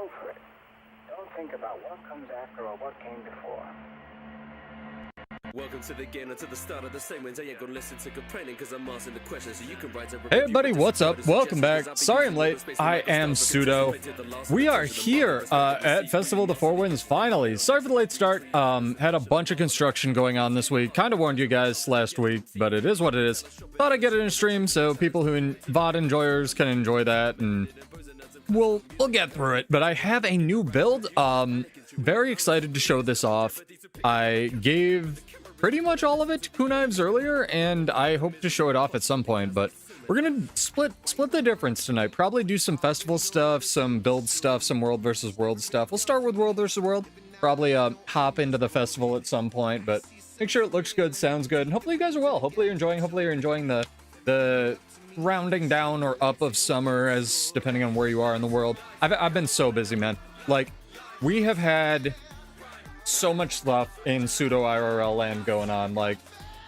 go for it. Don't think about what comes after or what came before. Welcome to the game and to the start of the segment. I ain't gonna listen to complaining because I'm asking the questions so you can write. Hey everybody, what's up? Welcome back. Sorry I'm late. I am Pseudo. We are here at Festival of the Four Winds finally. Sorry for the late start. Had a bunch of construction going on this week. Kind of warned you guys last week, but it is what it is. Thought I'd get it in a stream so people who VOD enjoyers can enjoy that, and we'll get through it. But I have a new build. Very excited to show this off. I gave pretty much all of it to Knives earlier, and I hope to show it off at some point, but we're gonna split the difference tonight. Probably do some festival stuff, some build stuff, some world versus world stuff. We'll start with world versus world, probably hop into the festival at some point, but make sure it looks good, sounds good, and hopefully you guys are well. Hopefully you're enjoying the rounding down or up of summer, as depending on where you are in the world. I've been so busy, man. Like, we have had so much stuff in pseudo IRL land going on, like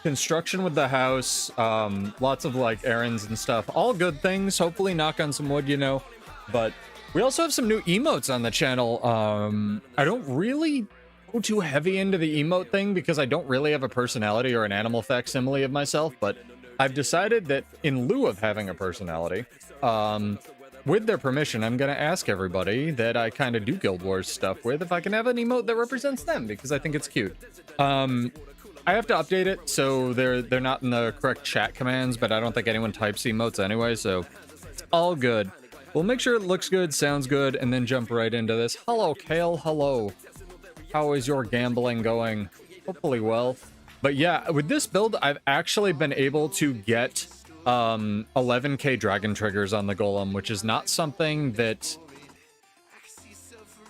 construction with the house, lots of like errands and stuff, all good things, hopefully, knock on some wood, you know. But we also have some new emotes on the channel. I don't really go too heavy into the emote thing because I don't really have a personality or an animal facsimile of myself, but I've decided that in lieu of having a personality, with their permission, I'm going to ask everybody that I kind of do Guild Wars stuff with if I can have an emote that represents them, because I think it's cute. I have to update it, so they're not in the correct chat commands, but I don't think anyone types emotes anyway, so it's all good. We'll make sure it looks good, sounds good, and then jump right into this. Hello, Kale. Hello. How is your gambling going? Hopefully well. But yeah, with this build, I've actually been able to get 11k dragon triggers on the golem, which is not something that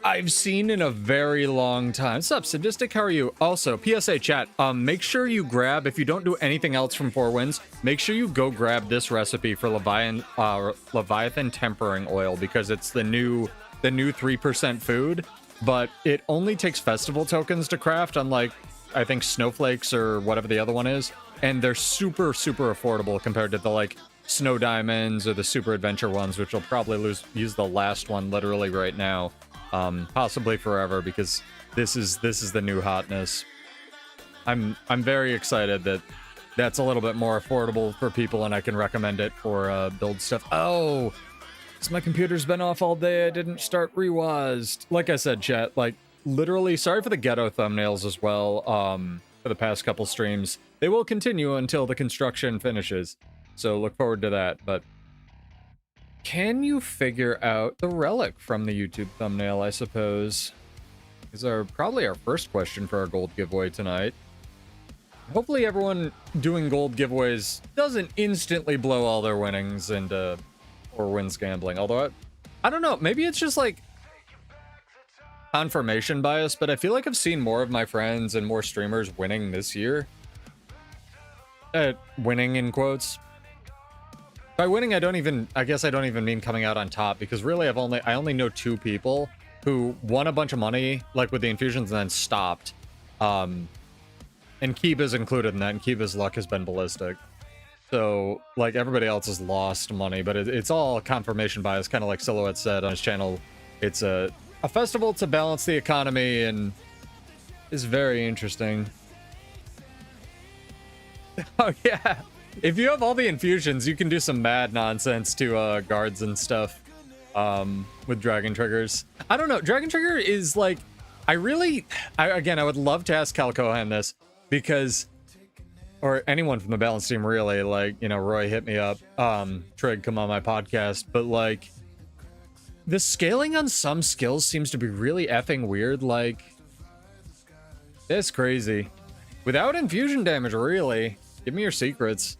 I've seen in a very long time. What's up, Sadistic? How are you? Also, PSA chat, make sure you grab, if you don't do anything else from Four Winds, make sure you go grab this recipe for Leviathan tempering oil, because it's the new 3% food, but it only takes festival tokens to craft, unlike I think snowflakes or whatever the other one is, and they're super affordable compared to the like snow diamonds or the super adventure ones, which will probably use the last one literally right now, possibly forever, because this is the new hotness. I'm very excited that that's a little bit more affordable for people, and I can recommend it for build stuff. Oh, because my computer's been off all day. I didn't start reWASD. Like I said, chat, like, literally, sorry for the ghetto thumbnails as well, for the past couple streams. They will continue until the construction finishes, so look forward to that. But can you figure out the relic from the YouTube thumbnail, I suppose? Is probably our first question for our gold giveaway tonight. Hopefully everyone doing gold giveaways doesn't instantly blow all their winnings into or wins gambling, although I don't know, maybe it's just like confirmation bias, but I feel like I've seen more of my friends and more streamers winning this year. Winning in quotes. By winning, I guess I don't even mean coming out on top, because really I only know two people who won a bunch of money, like with the infusions, and then stopped. And Kiba's included in that, and Kiba's luck has been ballistic. So, like, everybody else has lost money, but it's all confirmation bias, kind of like Silhouette said on his channel. It's a festival to balance the economy, and is very interesting. Oh yeah, if you have all the infusions, you can do some mad nonsense to guards and stuff with dragon triggers. I don't know, dragon trigger is like, again, I would love to ask Cal Cohan this, because, or anyone from the balance team really, like, you know, Roy, hit me up, Trig, come on my podcast, but like, the scaling on some skills seems to be really effing weird. Like, it's crazy. Without infusion damage, really. Give me your secrets.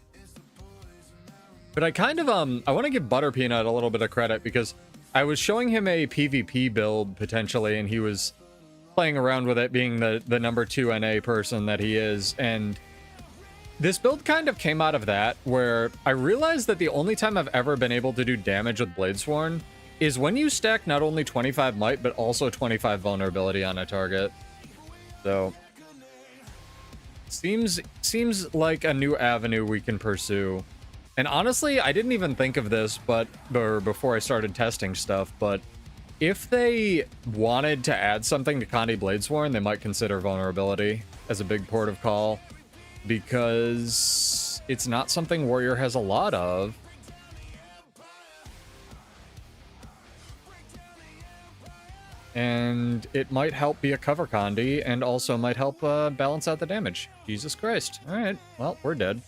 But I kind of, I want to give Butterpeanut a little bit of credit, because I was showing him a PvP build, potentially, and he was playing around with it, being the number 2 NA person that he is, and this build kind of came out of that, where I realized that the only time I've ever been able to do damage with Bladesworn is when you stack not only 25 might, but also 25 vulnerability on a target. So, seems like a new avenue we can pursue. And honestly, I didn't even think of this, before I started testing stuff, but if they wanted to add something to Kandi Bladesworn, they might consider vulnerability as a big port of call, because it's not something Warrior has a lot of. And it might help be a cover Kandi, and also might help balance out the damage. Jesus Christ. Alright, well, we're dead.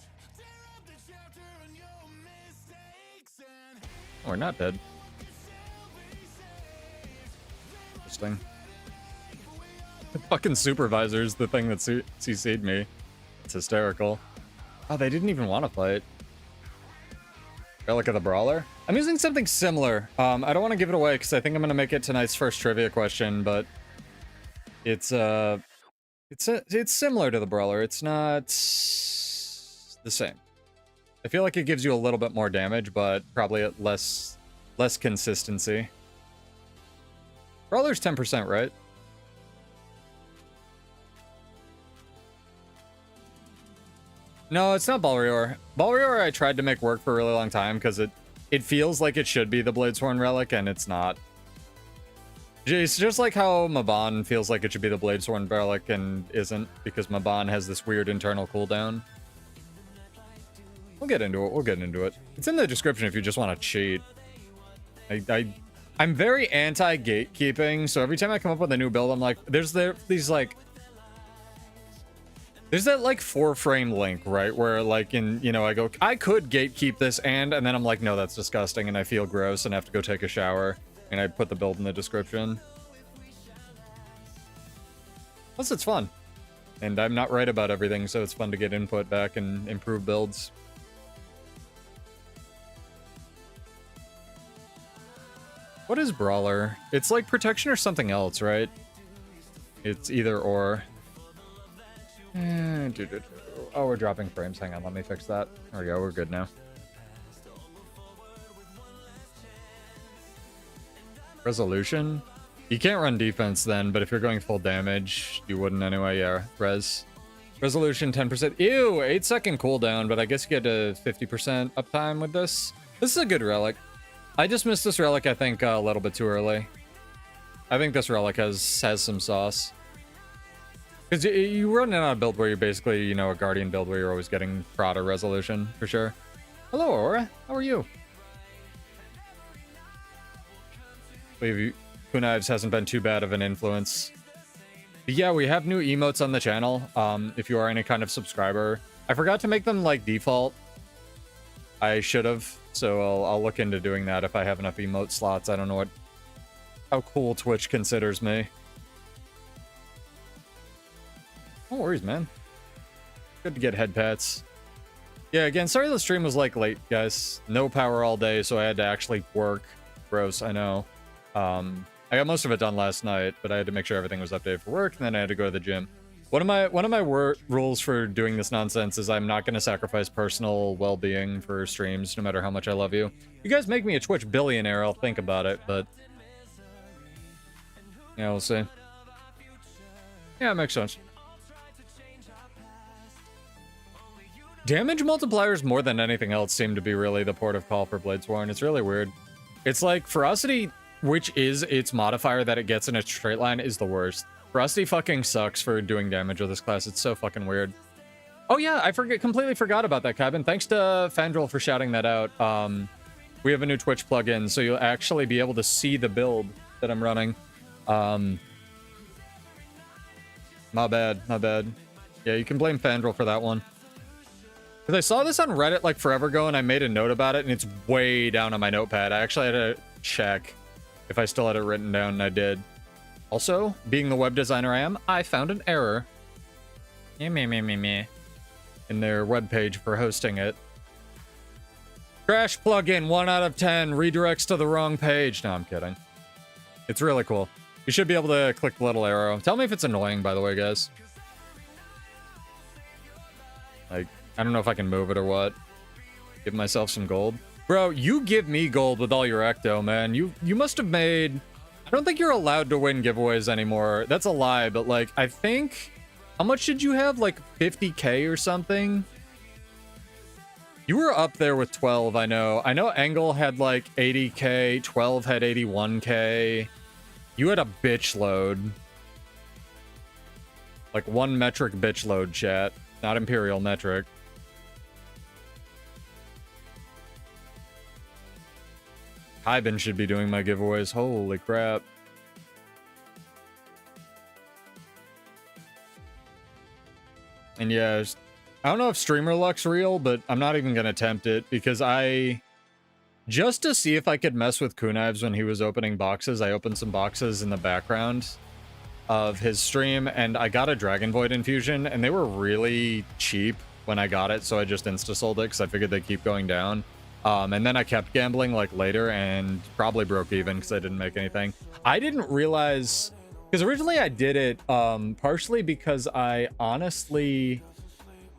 We're not dead. Interesting. The fucking supervisor's the thing that CC'd me. It's hysterical. Oh, they didn't even want to fight. Relic of the Brawler? I'm using something similar. I don't want to give it away because I think I'm going to make it tonight's first trivia question, but it's similar to the Brawler. It's not the same. I feel like it gives you a little bit more damage, but probably at less consistency. Brawler's 10%, right? No, it's not Balrior. Balrior I tried to make work for a really long time because it feels like it should be the Bladesworn relic, and it's not. It's just like how Mabon feels like it should be the Bladesworn relic and isn't, because Mabon has this weird internal cooldown. We'll get into it. We'll get into it. It's in the description if you just want to cheat. I'm very anti-gatekeeping, so every time I come up with a new build, I'm like, there's that like 4-frame link, right? Where like I go, I could gatekeep this and then I'm like, no, that's disgusting, and I feel gross and have to go take a shower, and I put the build in the description. Plus, it's fun. And I'm not right about everything, so it's fun to get input back and improve builds. What is Brawler? It's like protection or something else, right? It's either or. Oh, we're dropping frames. Hang on, let me fix that. There we go, we're good now. Resolution? You can't run defense then, but if you're going full damage, you wouldn't anyway. Yeah, Resolution 10%. Ew, 8-second cooldown, but I guess you get a 50% uptime with this. This is a good relic. I just missed this relic, I think, a little bit too early. I think this relic has some sauce. Because you run in on a build where you're basically, a Guardian build where you're always getting Prada resolution, for sure. Hello, Aura. How are you? Knives hasn't been too bad of an influence. But yeah, we have new emotes on the channel, if you are any kind of subscriber. I forgot to make them, like, default. I should have, so I'll look into doing that if I have enough emote slots. I don't know how cool Twitch considers me. No worries, man. Good to get head pats. Yeah, again, sorry the stream was, like, late, guys. No power all day, so I had to actually work. Gross, I know. I got most of it done last night, but I had to make sure everything was updated for work, and then I had to go to the gym. One of my rules for doing this nonsense is I'm not going to sacrifice personal well-being for streams, no matter how much I love you. You guys make me a Twitch billionaire, I'll think about it, but... yeah, we'll see. Yeah, it makes sense. Damage multipliers more than anything else seem to be really the port of call for Bladesworn. It's really weird. It's like Ferocity, which is its modifier that it gets in a straight line, is the worst. Ferocity fucking sucks for doing damage with this class. It's so fucking weird. Oh yeah, I completely forgot about that, Cabin. Thanks to Fandrel for shouting that out. We have a new Twitch plugin, so you'll actually be able to see the build that I'm running. My bad. Yeah, you can blame Fandrel for that one. Because I saw this on Reddit like forever ago, and I made a note about it, and it's way down on my notepad. I actually had to check if I still had it written down, and I did. Also, being the web designer I am, I found an error in their webpage for hosting it. Crash plugin 1 out of 10 redirects to the wrong page. No, I'm kidding. It's really cool. You should be able to click the little arrow. Tell me if it's annoying, by the way, guys. Like, I don't know if I can move it or what. Give myself some gold. Bro, you give me gold with all your ecto, man. You must have made... I don't think you're allowed to win giveaways anymore. That's a lie, but like, I think... how much did you have? Like 50k or something? You were up there with 12, I know. I know Engel had like 80k, 12 had 81k. You had a bitch load. Like 1 metric bitch load, chat. Not imperial metric. Hyben should be doing my giveaways. Holy crap. And yeah, I don't know if Streamer Luck's real, but I'm not even going to attempt it because just to see if I could mess with Kunaives when he was opening boxes, I opened some boxes in the background of his stream, and I got a Dragon Void infusion, and they were really cheap when I got it, so I just insta-sold it because I figured they'd keep going down. And then I kept gambling like later and probably broke even because I didn't make anything. I didn't realize, because originally I did it partially because I honestly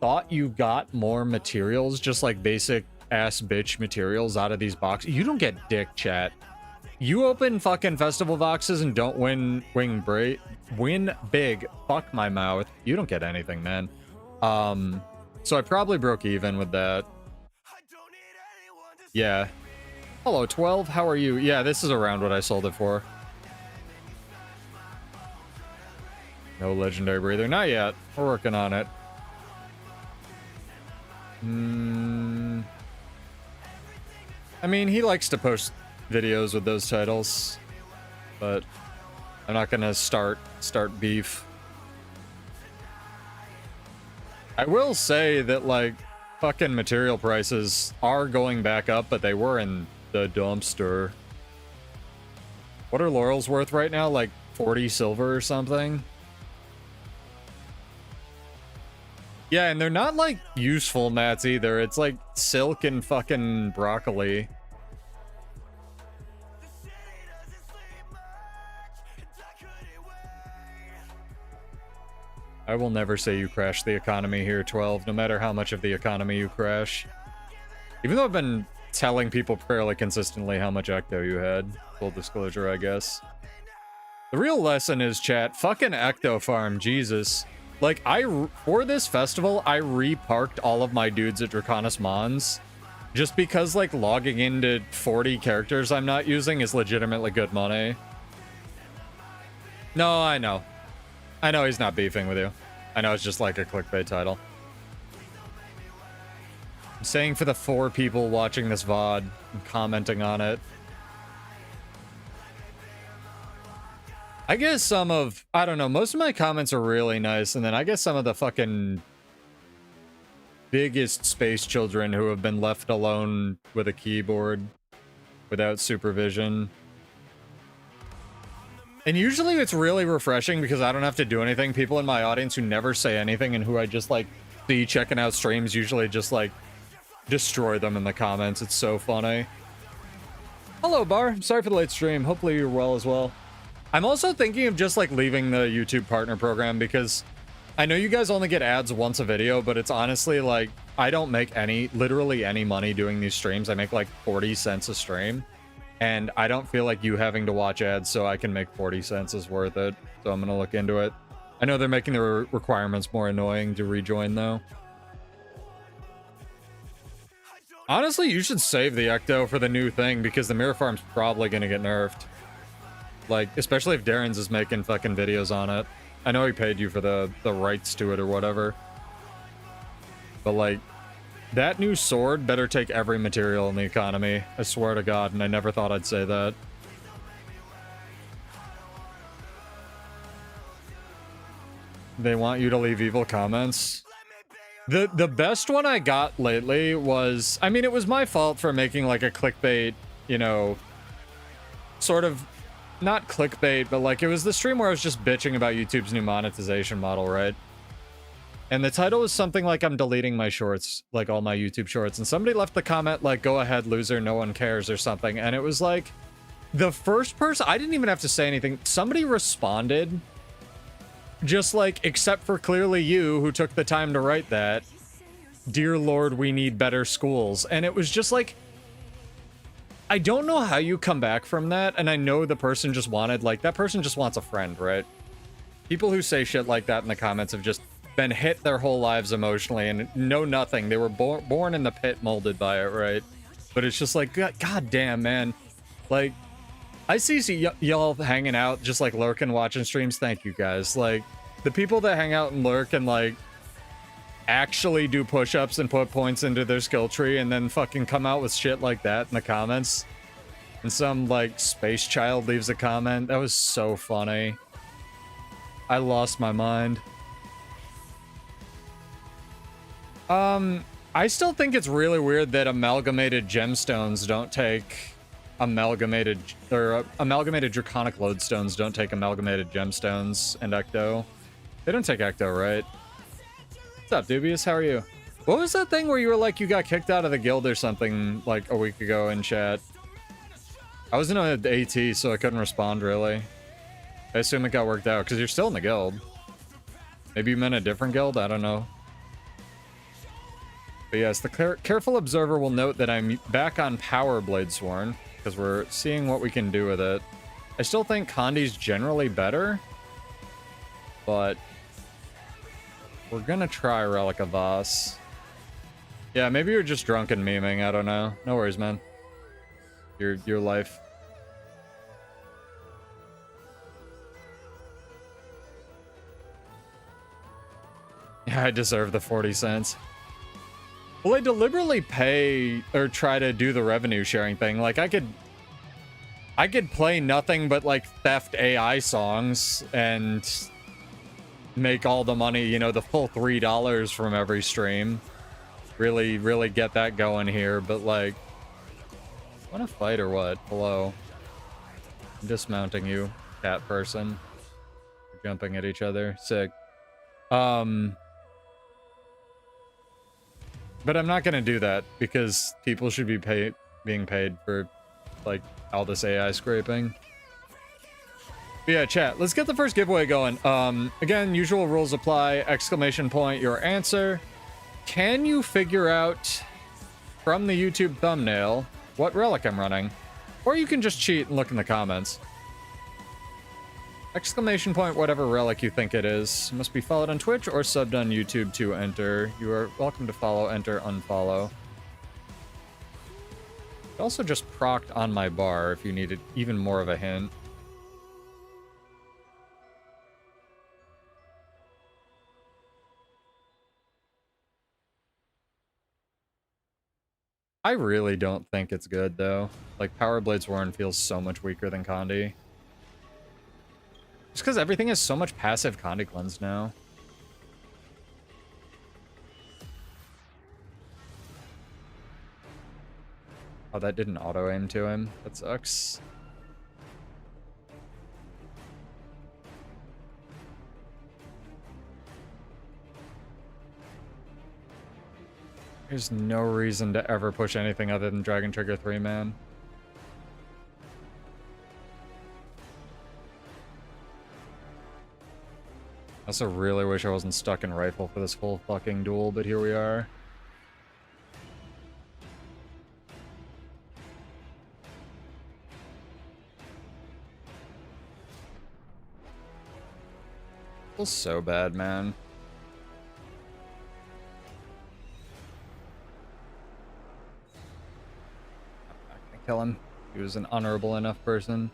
thought you got more materials, just like basic ass bitch materials out of these boxes. You don't get dick, chat. You open fucking festival boxes and don't win big. Fuck my mouth. You don't get anything, man. So I probably broke even with that. Yeah. Hello, 12. How are you? Yeah, this is around what I sold it for. No legendary breather. Not yet. We're working on it. I mean, he likes to post videos with those titles, but I'm not gonna start beef. I will say that, like, fucking material prices are going back up, but they were in the dumpster. What are laurels worth right now? Like 40 silver or something? Yeah, and they're not, like, useful mats either. It's like silk and fucking broccoli. I will never say you crashed the economy here, 12, no matter how much of the economy you crash. Even though I've been telling people fairly consistently how much Ecto you had. Full disclosure, I guess. The real lesson is, chat, fucking Ecto farm, Jesus. Like, for this festival, I reparked all of my dudes at Draconis Mons. Just because, like, logging into 40 characters I'm not using is legitimately good money. No, I know. I know he's not beefing with you. I know it's just like a clickbait title. I'm saying for the 4 people watching this VOD and commenting on it. I guess I don't know, most of my comments are really nice, and then I guess some of the fucking biggest space children who have been left alone with a keyboard without supervision. And usually it's really refreshing because I don't have to do anything. People in my audience who never say anything and who I just, like, see checking out streams usually just, like, destroy them in the comments. It's so funny. Hello, Bar. Sorry for the late stream. Hopefully you're well as well. I'm also thinking of just, like, leaving the YouTube partner program because I know you guys only get ads once a video, but it's honestly, like, I don't make literally any money doing these streams. I make, like, 40 cents a stream. And I don't feel like you having to watch ads so I can make 40 cents is worth it. So I'm going to look into it. I know they're making the requirements more annoying to rejoin, though. Honestly, you should save the Ecto for the new thing because the Mirror Farm's probably going to get nerfed. Like, especially if Darren's is making fucking videos on it. I know he paid you for the rights to it or whatever. But, like, that new sword better take every material in the economy. I swear to God, and I never thought I'd say that. They want you to leave evil comments. The best one I got lately was... I mean, it was my fault for making, like, a clickbait, you know... Sort of... Not clickbait, but, like, it was the stream where I was just bitching about YouTube's new monetization model, right? And the title was something like, I'm deleting my shorts, like all my YouTube shorts. And somebody left the comment like, go ahead, loser, no one cares or something. And it was like, the first person, I didn't even have to say anything. Somebody responded, just like, except for clearly you who took the time to write that. Dear Lord, we need better schools. And it was just like, I don't know how you come back from that. And I know the person just wanted, like, that person just wants a friend, right? People who say shit like that in the comments have just been hit their whole lives emotionally and know nothing. They were born in the pit, molded by it, right? But it's just like, God damn, man. Like, I see y'all hanging out, just like lurking, watching streams. Thank you guys. Like, the people that hang out and lurk and like actually do push-ups and put points into their skill tree and then fucking come out with shit like that in the comments. And some like space child leaves a comment. That was so funny. I lost my mind. I still think it's really weird that amalgamated gemstones don't take amalgamated draconic lodestones don't take amalgamated gemstones and ecto. They don't take ecto, right? What's up, Dubious? How are you? What was that thing where you were like you got kicked out of the guild or something like a week ago in chat? I was in an AT, so I couldn't respond really. I assume it got worked out because you're still in the guild. Maybe you meant a different guild? I don't know. But yes, the careful observer will note that I'm back on Power Bladesworn because we're seeing what we can do with it. I still think Condi's generally better, but we're gonna try Relic of Voss. Yeah, maybe you're just drunk and memeing. I don't know. No worries, man. Your life. Yeah, I deserve the 40 cents. Well, I deliberately pay or try to do the revenue sharing thing. Like I could play nothing but like theft AI songs and make all the money, you know, the full $3 from every stream. Really get that going here, but like, want to fight or what? Hello. I'm dismounting you, cat person. We're jumping at each other. Sick. But I'm not gonna do that because people should be being paid for like all this AI scraping. But yeah, chat, let's get the first giveaway going. Again, usual rules apply. Exclamation point your answer. Can you figure out from the YouTube thumbnail what relic I'm running? Or you can just cheat and look in the comments. Exclamation point whatever relic you think it is. Must be followed on Twitch or subbed on YouTube to enter. You are welcome to follow, enter, unfollow. It also just procced on my bar if you needed even more of a hint. I really don't think it's good though. Like Power Bladesworn feels so much weaker than Condi. Just because everything has so much passive Condi cleanse now. Oh, that didn't auto-aim to him. That sucks. There's no reason to ever push anything other than Dragon Trigger 3, man. I also really wish I wasn't stuck in rifle for this whole fucking duel, but here we are. Feels so bad, man. I'm not gonna kill him. He was an honorable enough person.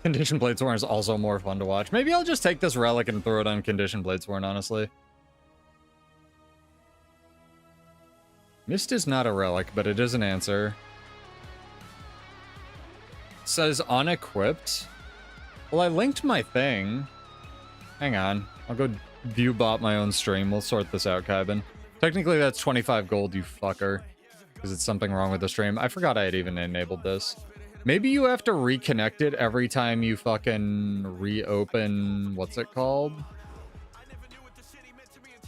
Condition Bladesworn is also more fun to watch. Maybe I'll just take this relic and throw it on Condition Bladesworn, honestly. Mist is not a relic, but it is an answer. It says unequipped. Well, I linked my thing. Hang on. I'll go view bot my own stream. We'll sort this out, Kybin. Technically, that's 25 gold, you fucker. Because it's something wrong with the stream. I forgot I had even enabled this. Maybe you have to reconnect it every time you fucking reopen... What's it called?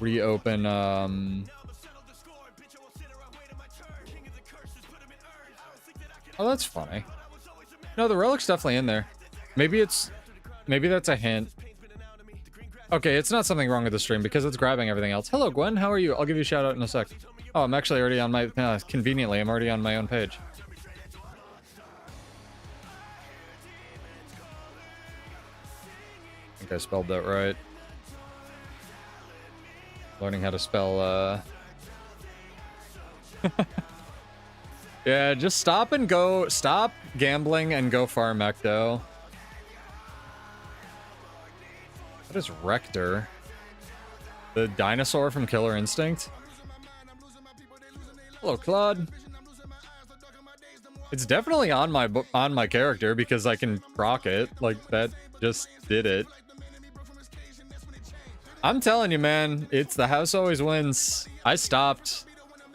Reopen, Oh, that's funny. No, the relic's definitely in there. Maybe that's a hint. Okay, it's not something wrong with the stream because it's grabbing everything else. Hello, Gwen. How are you? I'll give you a shout out in a sec. Oh, I'm actually already on my... conveniently, I'm already on my own page. I think I spelled that right. Learning how to spell, Yeah, just stop and go. Stop gambling and go farm Ecto. What is Rector? The dinosaur from Killer Instinct? Hello, Claude. It's definitely on my character because I can proc it. Like, that just did it. I'm telling you, man, it's the house always wins. I stopped.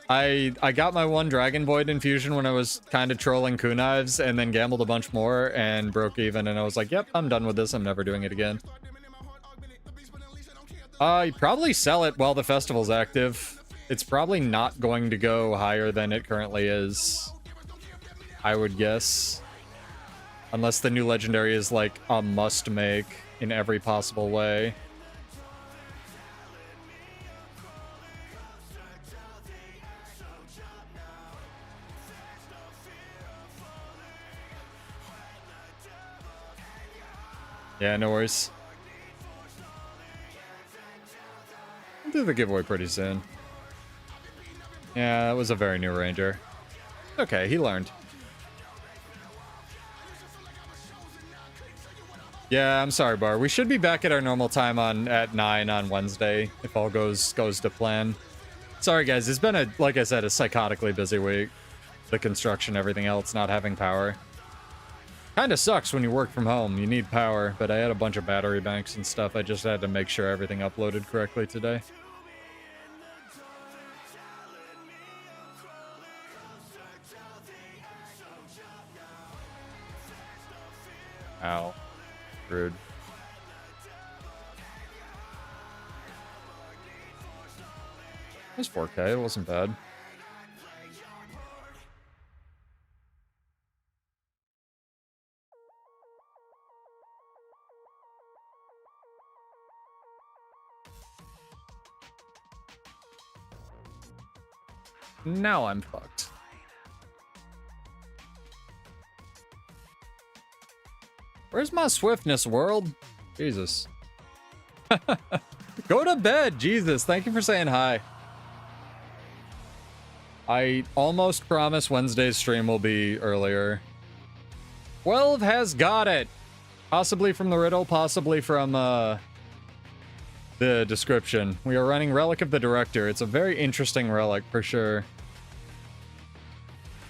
I got my one Dragon Void infusion when I was kind of trolling Kunaives and then gambled a bunch more and broke even, and I was like, yep, I'm done with this. I'm never doing it again. You probably sell it while the festival's active. It's probably not going to go higher than it currently is, I would guess. Unless the new legendary is like a must make in every possible way. Yeah, no worries. I'll do the giveaway pretty soon. Yeah, that was a very new ranger. Okay, he learned. Yeah, I'm sorry, Bar. We should be back at our normal time at 9 on Wednesday, if all goes to plan. Sorry, guys. It's been a, like I said, a psychotically busy week. The construction, everything else, not having power. Kind of sucks when you work from home. You need power, but I had a bunch of battery banks and stuff. I just had to make sure everything uploaded correctly today. Ow. Rude. It was 4K. It wasn't bad. Now I'm fucked. Where's my swiftness, world? Jesus. Go to bed, Jesus. Thank you for saying hi. I almost promise Wednesday's stream will be earlier. 12 has got it. Possibly from the riddle, possibly from the description. We are running Relic of the Director. It's a very interesting relic for sure.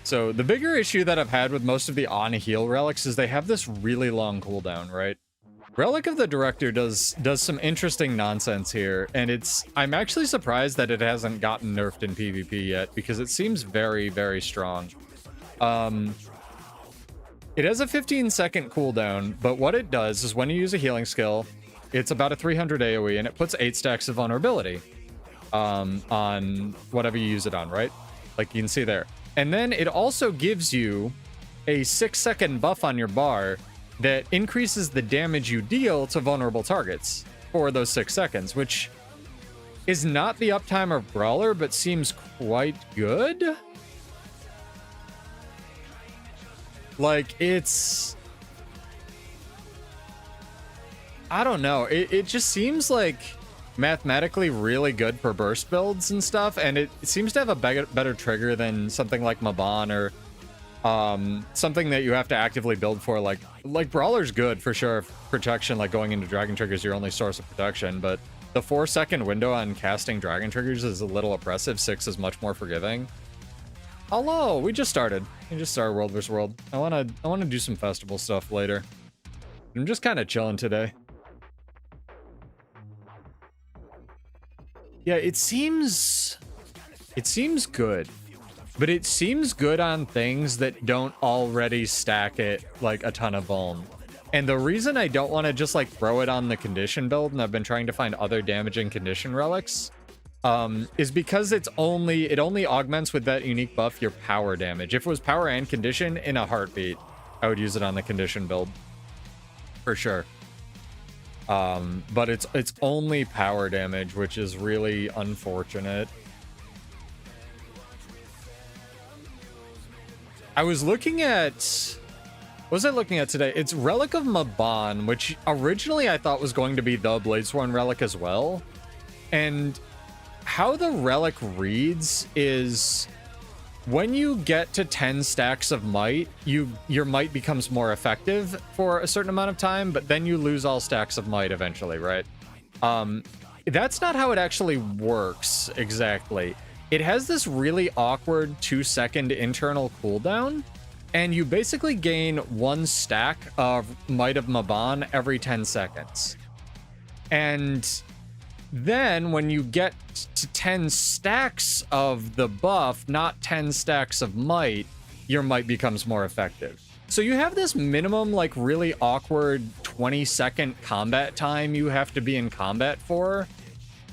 So the bigger issue that I've had with most of the on-heal relics is they have this really long cooldown, right? Relic of the Director does some interesting nonsense here, and I'm actually surprised that it hasn't gotten nerfed in PvP yet, because it seems very, very strong. It has a 15-second cooldown, but what it does is when you use a healing skill, it's about a 300 AoE, and it puts 8 stacks of vulnerability on whatever you use it on, right? Like you can see there. And then it also gives you a 6-second buff on your bar that increases the damage you deal to vulnerable targets for those 6 seconds, which is not the uptime of Brawler, but seems quite good. Like, it's... I don't know. It just seems like mathematically really good for burst builds and stuff, and it seems to have a better trigger than something like Maban or something that you have to actively build for. Like Brawler's good for sure. Protection, like going into Dragon Triggers, your only source of protection, but the 4-second window on casting Dragon Triggers is a little oppressive. 6 is much more forgiving. Hello, we just started. We just started World vs. World. I wanna do some festival stuff later. I'm just kind of chilling today. Yeah, it seems good, but it seems good on things that don't already stack it like a ton of vuln. And the reason I don't want to just like throw it on the condition build, and I've been trying to find other damaging condition relics, is because it only augments with that unique buff your power damage. If it was power and condition, in a heartbeat, I would use it on the condition build for sure. But it's only power damage, which is really unfortunate. I was looking at... What was I looking at today? It's Relic of Maban, which originally I thought was going to be the Bladesworn relic as well. And how the relic reads is... when you get to 10 stacks of might, your might becomes more effective for a certain amount of time, but then you lose all stacks of might eventually, right? That's not how it actually works exactly. It has this really awkward 2-second internal cooldown, and you basically gain 1 stack of Might of Maban every 10 seconds. And then when you get to 10 stacks of the buff, not 10 stacks of might, your might becomes more effective. So you have this minimum, like, really awkward 20-second combat time you have to be in combat for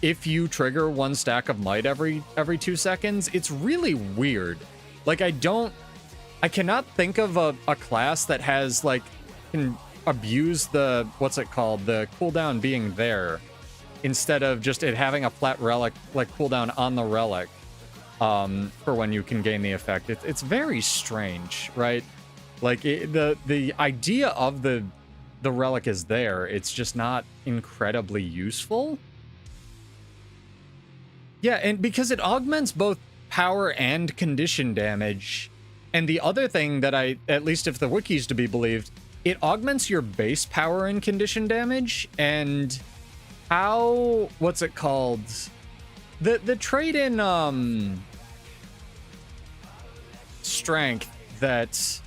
if you trigger 1 stack of might every 2 seconds. It's really weird. Like, I cannot think of a class that has, like, can abuse the, what's it called, the cooldown being there, instead of just it having a flat relic, like, cooldown on the relic, for when you can gain the effect. It's very strange, right? Like, the idea of the relic is there, it's just not incredibly useful. Yeah, and because it augments both power and condition damage. And the other thing that at least if the wiki's to be believed, it augments your base power and condition damage. And how, what's it called? The trait in strength that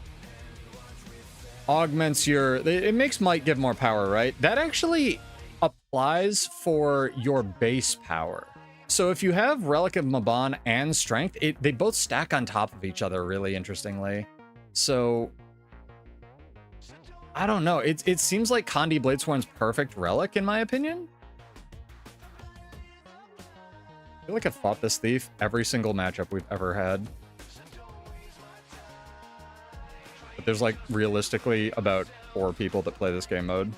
augments your, it makes might give more power, right? That actually applies for your base power. So if you have Relic of Maban and Strength, they both stack on top of each other really interestingly. So I don't know. It seems like Condi Bladesworn's perfect relic in my opinion. I feel like I've fought this thief every single matchup we've ever had. But there's like realistically about 4 people that play this game mode.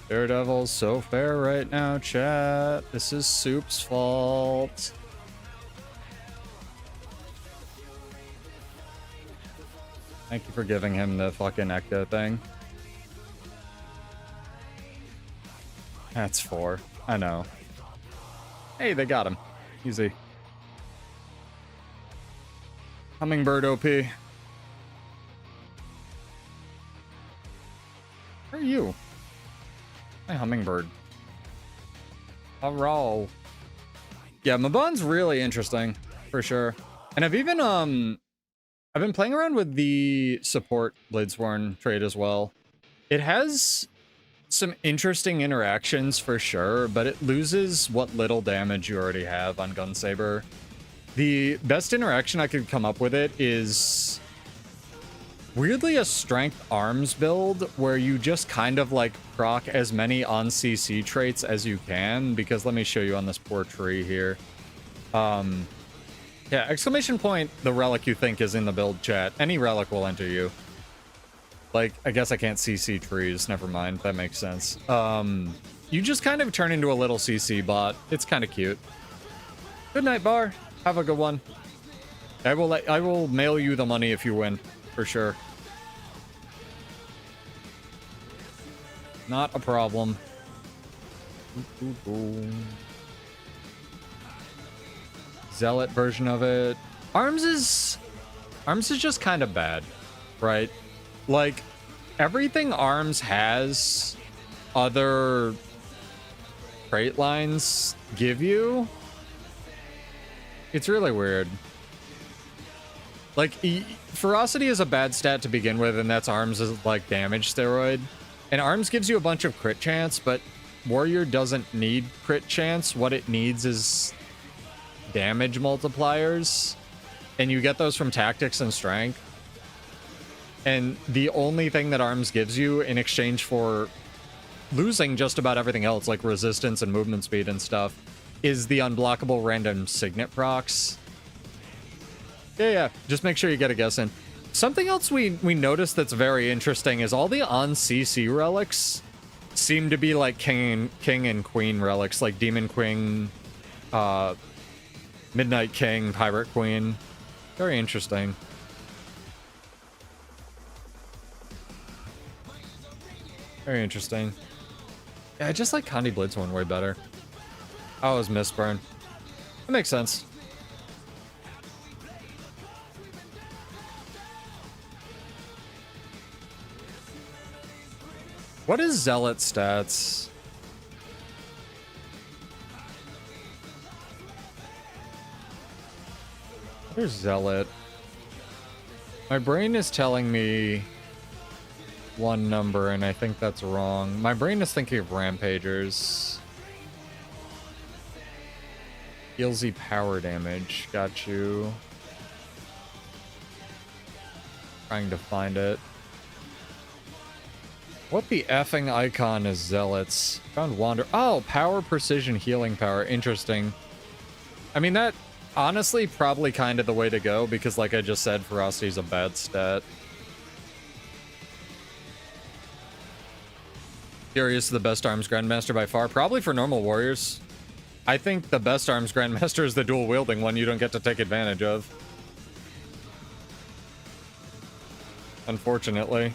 Daredevil's so fair right now, chat. This is Soup's fault. Thank you for giving him the fucking Ecto thing. That's 4. I know. Hey, they got him. Easy. Hummingbird OP. Where are you? My Hummingbird. Hurrah. Yeah, Maban's really interesting, for sure. And I've even, I've been playing around with the support Bladesworn trait as well. It has some interesting interactions for sure, but it loses what little damage you already have on Gunsaber. The best interaction I could come up with it is weirdly a strength arms build where you just kind of like proc as many on CC traits as you can, because let me show you on this poor tree here. Yeah, exclamation point, the relic you think is in the build chat. Any relic will enter you. Like, I guess I can't CC trees, never mind, that makes sense. You just kind of turn into a little CC bot. It's kind of cute. Good night, Bar. Have a good one. I will mail you the money if you win, for sure. Not a problem. Zealot version of it. Arms is just kind of bad, right? Like, everything Arms has, other trait lines give you. It's really weird. Like, Ferocity is a bad stat to begin with, and that's Arms' like damage steroid. And Arms gives you a bunch of crit chance, but Warrior doesn't need crit chance. What it needs is damage multipliers. And you get those from Tactics and Strength. And the only thing that Arms gives you in exchange for losing just about everything else, like resistance and movement speed and stuff, is the unblockable random signet procs. Yeah, just make sure you get a guess in. Something else we noticed that's very interesting is all the on-CC relics seem to be like king and queen relics, like Demon Queen, Midnight King, Pirate Queen. Very interesting. Very interesting. Yeah, I just like Condi Blitz one way better. Oh, it was Mistburn. That makes sense. What is Zealot stats? Where's Zealot? My brain is telling me one number, and I think that's wrong. My brain is thinking of Rampagers. Healsy power damage. Got you. Trying to find it. What the effing icon is Zealots? Found Wander. Oh, power, precision, healing power. Interesting. I mean, that honestly probably kind of the way to go, because like I just said, Ferocity's a bad stat. Furious is the best arms grandmaster by far. Probably for normal warriors. I think the best arms grandmaster is the dual wielding one you don't get to take advantage of. Unfortunately.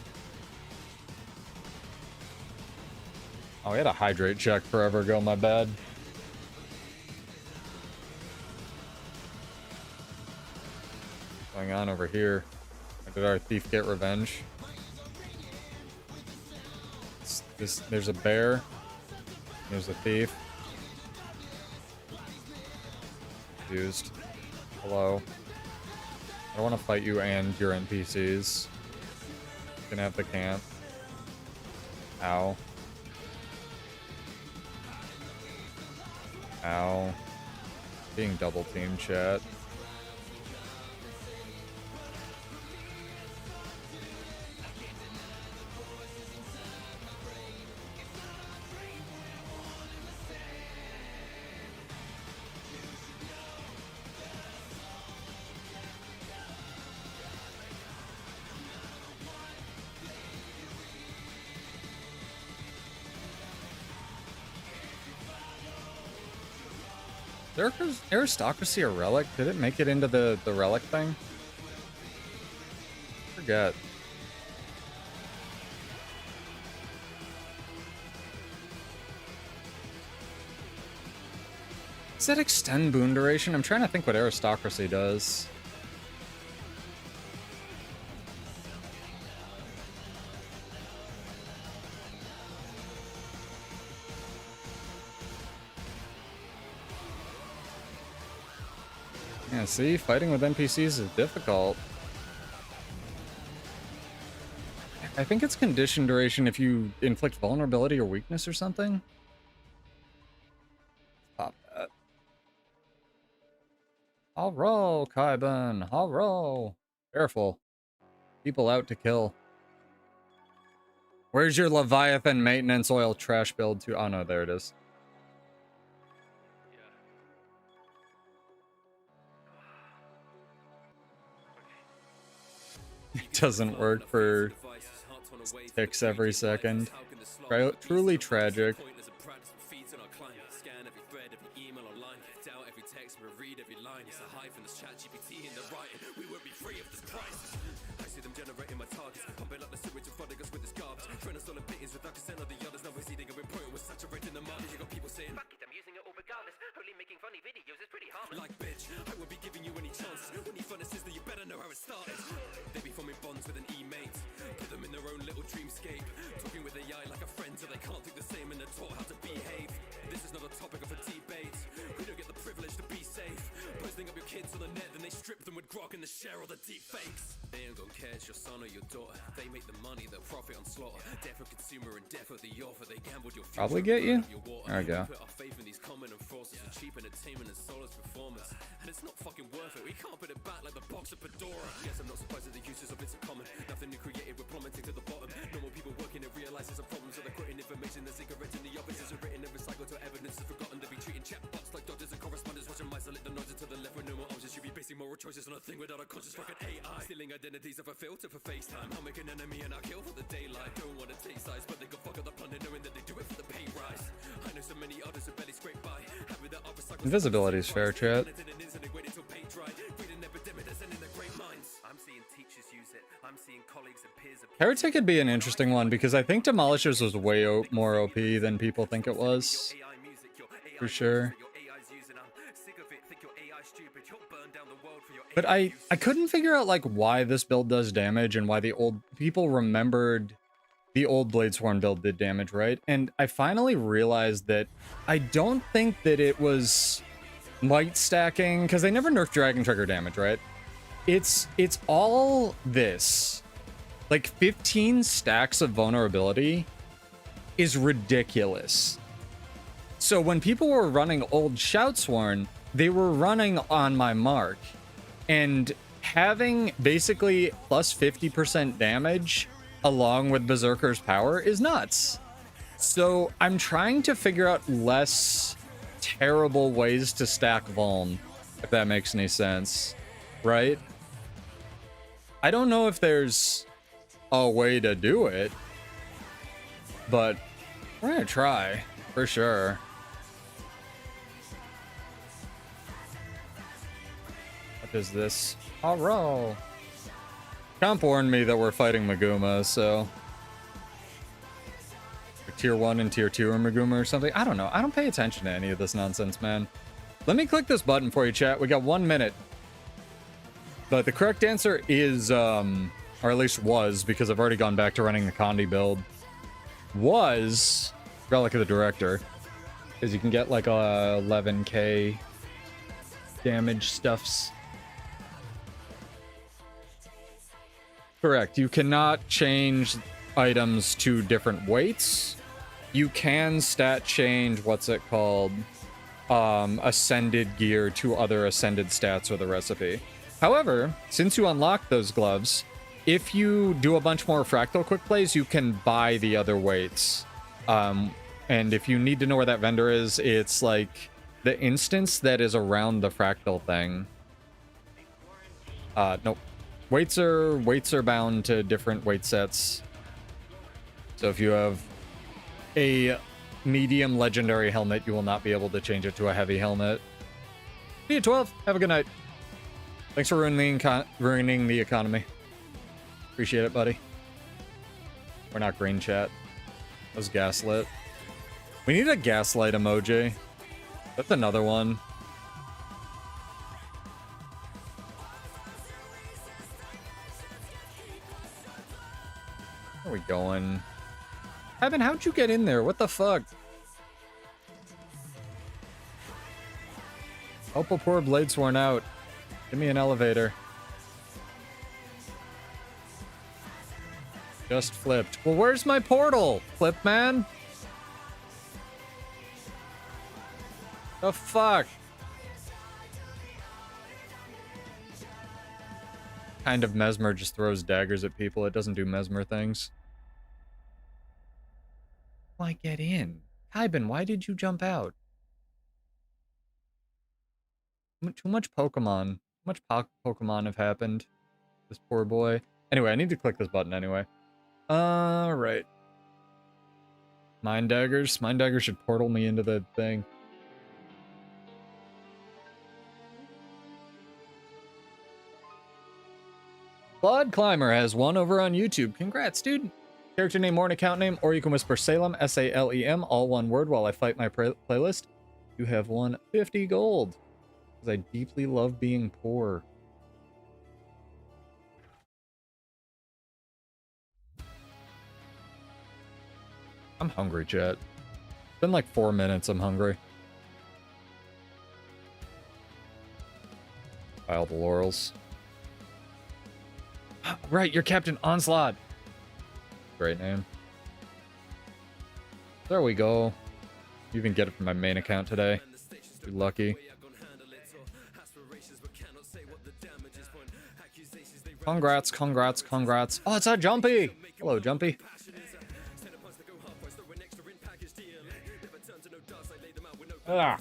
Oh, we had a hydrate check forever ago, my bad. What's going on over here? Or did our thief get revenge? There's a bear. There's a thief. Confused. Hello. I don't want to fight you and your NPCs. You can have the camp. Ow. Ow. Being double team, chat. Aristocracy a relic? Did it make it into the relic thing? Forget. Does that extend boon duration? I'm trying to think what aristocracy does. Yeah, see, fighting with NPCs is difficult. I think it's condition duration if you inflict vulnerability or weakness or something. Pop that. I'll roll, Kaiban. I'll roll. Careful. People out to kill. Where's your Leviathan maintenance oil trash build to? Oh no, there it is. It doesn't work for ticks every second. Truly tragic. Like bitch, I won't be giving you any chances. When you find a sister, you better know how it started. They be forming bonds with an e-mate. Put them in their own little dreamscape. Talking with AI like a friend so they can't think the same and they're taught how to behave. This is not a topic of a debate. We don't get the privilege to be safe. Posting up your kids on the net, then they strip them with grog and they share all the deep fakes. They ain't gonna care, it's your son or your daughter. They make the money, they'll profit on slaughter. Death for consumer and death for the author. They gambled your future. Probably get you. There we go. Put our faith in these common and forces for cheap entertainment and soulless performance. And it's not fucking worth it. We can't put it back like the box of Pandora. Guess I'm not surprised at the uses of it's a common. Nothing new created, we're plummeting to the bottom. Normal people working and realize there's a problem, so they're quitting information. The cigarettes in the offices are written and recycled till evidence is forgotten. To be treating chatbots like doctors and correspondents. Watching mice, I let the noise into the left with no more options. Should be basing moral choices. process on a thing without a conscious fucking AI. Stealing identities of a filter for FaceTime. I'll make an enemy and I'll kill for the daylight. Don't want to take sides, but they can fuck up the plunder knowing that they do it for the pay rise. I know so many others who barely scrape by. Invisibility is fair, chat. Heretic could be an interesting one because I think Demolishers was way more OP than people think it was. For sure. But I couldn't figure out like why this build does damage and why the old people remembered the old Bladesworn build did damage, right? And I finally realized that I don't think that it was might stacking, because they never nerfed Dragon Trigger damage, right? It's all this. Like 15 stacks of vulnerability is ridiculous. So when people were running old Shoutsworn, they were running on my mark. And having basically plus 50% damage along with Berserker's power is nuts. So I'm trying to figure out less terrible ways to stack Vuln, if that makes any sense, right? I don't know if there's a way to do it, but we're gonna try, for sure. What is this? Haro! Comp warned me that we're fighting Maguma, so... Like tier 1 and tier 2 are Maguma or something? I don't know. I don't pay attention to any of this nonsense, man. Let me click this button for you, chat. We got 1 minute. But the correct answer is, or at least was, because I've already gone back to running the Condi build, was Relic of the Director. Because you can get like a 11k damage stuffs. Correct. You cannot change items to different weights. You can stat change, what's it called? Ascended gear to other ascended stats with a recipe. However, since you unlock those gloves, if you do a bunch more fractal quick plays, you can buy the other weights. And if you need to know where that vendor is, it's like the instance that is around the fractal thing. Nope. Weights are bound to different weight sets. So if you have a medium legendary helmet, you will not be able to change it to a heavy helmet. See you 12. Have a good night. Thanks for ruining the economy. Appreciate it, buddy. We're not green, chat. That was gaslit. We need a gaslight emoji. That's another one. Where are we going? Evan, how'd you get in there? What the fuck? Help a poor Bladesworn out. Give me an elevator. Just flipped. Well, where's my portal? Flip, man? The fuck? Kind of Mesmer just throws daggers at people. It doesn't do Mesmer things. Why get in? Kaiben, why did you jump out? Too much Pokemon. Too much Pokemon have happened. This poor boy. Anyway, I need to click this button anyway. Alright. Mind daggers. Mind daggers should portal me into the thing. Blood Climber has one over on YouTube. Congrats, dude. Character name or an account name, or you can whisper Salem, S-A-L-E-M, all one word while I fight my playlist. You have won 50 gold. Because I deeply love being poor. I'm hungry, chat. It's been like 4 minutes, I'm hungry. Pile the laurels. Right, you're Captain Onslaught. Great name. There we go. You even get it from my main account today. You're lucky. Congrats, congrats, congrats. Oh, it's a Jumpy! Hello, Jumpy. Ah.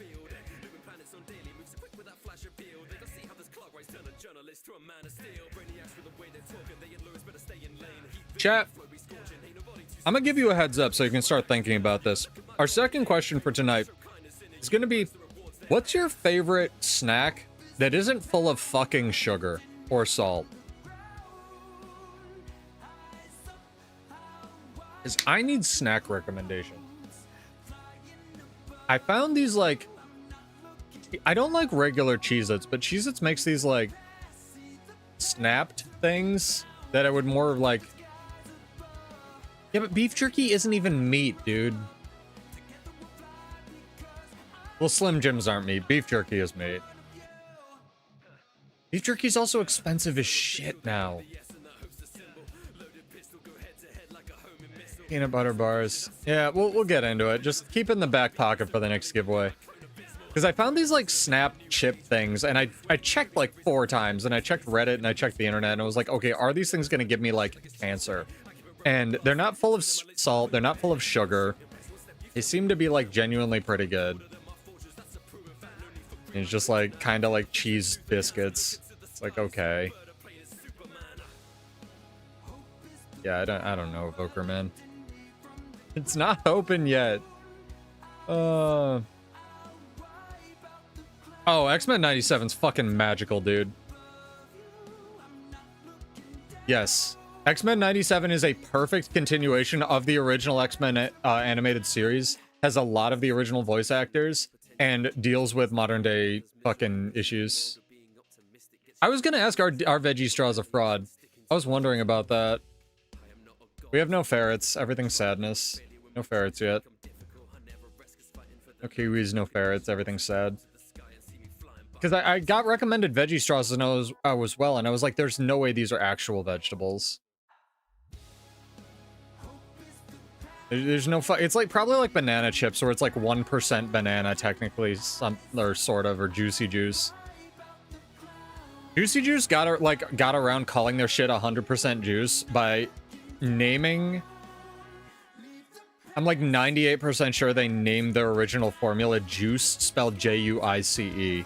Chat, I'm gonna give you a heads up so you can start thinking about this. Our second question for tonight is gonna be, what's your favorite snack that isn't full of fucking sugar or salt? Because I need snack recommendations. I found these, like, I don't like regular Cheez-Its, but Cheez-Its makes these, like, snapped things that I would more, like... Yeah, but beef jerky isn't even meat, dude. Well, Slim Jims aren't meat. Beef jerky is meat. Beef jerky is also expensive as shit now. Peanut butter bars. Yeah, we'll get into it. Just keep it in the back pocket for the next giveaway. Because I found these, like, snap chip things, and I checked, like, 4 times, and I checked Reddit, and I checked the internet, and I was like, okay, are these things going to give me, like, cancer? And they're not full of salt, they're not full of sugar. They seem to be, like, genuinely pretty good. And it's just, like, kind of like cheese biscuits. It's like, okay. Yeah, I don't know, Voker, man. It's not open yet. Oh, X-Men 97's fucking magical, dude. Yes. X-Men 97 is a perfect continuation of the original X-Men animated series. Has a lot of the original voice actors and deals with modern day fucking issues. I was gonna ask, our veggie straws a fraud? I was wondering about that. We have no ferrets. Everything's sadness. No ferrets yet. No kiwis, no ferrets. Everything's sad. Because I got recommended veggie straws as well, and I was like, there's no way these are actual vegetables. There's no it's like probably like banana chips, where it's like 1% banana technically, or sort of, or juicy juice. Juicy Juice got around calling their shit 100% juice by naming... I'm like 98% sure they named their original formula Juice, spelled J-U-I-C-E.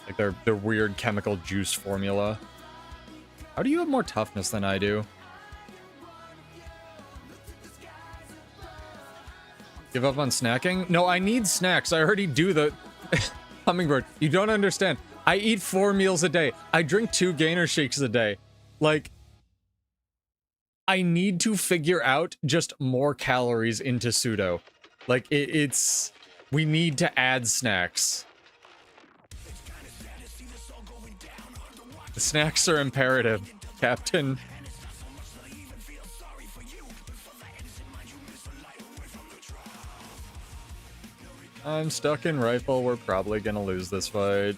Like their weird chemical juice formula. How do you have more toughness than I do? Give up on snacking? No, I need snacks. I already do the... Hummingbird, you don't understand. I eat 4 meals a day. I drink 2 gainer shakes a day. Like, I need to figure out just more calories into pseudo. Like, it's... We need to add snacks. The snacks are imperative, Captain. I'm stuck in rifle. We're probably gonna lose this fight.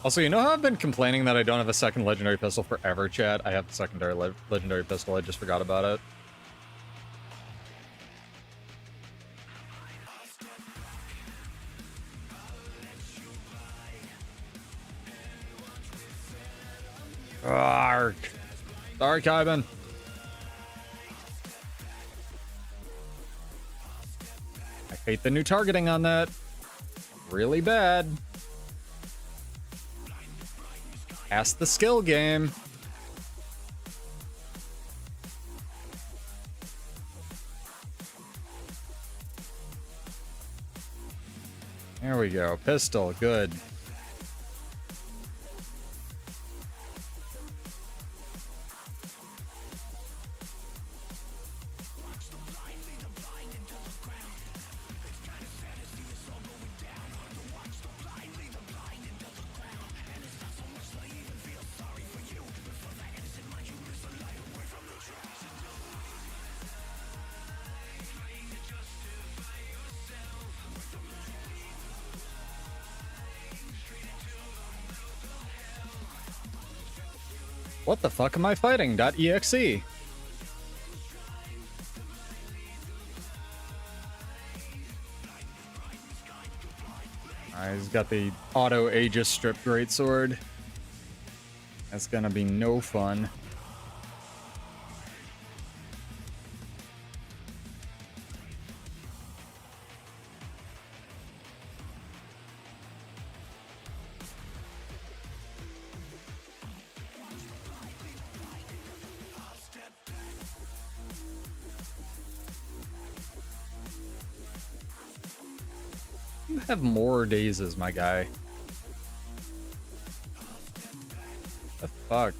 Also, you know how I've been complaining that I don't have a second legendary pistol forever, chat? I have the secondary legendary pistol. I just forgot about it. Ark. Sorry, Kaiban. I hate the new targeting on that. Really bad. Ask the skill game. There we go. Pistol. Good. What the fuck am I fighting? .exe. He's got the auto Aegis strip greatsword. That's gonna be no fun. you have more dazes, my guy? The fuck?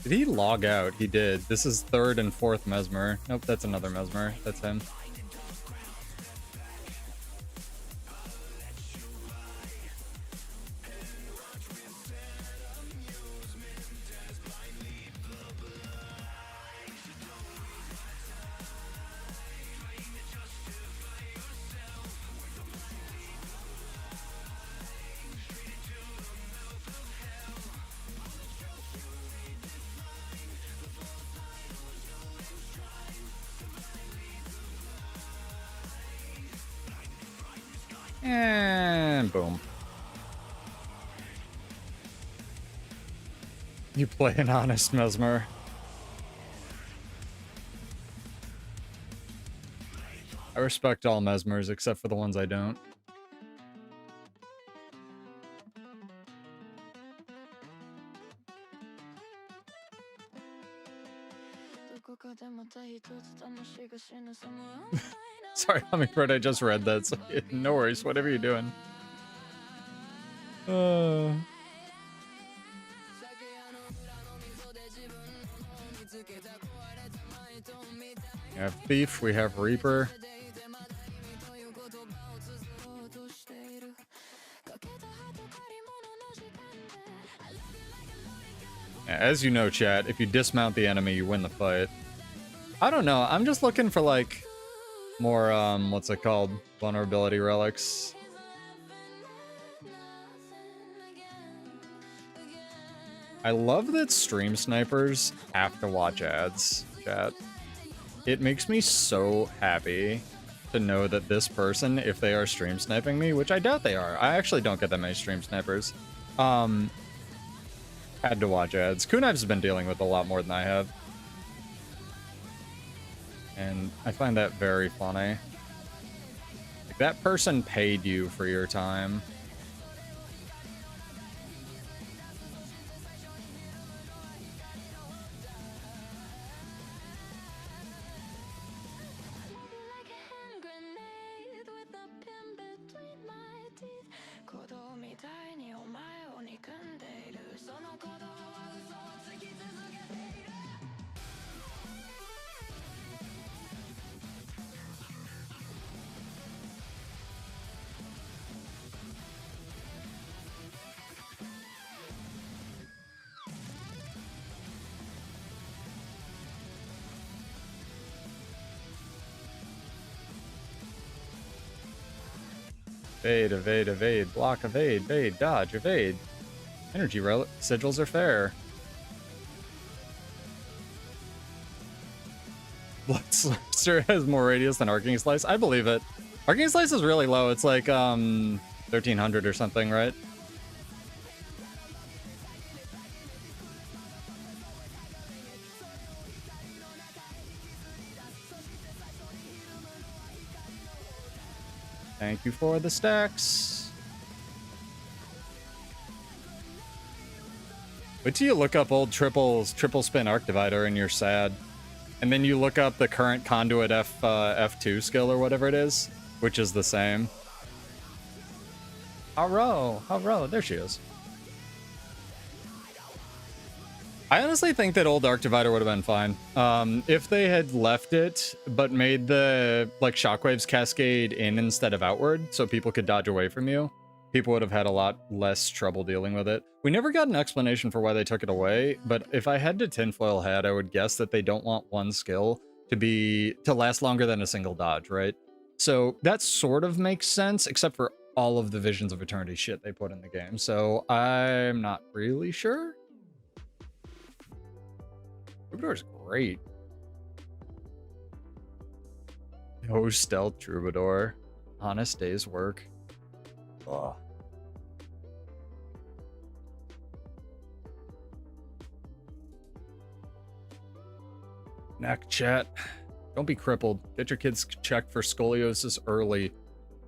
Did he log out? He did. This is third and fourth Mesmer. Nope, that's another Mesmer. That's him. And boom. You play an honest Mesmer. I respect all Mesmers except for the ones I don't. Sorry, Hummingbird, I just read that, so no worries, whatever you're doing. We have Thief, we have Reaper. As you know, chat, if you dismount the enemy, you win the fight. I don't know, I'm just looking for, like, more, what's it called? Vulnerability relics. I love that stream snipers have to watch ads, chat. It makes me so happy to know that this person, if they are stream sniping me, which I doubt they are, I actually don't get that many stream snipers, had to watch ads. Kuniv's been dealing with a lot more than I have. And I find that very funny. Like, that person paid you for your time. Evade, evade, evade, block, evade, evade, dodge, evade. Energy sigils are fair. Bloodslicer has more radius than Arcing Slice. I believe it. Arcing Slice is really low. It's like 1300 or something, right? Thank you for the stacks. Wait till you look up old triple spin arc divider and you're sad. And then you look up the current conduit F2 skill or whatever it is, which is the same. Haro, there she is. I honestly think that old arc divider would have been fine. If they had left it, but made the like shockwaves cascade in instead of outward, so people could dodge away from you, people would have had a lot less trouble dealing with it. We never got an explanation for why they took it away, but if I had to tinfoil hat, I would guess that they don't want one skill to last longer than a single dodge, right? So that sort of makes sense, except for all of the Visions of Eternity shit they put in the game. So I'm not really sure. Troubadour's great. No stealth Troubadour. Honest day's work. Ugh. Neck chat. Don't be crippled. Get your kids checked for scoliosis early.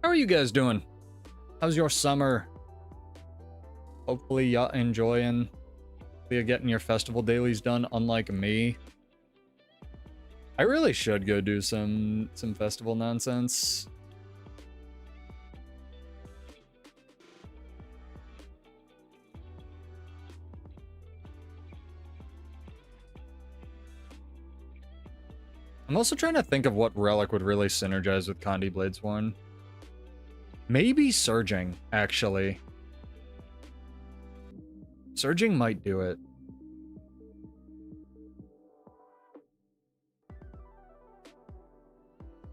How are you guys doing? How's your summer? Hopefully y'all enjoying. You're getting your festival dailies done, unlike me. I really should go do some festival nonsense. I'm also trying to think of what relic would really synergize with Condi Bladesworn. Maybe Surging, actually. Surging might do it.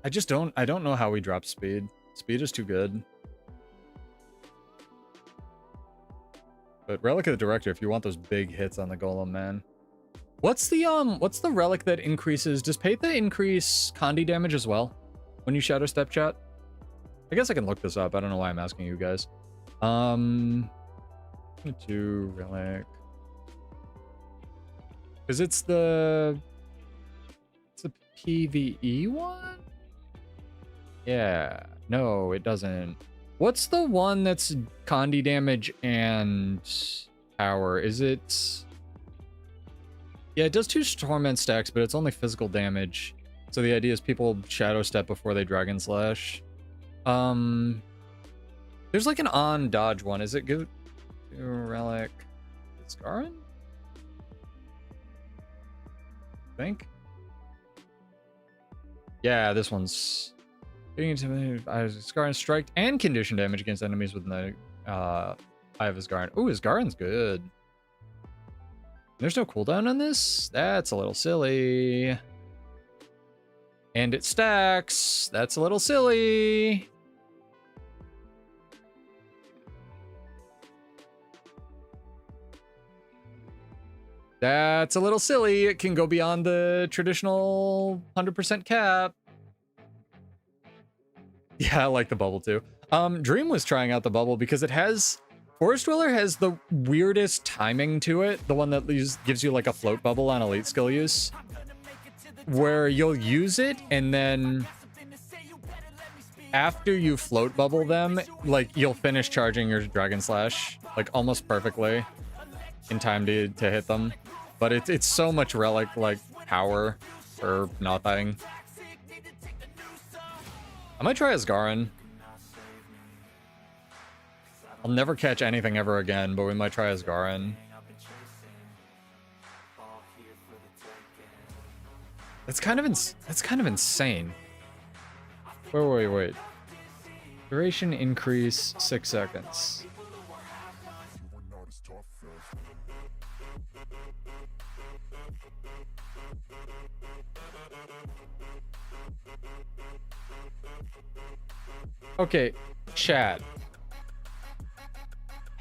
I don't know how we drop speed. Speed is too good. But Relic of the Director, if you want those big hits on the Golem, man. What's the relic that increases? Does Paitha increase Condi damage as well when you Shadow Step, chat? I guess I can look this up. I don't know why I'm asking you guys. 2 relic. Because it's the PvE one? Yeah. No, it doesn't. What's the one that's Condi damage and power? Is it... Yeah, it does 2 Torment stacks, but it's only physical damage. So the idea is people Shadow Step before they Dragon Slash. There's like an on-dodge one. Is it good? Relic. Scarran? I think. Yeah, this one's... Being intimidated by Scarran strike and condition damage against enemies within the Eye of Isgaran. Ooh, Isgaran's good. There's no cooldown on this? That's a little silly. And it stacks. That's a little silly. That's a little silly. It can go beyond the traditional 100% cap. Yeah, I like the bubble too. Dream was trying out the bubble because it has... Forest Dweller has the weirdest timing to it. The one that gives you like a float bubble on elite skill use. Where you'll use it and then... After you float bubble them, like you'll finish charging your Dragon Slash. Like almost perfectly. In time to hit them. But it's so much relic like power for nothing. I might try Asgaran. I'll never catch anything ever again, but we might try Asgaran. That's kind of insane. Wait. Duration increase 6 seconds. Okay, chat.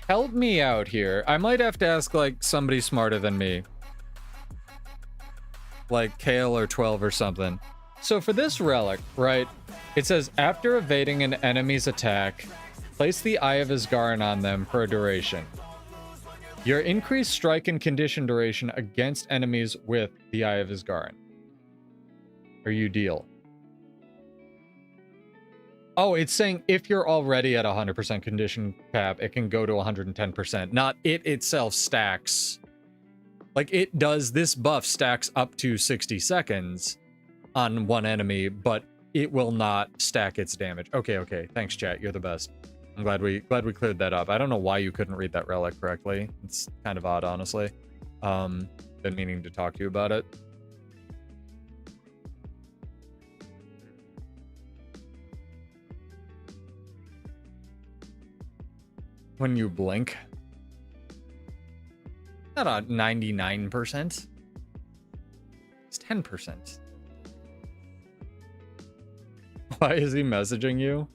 Help me out here. I might have to ask, like, somebody smarter than me. Like Kale or 12 or something. So for this relic, right, it says, after evading an enemy's attack, place the Eye of Isgaran on them for a duration. Your increased strike and condition duration against enemies with the Eye of Isgaran. Or you deal. Oh, it's saying if you're already at 100% condition cap, it can go to 110%. Not it itself stacks. Like, it does, this buff stacks up to 60 seconds on one enemy, but it will not stack its damage. Okay. Thanks, chat. You're the best. I'm glad we cleared that up. I don't know why you couldn't read that relic correctly. It's kind of odd, honestly. Been meaning to talk to you about it. When you blink. Not a 99%. It's 10%. Why is he messaging you?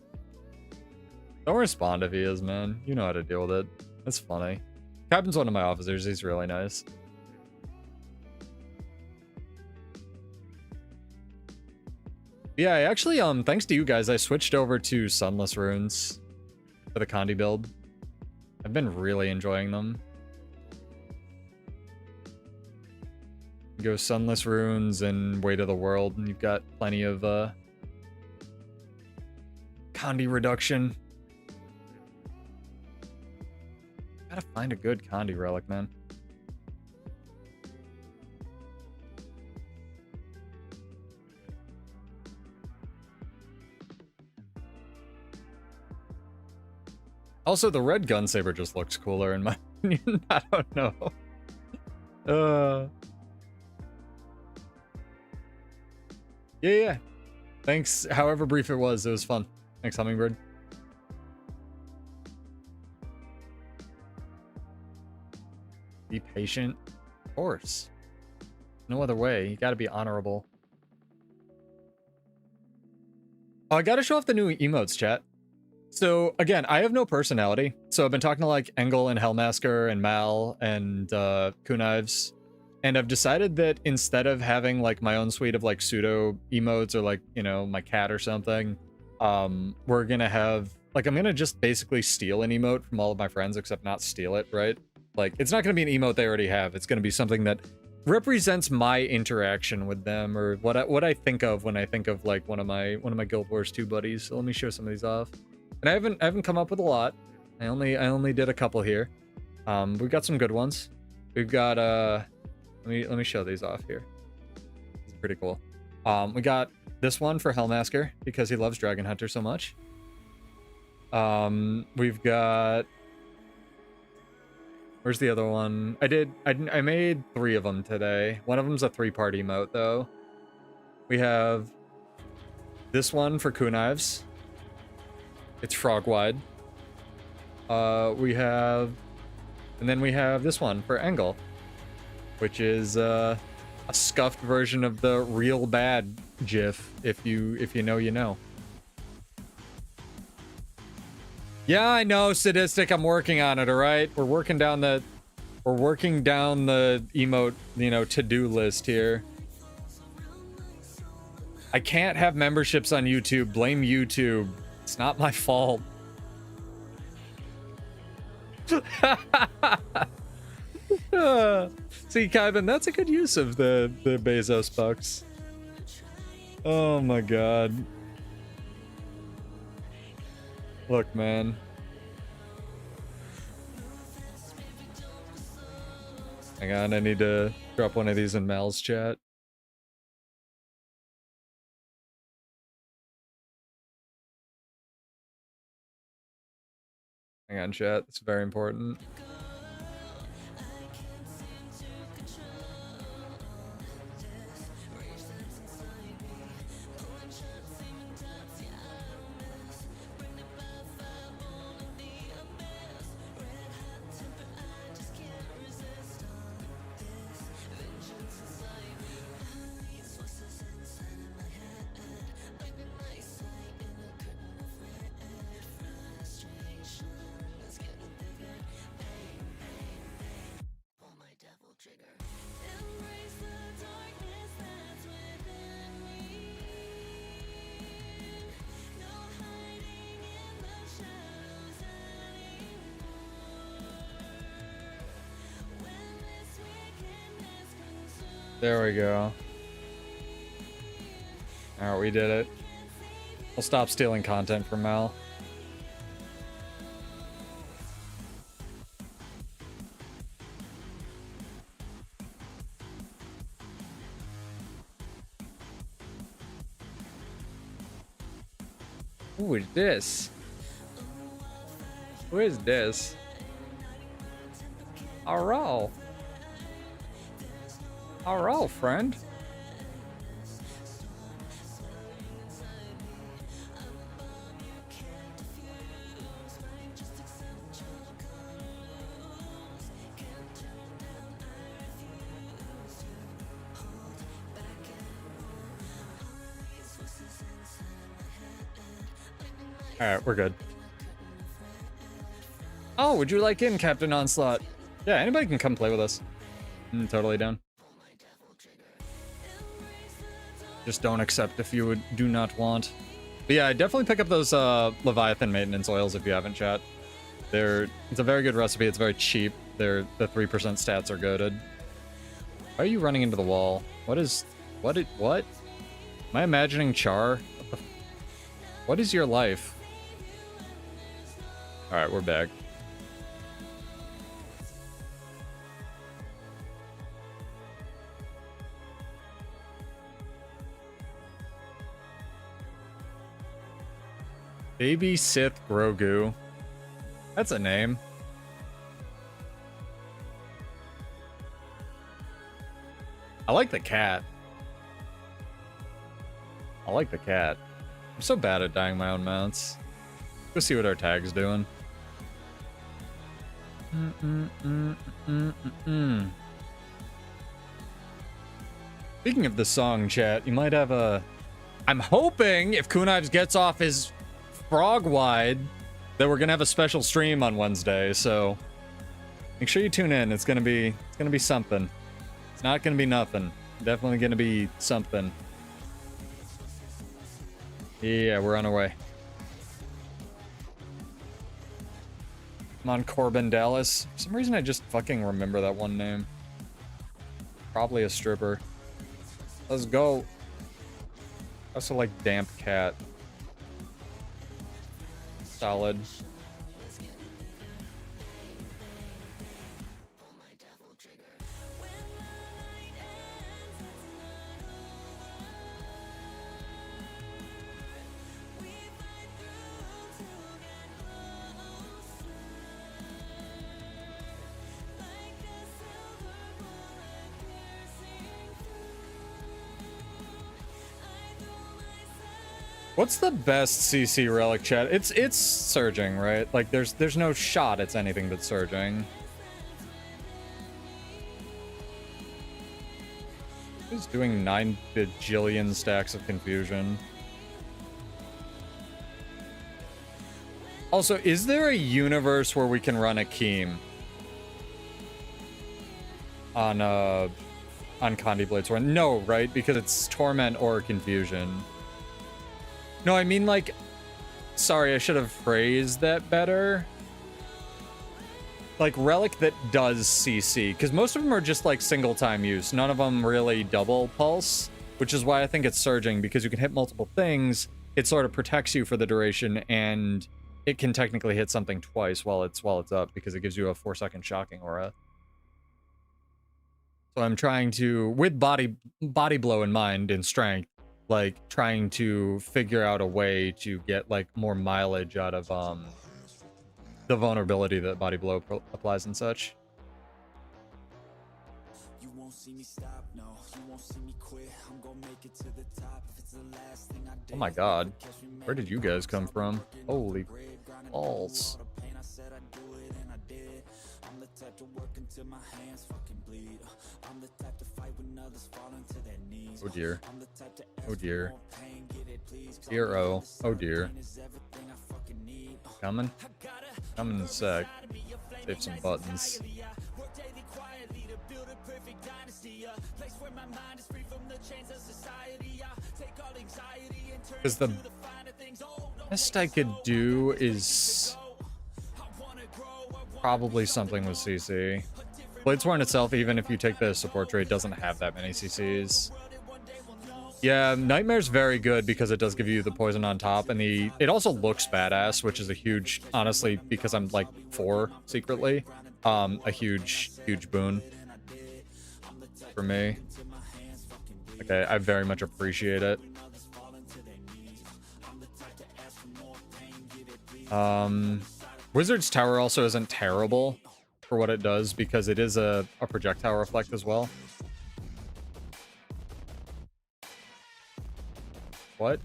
Don't respond if he is, man. You know how to deal with it. That's funny. Captain's one of my officers. He's really nice. Yeah, I actually, thanks to you guys, I switched over to Sunless Runes for the Condi build. I've been really enjoying them. Go Sunless Runes and Weight of the World, and you've got plenty of Condi reduction. Gotta find a good Condi relic, man. Also, the red gun saber just looks cooler in my opinion. I don't know. Yeah. Thanks, however brief it was fun. Thanks, Hummingbird. Be patient. Of course. No other way. You gotta be honorable. Oh, I gotta show off the new emotes, chat. So, again, I have no personality. So I've been talking to, like, Engel and Hellmasker and Mal and Kunives. And I've decided that instead of having, like, my own suite of, like, pseudo emotes or, like, you know, my cat or something, we're gonna have... Like, I'm gonna just basically steal an emote from all of my friends, except not steal it, right? Like, it's not gonna be an emote they already have. It's gonna be something that represents my interaction with them, or what I think of when I think of, like, one of my Guild Wars 2 buddies. So let me show some of these off. And I haven't come up with a lot. I only did a couple here. We've got some good ones. We've got let me show these off here. It's pretty cool. We got this one for Hellmasker because he loves Dragon Hunter so much. We've got... Where's the other one? I made 3 of them today. One of them's a 3-part emote though. We have this one for Kunives. It's frog-wide. We have... And then we have this one for Engel, which is a scuffed version of the real bad GIF, if you know, you know. Yeah, I know, Sadistic, I'm working on it, alright? We're working down the emote, you know, to-do list here. I can't have memberships on YouTube. Blame YouTube. It's not my fault. See, Kyvan, that's a good use of the Bezos bucks. Oh my god. Look, man. Hang on, I need to drop one of these in Mal's chat. Hang on, chat. It's very important. There we go. Alright, we did it. We'll stop stealing content from Mal. Who is this? Who is this? Alright. Alright, friend. Alright, we're good. Oh, would you like in, Captain Onslaught? Yeah, anybody can come play with us. I'm totally down. Just don't accept if you do not want. But yeah, definitely pick up those Leviathan maintenance oils if you haven't, chat. It's a very good recipe. It's very cheap. The 3% stats are goated. Why are you running into the wall? What? Am I imagining Char? What is your life? Alright, we're back. Baby Sith Grogu. That's a name. I like the cat. I like the cat. I'm so bad at dyeing my own mounts. Go see what our tag's doing. Speaking of the song, chat, you might have a... I'm hoping if Kunives gets off his frog wide that we're gonna have a special stream on Wednesday, so make sure you tune in. It's gonna be something. It's not gonna be nothing. Definitely gonna be something. Yeah, we're on our way. Come on, Corbin Dallas. For some reason I just fucking remember that one name. Probably a stripper. Let's go. I also like Damp Cat. Solid. What's the best CC relic, chat? It's surging, right? Like there's no shot it's anything but surging. Who's doing 9 bajillion stacks of confusion? Also, is there a universe where we can run Akeem on Condi Blade Sword? No, right? Because it's Torment or Confusion. No, I mean, like, sorry, I should have phrased that better. Like, relic that does CC, because most of them are just, like, single-time use. None of them really double pulse, which is why I think it's surging, because you can hit multiple things, it sort of protects you for the duration, and it can technically hit something twice while it's up, because it gives you a 4-second shocking aura. So I'm trying to, with body blow in mind, in strength, like trying to figure out a way to get like more mileage out of the vulnerability that body blow applies and such. You won't see me stop, no. You won't see me quit. I'm gonna make it to the top if it's the last thing I did. Oh my god. Where did you guys come from? Holy balls. I'm the type to work until my hands fucking bleed. I'm the type to fight when others fall into their knees. Oh dear. Oh dear. Dear oh. Oh dear. Coming? Coming in a sec. Save some buttons. Because the best I could do is probably something with CC. Bladesworn itself, even if you take the support trait, doesn't have that many CCs. Yeah, Nightmare's very good because it does give you the poison on top, and it also looks badass, which is a huge, honestly, because I'm like 4 secretly, a huge boon for me. Okay, I very much appreciate it. Wizard's Tower also isn't terrible for what it does because it is a projectile reflect as well. What?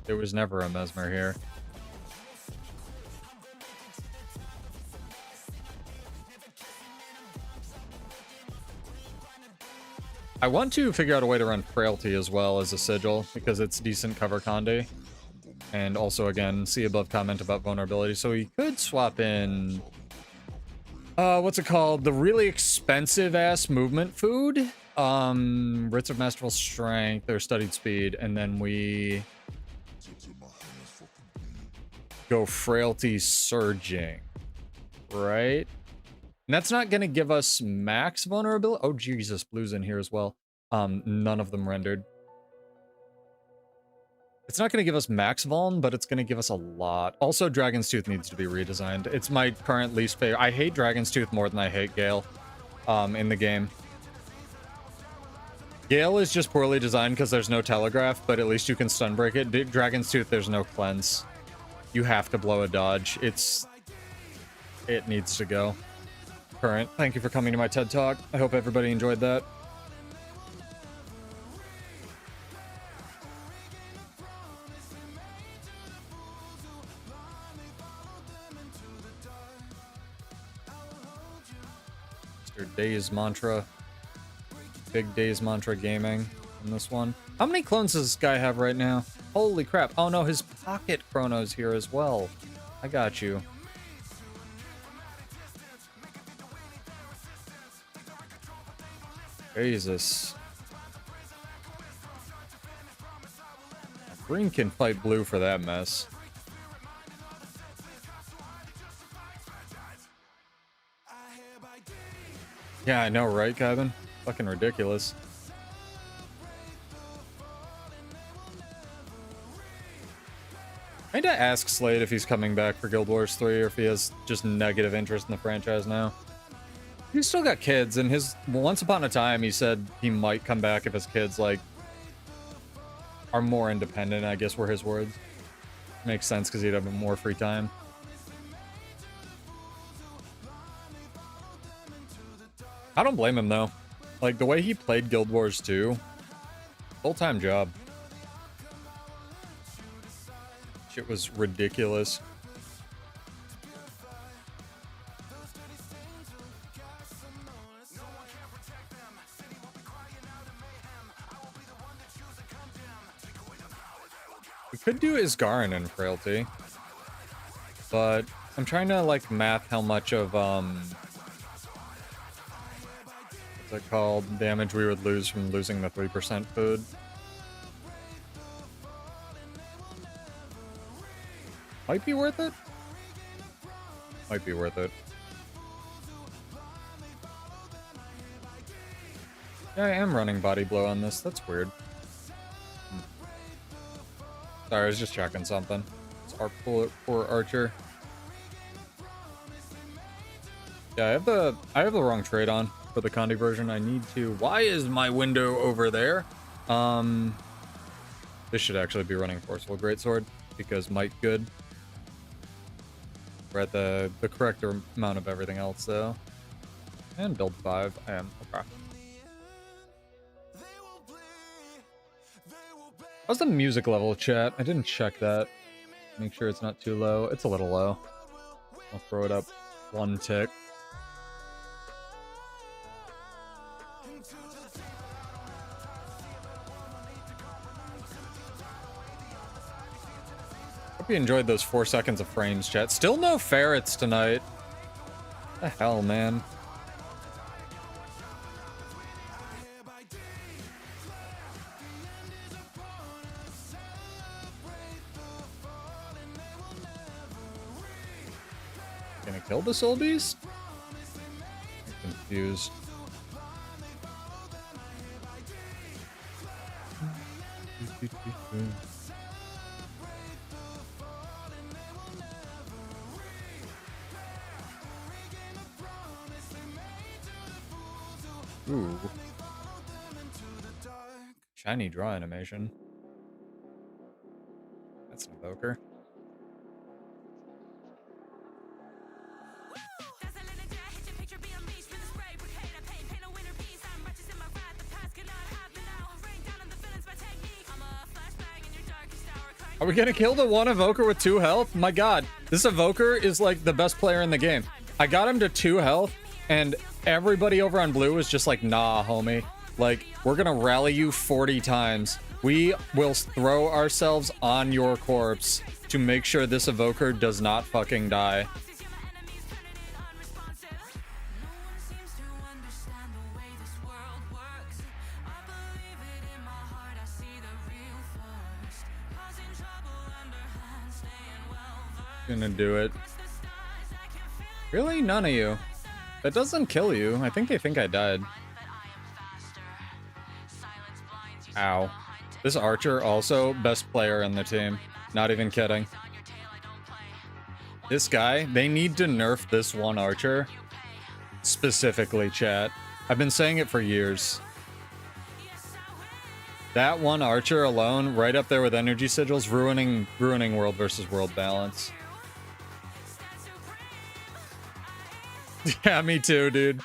There was never a Mesmer here. I want to figure out a way to run Frailty as well as a Sigil, because it's decent cover Condi. And also, again, see above comment about vulnerability. So we could swap in... what's it called? The really expensive-ass movement food? Writs of Masterful Strength or Studied Speed, and then we go Frailty Surging, right? And that's not going to give us max vulnerability. Oh, Jesus, Blue's in here as well. None of them rendered. It's not going to give us max vuln, but it's going to give us a lot. Also, Dragon's Tooth needs to be redesigned. It's my current least favorite. I hate Dragon's Tooth more than I hate Gale in the game. Gale is just poorly designed because there's no telegraph, but at least you can stun break it. Dragon's Tooth, there's no cleanse. You have to blow a dodge. It needs to go. Current, thank you for coming to my TED Talk. I hope everybody enjoyed that. Mr. Days Mantra. Big Days Mantra Gaming in this one. How many clones does this guy have right now? Holy crap. Oh no, his pocket chrono's here as well. I got you. Jesus. Green can fight blue for that mess. Yeah, I know, right, Kevin? Fucking ridiculous. I need to ask Slade if he's coming back for Guild Wars 3 or if he has just negative interest in the franchise now. He's still got kids, and once upon a time he said he might come back if his kids, like, are more independent, I guess were his words. Makes sense because he'd have more free time. I don't blame him, though. Like, the way he played Guild Wars 2, full-time job. Shit was ridiculous. We could do Isgarin in Frailty, but I'm trying to, like, math how much of, what's it called? Damage we would lose from losing the 3% food. Might be worth it. Might be worth it. Yeah, I am running body blow on this. That's weird. Sorry, I was just checking something. It's our poor Archer. Yeah, I have the wrong trade on for the Condi version. I need to. Why is my window over there? This should actually be running Forceful Greatsword because might good. We're at the correct amount of everything else though. And build 5. I am okay. How's the music level, chat? I didn't check that. Make sure it's not too low. It's a little low. I'll throw it up 1 tick. Hope you enjoyed those 4 seconds of frames, chat. Still no ferrets tonight. What the hell, man? Gonna kill the Soul Beast? I'm confused. Ooh. Shiny draw animation. That's an evoker. Are we gonna kill the one evoker with 2 health? My god, this evoker is like the best player in the game. I got him to 2 health, and everybody over on blue was just like, nah, homie. Like, we're gonna rally you 40 times. We will throw ourselves on your corpse to make sure this evoker does not fucking die. Gonna do it. Really? None of you. That doesn't kill you. I think they think I died. Ow. This Archer also best player in the team. Not even kidding. This guy, they need to nerf this one Archer. Specifically, chat. I've been saying it for years. That one archer alone, right up there with energy sigils, ruining world versus world balance. Yeah, me too, dude.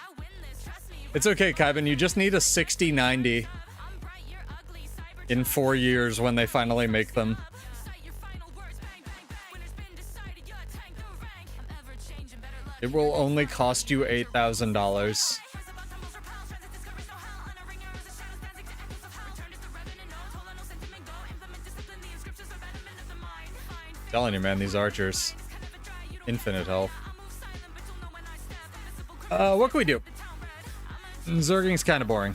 It's okay, Kyban. You just need a 60-90 in 4 years when they finally make them. It will only cost you $8,000. Telling you, man, these archers. Infinite health. What can we do? Zerging's kind of boring.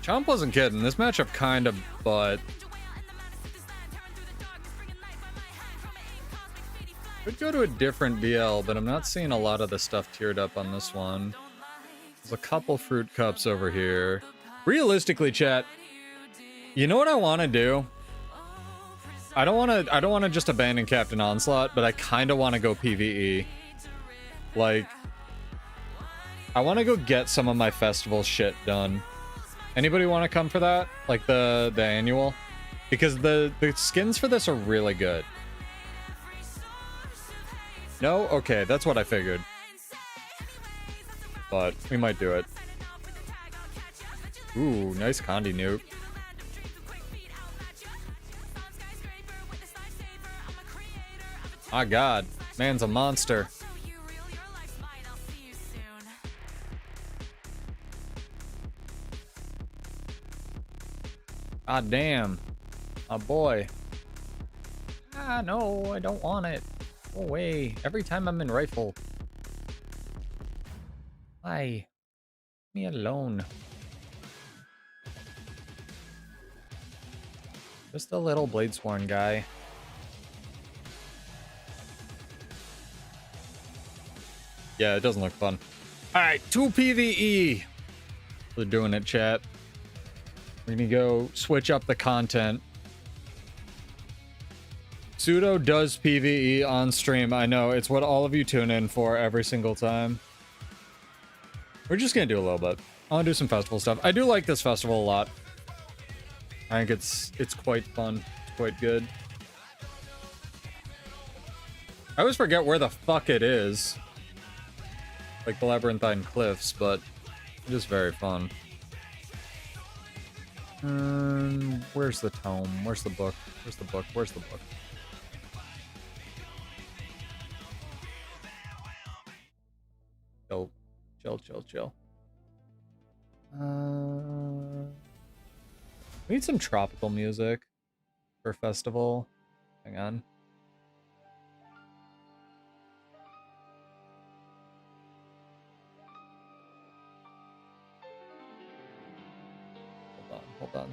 Chomp wasn't kidding. This matchup kind of, but... Could go to a different BL, but I'm not seeing a lot of the stuff tiered up on this one. There's a couple fruit cups over here. Realistically, chat, you know what I want to do? I don't want to just abandon Captain Onslaught, but I kind of want to go PvE. Like, I want to go get some of my festival shit done. Anybody want to come for that? Like the annual? Because the skins for this are really good. No? Okay, that's what I figured. But we might do it. Ooh, nice Condi nuke. My god, man's a monster. God damn. My boy. Ah, no, I don't want it. Go away. Every time I'm in rifle. Why? Leave me alone. Just a little Bladesworn guy. Yeah, it doesn't look fun. Alright, 2 PvE. We're doing it, chat. We're gonna go switch up the content. Pseudo does PvE on stream. I know, it's what all of you tune in for every single time. We're just gonna do a little bit. I wanna do some festival stuff. I do like this festival a lot. I think it's quite fun. It's quite good. I always forget where the fuck it is. Like the Labyrinthine Cliffs, but it is very fun. Where's the tome? Where's the book? Where's the book? Where's the book? Chill. Chill, chill, chill. We need some tropical music for festival. Hang on.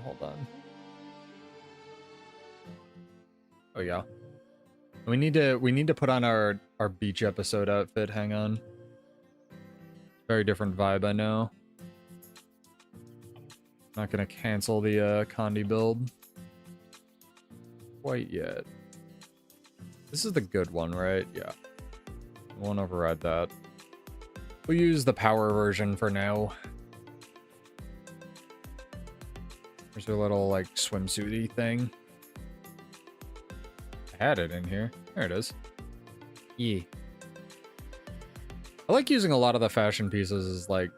Hold on. Oh yeah. We need to put on our beach episode outfit. Hang on. Very different vibe, I know. Not gonna cancel the Condi build quite yet. This is the good one, right? Yeah. I won't override that. We'll use the power version for now. There's a little, like, swimsuity thing. I had it in here. There it is. Yeah. I like using a lot of the fashion pieces as, like,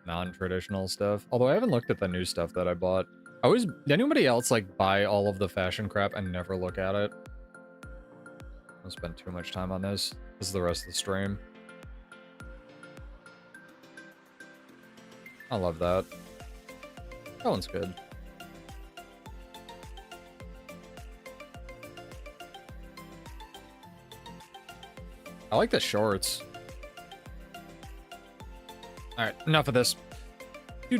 non-traditional stuff. Although I haven't looked at the new stuff that I bought. Did anybody else, like, buy all of the fashion crap and never look at it? I don't spend too much time on this. This is the rest of the stream. I love that. That one's good. I like the shorts. Alright, enough of this. I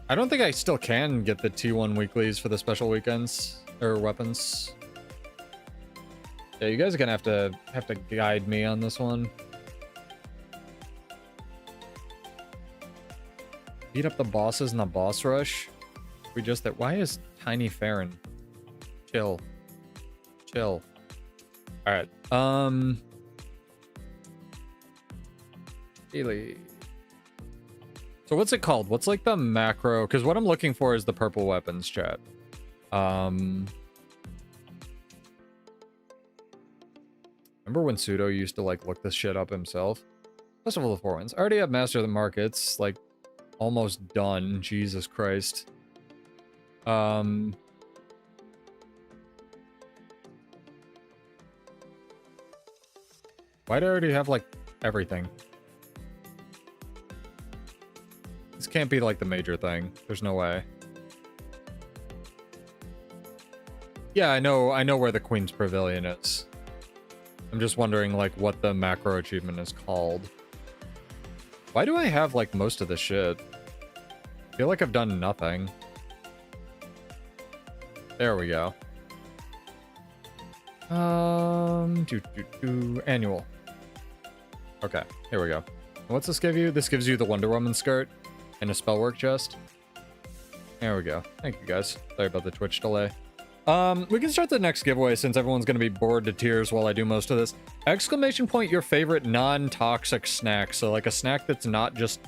don't think I still can get the T1 weeklies for the special weekends or weapons. Yeah, you guys are gonna have to guide me on this one. Beat up the bosses in the boss rush. We just that. Why is Tiny Farron? Chill. Chill. All right. Daily. So what's it called? What's like the macro? Because what I'm looking for is the purple weapons, chat. Remember when Pseudo used to like look this shit up himself? Festival of the Four Winds. I already have Master of the Markets, like almost done. Jesus Christ. Why do I already have like everything? This can't be like the major thing. There's no way. Yeah, I know where the Queen's Pavilion is. I'm just wondering like what the macro achievement is called. Why do I have like most of this shit? I feel like I've done nothing. There we go. Annual. Okay, here we go. What's this give you? This gives you the Wonder Woman skirt and a spellwork chest. There we go. Thank you guys. Sorry about the Twitch delay. We can start the next giveaway since everyone's gonna be bored to tears while I do most of this. Exclamation point your favorite non-toxic snack. So like a snack that's not just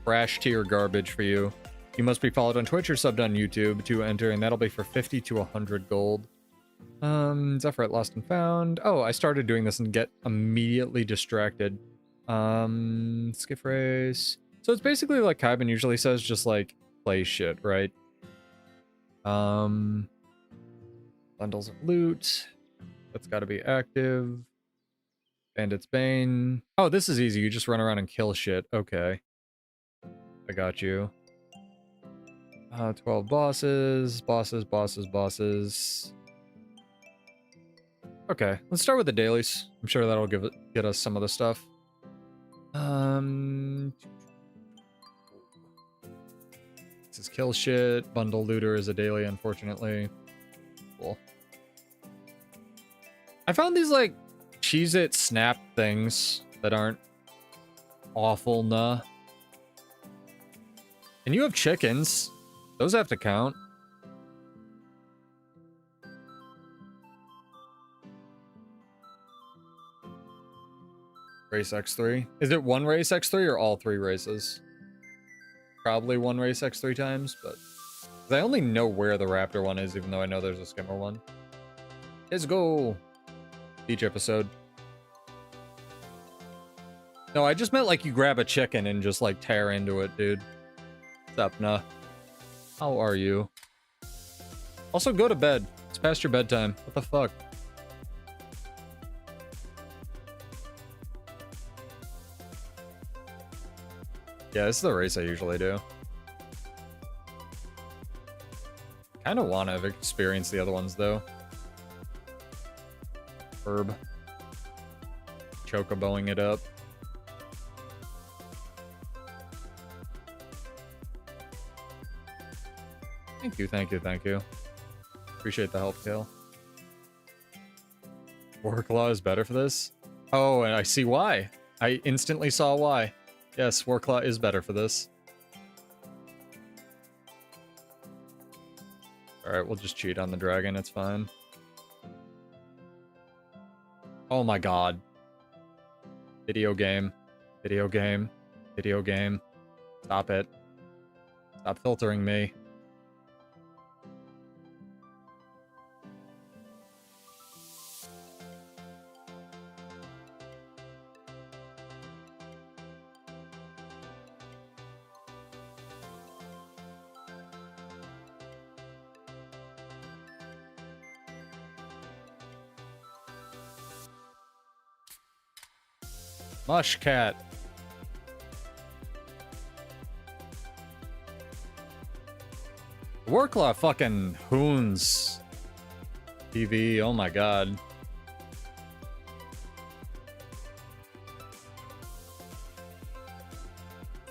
trash tier garbage for you. You must be followed on Twitch or subbed on YouTube to enter, and that'll be for 50 to 100 gold. Zephyr Lost and Found. Oh, I started doing this and get immediately distracted. Skiff race. So it's basically like Kaiban usually says, just like play shit, right? Bundles of loot. That's got to be active. Bandit's Bane. Oh, this is easy. You just run around and kill shit. Okay. I got you. 12 bosses. Bosses. Okay, let's start with the dailies. I'm sure that'll get us some of the stuff. This is kill shit. Bundle looter is a daily, unfortunately. Cool. I found these like Cheez-It snap things that aren't awful, nah. And you have chickens. Those have to count. Race X3. Is it one race X3 or all 3 races? Probably one race X3 times, but I only know where the Raptor one is, even though I know there's a Skimmer one. Let's go. Each episode. No, I just meant like you grab a chicken and just like tear into it, dude. What's up, nah? How are you? Also, go to bed. It's past your bedtime. What the fuck? Yeah, this is the race I usually do. Kind of want to experience the other ones, though. Herb. Chocoboing it up. Thank you. Appreciate the help, Kale. Warclaw is better for this? Oh, and I see why. I instantly saw why. Yes, Warclaw is better for this. Alright, we'll just cheat on the dragon, it's fine. Oh my god. Video game. Stop it. Stop filtering me. Mushcat. Warclaw fucking hoons. TV, oh my god.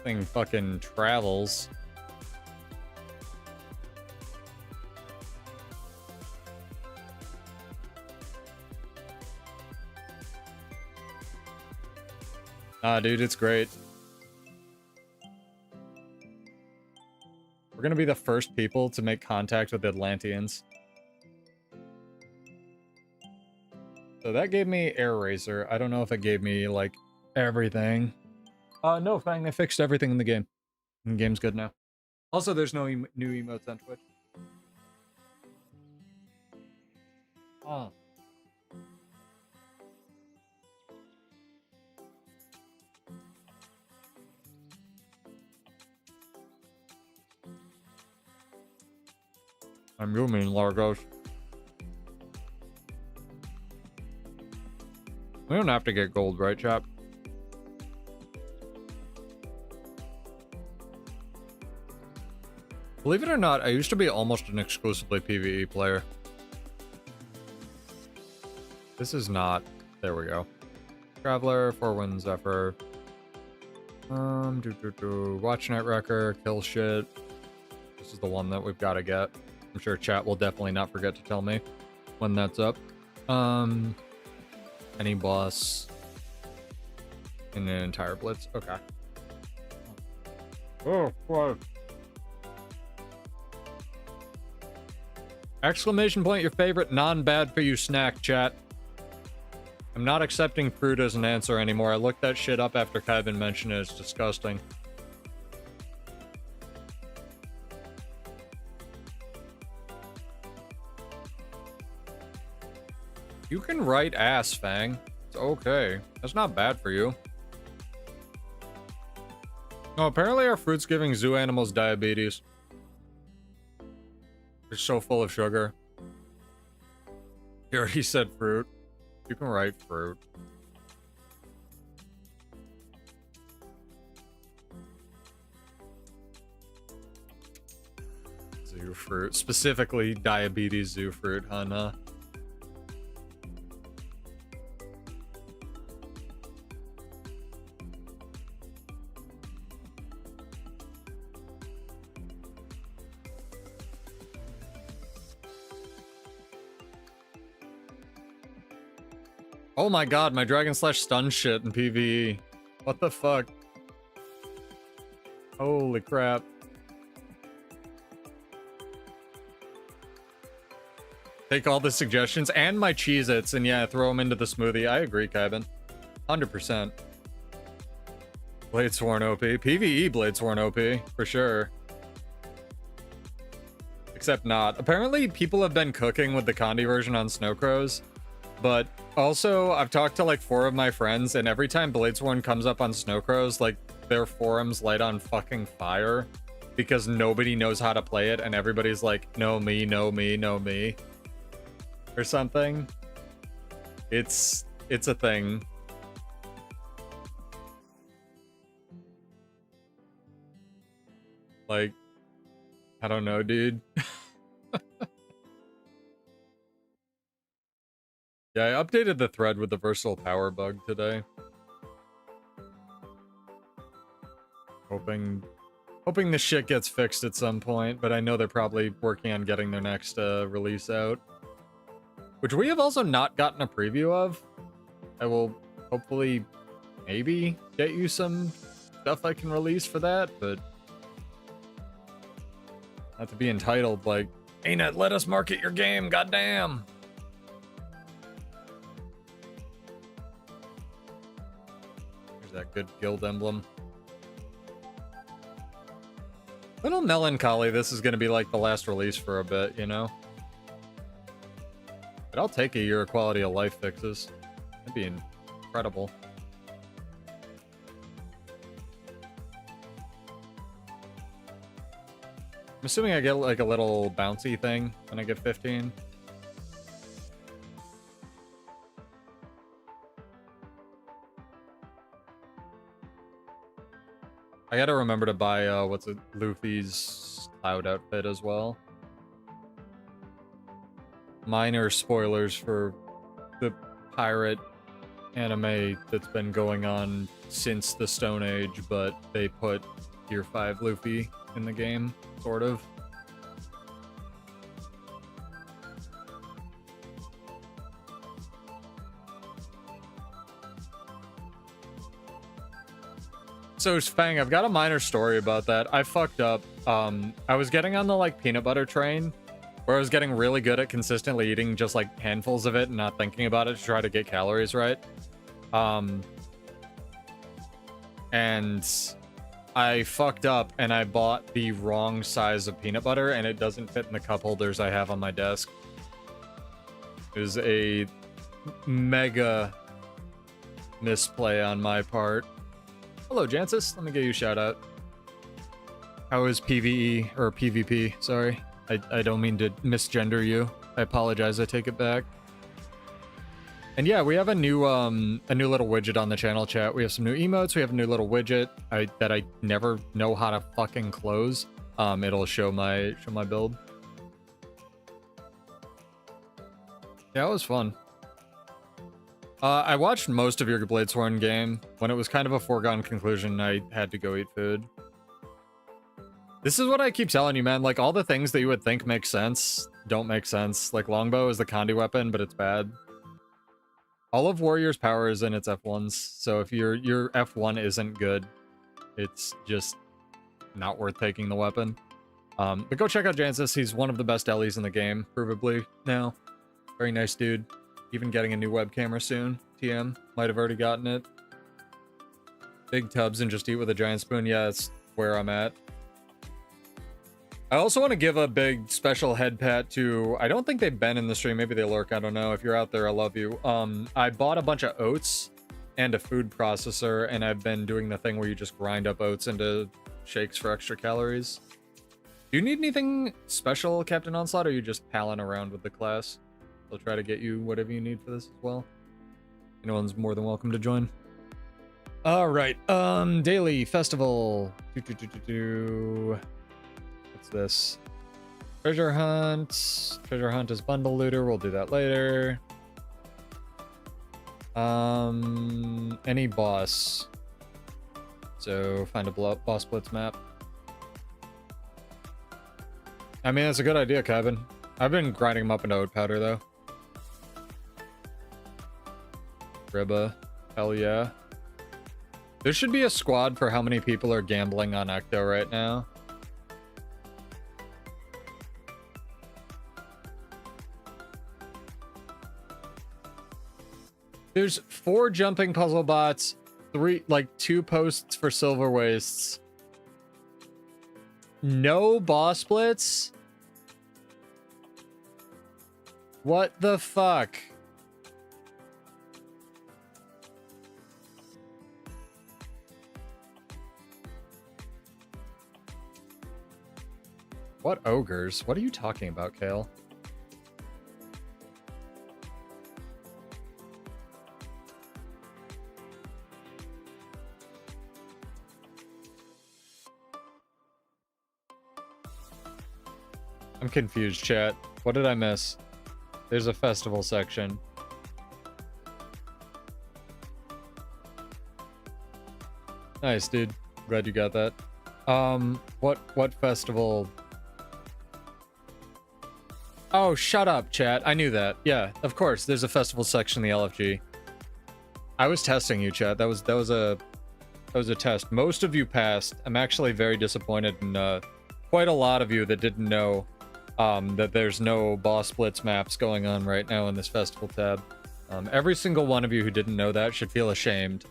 Thing fucking travels. Ah, dude, it's great. We're gonna be the first people to make contact with Atlanteans. So that gave me Air Racer. I don't know if it gave me, like, everything. No, Fang, they fixed everything in the game. The game's good now. Also, there's no new emotes on Twitch. Oh. You mean Largos. We don't have to get gold, right, chap? Believe it or not, I used to be almost an exclusively PvE player. This is not. There we go. Traveler, Four Winds Zephyr. Watch Night Wrecker, kill shit. This is the one that we've got to get. I'm sure chat will definitely not forget to tell me when that's up. Any boss in an entire blitz. Okay. Oh, what? Exclamation point, your favorite non-bad for you snack, chat. I'm not accepting fruit as an answer anymore. I looked that shit up after Kevin mentioned it. It's disgusting. You can write ass, Fang. It's okay. That's not bad for you. No, apparently our fruit's giving zoo animals diabetes. They're so full of sugar. He already said fruit. You can write fruit. Zoo fruit. Specifically diabetes zoo fruit, huh? Nah. Oh my god, my Dragon Slash stun shit in PvE. What the fuck? Holy crap. Take all the suggestions and my Cheez-Its and yeah, throw them into the smoothie. I agree, Kevin. 100%. Bladesworn OP. PvE Bladesworn OP, for sure. Except not. Apparently, people have been cooking with the Condi version on Snowcrows. But also, I've talked to like 4 of my friends, and every time Bladesworn comes up on Snowcrows, like, their forums light on fucking fire. Because nobody knows how to play it, and everybody's like, no me, no me, no me. Or something. It's a thing. Like, I don't know, dude. Yeah, I updated the thread with the versatile power bug today. Hoping this shit gets fixed at some point, but I know they're probably working on getting their next release out. Which we have also not gotten a preview of. I will hopefully maybe get you some stuff I can release for that, but not to be entitled like, Ain't let us market your game, goddamn. There's that good guild emblem. Little melancholy this is going to be like the last release for a bit, you know? But I'll take a year of quality of life fixes. That'd be incredible. I'm assuming I get like a little bouncy thing when I get 15. I gotta remember to buy, what's it, Luffy's cloud outfit as well. Minor spoilers for the pirate anime that's been going on since the Stone Age, but they put Tier 5 Luffy in the game, sort of. So, Fang, I've got a minor story about that. I fucked up. I was getting on the, like, peanut butter train, where I was getting really good at consistently eating just, like, handfuls of it and not thinking about it to try to get calories right. and I fucked up and I bought the wrong size of peanut butter and it doesn't fit in the cup holders I have on my desk. It was a mega misplay on my part. Hello, Jancis. Let me give you a shout out. How is PvE or PvP? Sorry, I don't mean to misgender you. I apologize. I take it back. And yeah, we have a new little widget on the channel chat. We have some new emotes. We have a new little widget that I never know how to fucking close. It'll show my build. Yeah, it was fun. I watched most of your Bladesworn game. When it was kind of a foregone conclusion, I had to go eat food. This is what I keep telling you, man. Like, all the things that you would think make sense don't make sense. Like, longbow is the Condi weapon, but it's bad. All of Warrior's power is in its F1s, so if your F1 isn't good, it's just not worth taking the weapon. But go check out Jancis. He's one of the best Ellies in the game, provably now. Very nice dude. Even getting a new web camera soon. TM might have already gotten it. Big tubs and just eat with a giant spoon. Yeah, that's where I'm at. I also want to give a big special head pat to, I don't think they've been in the stream, maybe they lurk, I don't know. If you're out there, I love you. I bought a bunch of oats and a food processor, and I've been doing the thing where you just grind up oats into shakes for extra calories. Do you need anything special, Captain Onslaught, or are you just palling around with the class? I'll try to get you whatever you need for this as well. Anyone's more than welcome to join. All right, daily festival. What's this? Treasure hunt. Treasure hunt is bundle looter. We'll do that later. Any boss. So find a boss blitz map. I mean, that's a good idea, Kevin. I've been grinding them up into oat powder though. Ribba. Hell yeah. There should be a squad for how many people are gambling on Ecto right now. There's 4 jumping puzzle bots, 2 posts for silver wastes. No boss blitz? What the fuck? What ogres? What are you talking about, Kale? I'm confused, chat. What did I miss? There's a festival section. Nice, dude. Glad you got that. What festival? Oh, shut up, chat. I knew that. Yeah, of course. There's a festival section in the LFG. I was testing you, chat. That was a test. Most of you passed. I'm actually very disappointed in quite a lot of you that didn't know that there's no boss blitz maps going on right now in this festival tab. Every single one of you who didn't know that should feel ashamed.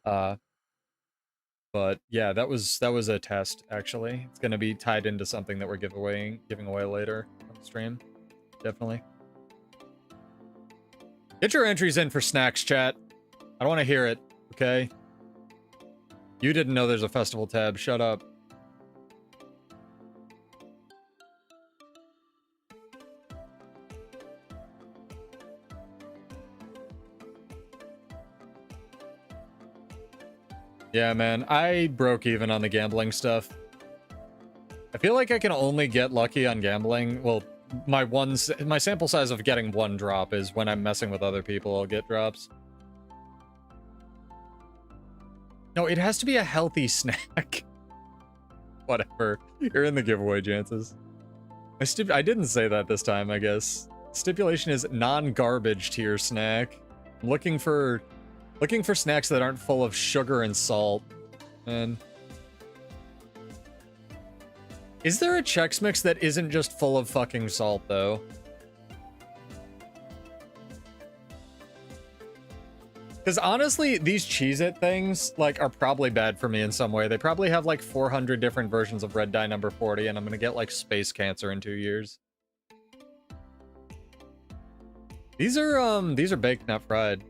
But yeah, that was a test, actually. It's going to be tied into something that we're giving away later on the stream. Definitely. Get your entries in for snacks, chat. I don't want to hear it, okay? You didn't know there's a festival tab. Shut up. Yeah, man, I broke even on the gambling stuff. I feel like I can only get lucky on gambling. Well, my sample size of getting 1 drop is when I'm messing with other people, I'll get drops. No, it has to be a healthy snack. Whatever. You're in the giveaway, chances. I didn't say that this time, I guess. Stipulation is non-garbage tier snack. I'm looking for snacks that aren't full of sugar and salt. And is there a Chex Mix that isn't just full of fucking salt, though? Because honestly, these Cheez-It things, like, are probably bad for me in some way. They probably have, like, 400 different versions of red dye number 40, and I'm gonna get, like, space cancer in 2 years. These are baked, not fried.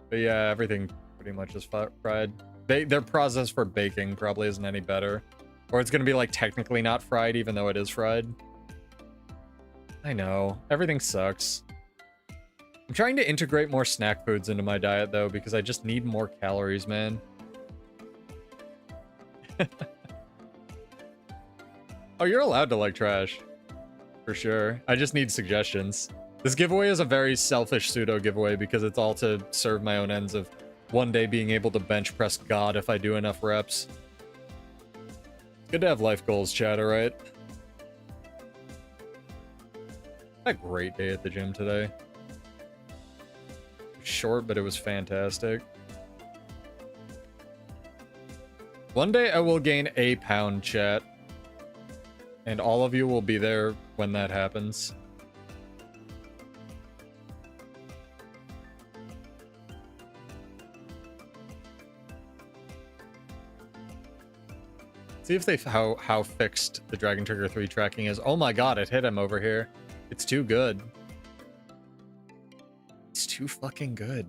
But yeah, everything pretty much is fried. Their process for baking probably isn't any better. Or it's gonna be, like, technically not fried, even though it is fried. I know. Everything sucks. I'm trying to integrate more snack foods into my diet, though, because I just need more calories, man. Oh, you're allowed to like trash. For sure. I just need suggestions. This giveaway is a very selfish pseudo giveaway because it's all to serve my own ends of one day being able to bench press God if I do enough reps. Good to have life goals, chat, alright? Had a great day at the gym today. Short, but it was fantastic. One day I will gain a pound, chat. And all of you will be there when that happens. See if they how fixed the Dragon Trigger 3 tracking is. Oh my god, it hit him over here. It's too good. It's too fucking good.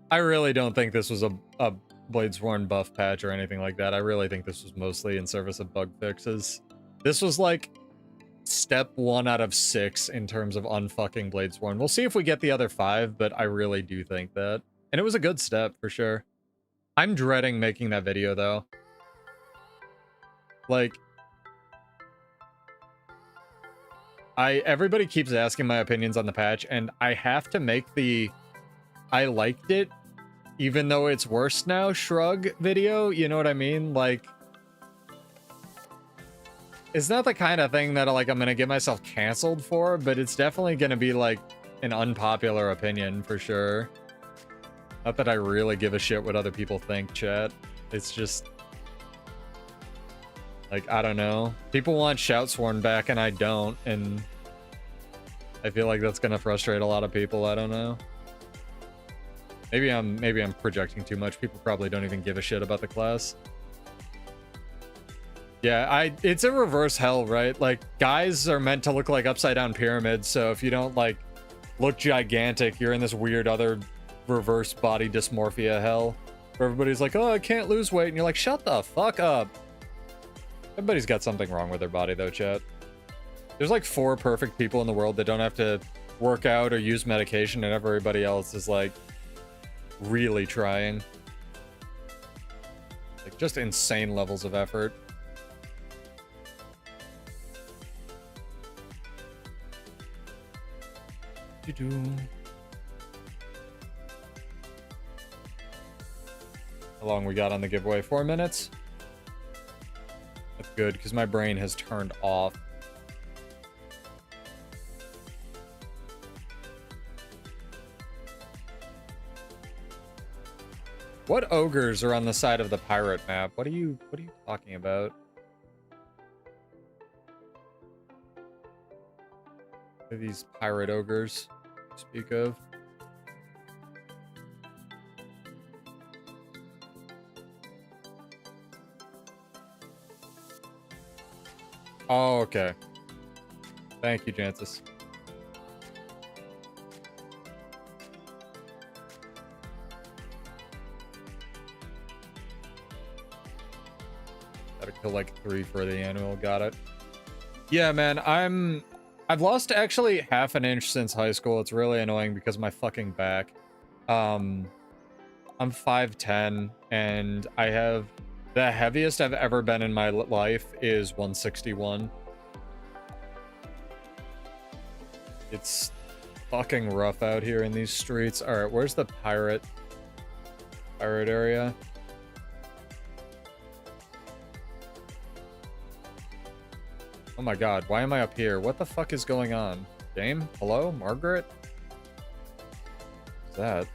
I really don't think this was a Bladesworn buff patch or anything like that. I really think this was mostly in service of bug fixes. This was like step 1 out of 6 in terms of unfucking Bladesworn. We'll see if we get the other 5, but I really do think that. And it was a good step for sure. I'm dreading making that video though. Like, everybody keeps asking my opinions on the patch, and I have to make the I liked it, even though it's worse now, shrug video, you know what I mean? Like, it's not the kind of thing that like I'm gonna get myself canceled for, but it's definitely gonna be like an unpopular opinion for sure. Not that I really give a shit what other people think, chat. It's just like, I don't know. People want Shoutsworn back and I don't, and I feel like that's gonna frustrate a lot of people. I don't know. Maybe I'm projecting too much. People probably don't even give a shit about the class. Yeah, it's a reverse hell, right? Like, guys are meant to look like upside down pyramids, so if you don't like look gigantic, you're in this weird other reverse body dysmorphia hell where everybody's like, oh, I can't lose weight, and you're like, shut the fuck up. Everybody's got something wrong with their body though, chat. There's like 4 perfect people in the world that don't have to work out or use medication, and everybody else is like really trying. Like, just insane levels of effort. How long we got on the giveaway? 4 minutes? That's good, because my brain has turned off. What ogres are on the side of the pirate map? What are you talking about? What are these pirate ogres you speak of? Oh, okay. Thank you, Jancis. Gotta kill like 3 for the annual. Got it. Yeah, man, I've lost actually half an inch since high school. It's really annoying because of my fucking back. I'm 5'10", and I have the heaviest I've ever been in my life is 161. It's fucking rough out here in these streets. All right, where's the pirate area? Oh my god, why am I up here? What the fuck is going on? Game? Hello? Margaret? What's that?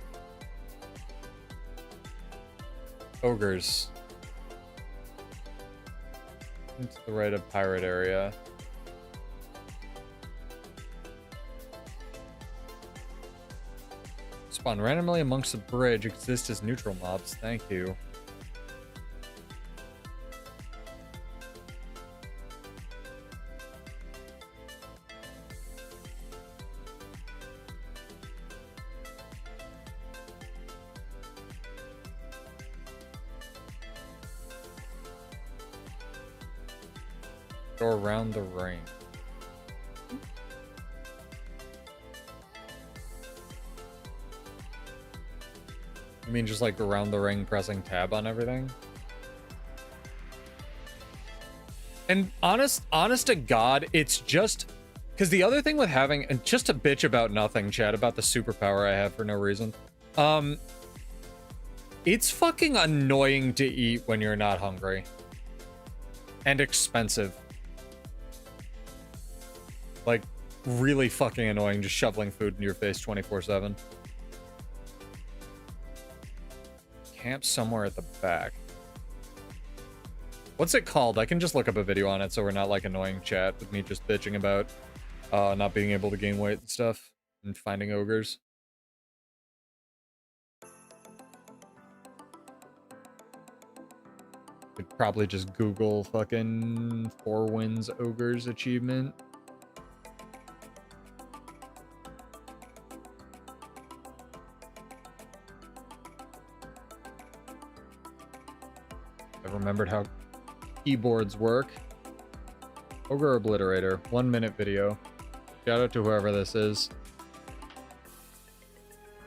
Ogres. To the right of pirate area. Spawn randomly amongst the bridge. Exist as neutral mobs. Thank you. Go around the ring. You mean just like around the ring pressing tab on everything? And honest to God, it's just because the other thing with having, and just to bitch about nothing, chat, about the superpower I have for no reason. It's fucking annoying to eat when you're not hungry. And expensive. Like, really fucking annoying just shoveling food in your face 24/7. Camp somewhere at the back. What's it called? I can just look up a video on it so we're not like annoying chat with me just bitching about not being able to gain weight and stuff and finding ogres. Could probably just Google fucking 4 wins ogres achievement. I remembered how keyboards work. Ogre Obliterator, 1 minute video. Shout out to whoever this is.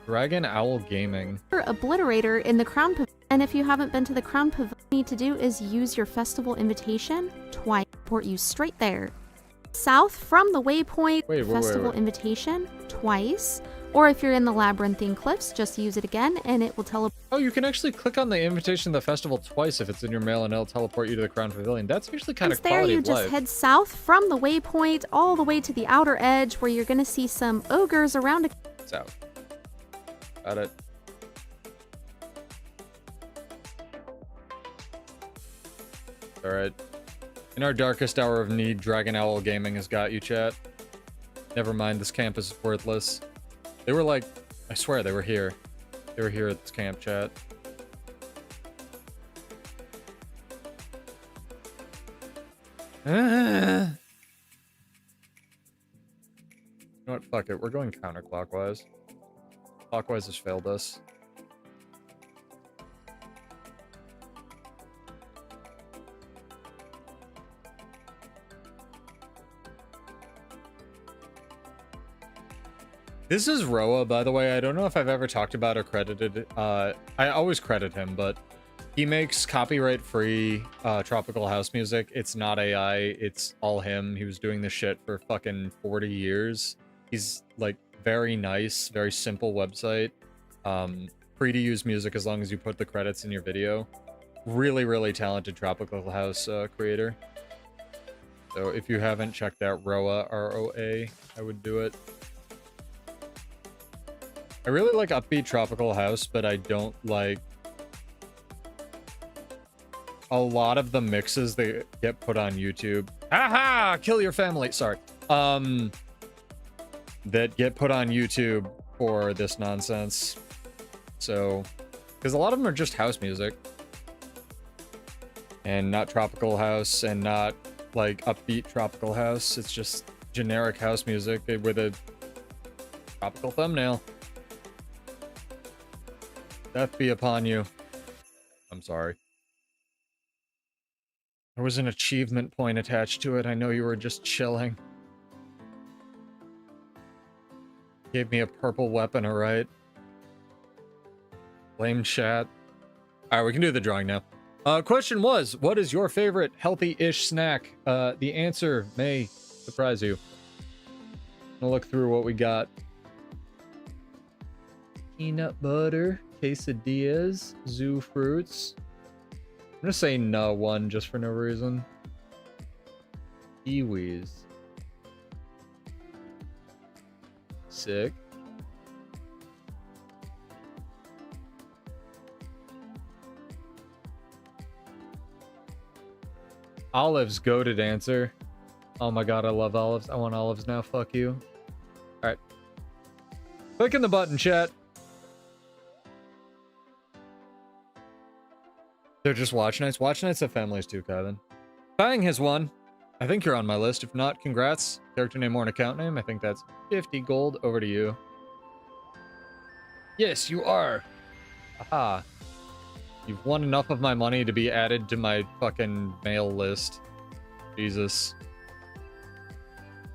Dragon Owl Gaming. Obliterator in the Crown Pavilion. And if you haven't been to the Crown Pavilion, what you need to do is use your festival invitation twice. Port you straight there. South from the waypoint, festival invitation twice. Or if you're in the Labyrinthine Cliffs, just use it again and it will teleport. Oh, you can actually click on the invitation to the festival twice if it's in your mail and it'll teleport you to the Crown Pavilion. That's actually kind of quality there, you of just life. head south from the waypoint all the way to the outer edge where you're going to see some ogres around a... South. Got it. Alright. In our darkest hour of need, Dragon Owl Gaming has got you, chat. Never mind, this camp is worthless. They were like, I swear they were here. They were here at this camp, chat. You know what? Fuck it. We're going counterclockwise. Clockwise has failed us. This is Roa, by the way. I don't know if I've ever talked about or credited. I always credit him, but he makes copyright-free tropical house music. It's not AI. It's all him. He was doing this shit for fucking 40 years. He's, like, very nice, very simple website. Free to use music as long as you put the credits in your video. Really, really talented tropical house creator. So if you haven't checked out Roa, R-O-A, I would do it. I really like upbeat tropical house, but I don't like a lot of the mixes that get put on YouTube. Haha! Kill your family! Sorry. That get put on YouTube for this nonsense. So, because a lot of them are just house music. And not tropical house, and not, like, upbeat tropical house. It's just generic house music with a tropical thumbnail. Death be upon you. I'm sorry. There was an achievement point attached to it. I know you were just chilling. Gave me a purple weapon, alright? Blame chat. Alright, we can do the drawing now. Question was, what is your favorite healthy-ish snack? The answer may surprise you. I'm gonna look through what we got. Peanut butter, quesadillas, zoo fruits. I'm gonna say no one just for no reason. Kiwis. Sick. Olives, goated answer. Oh my god, I love olives. I want olives now. Fuck you. Alright. Clicking the button, chat. They're just watch nights. Watch nights have families too, Kevin. Bang has won. I think you're on my list. If not, congrats. Character name or an account name. I think that's 50 gold. Over to you. Yes, you are. Aha. You've won enough of my money to be added to my fucking mail list. Jesus.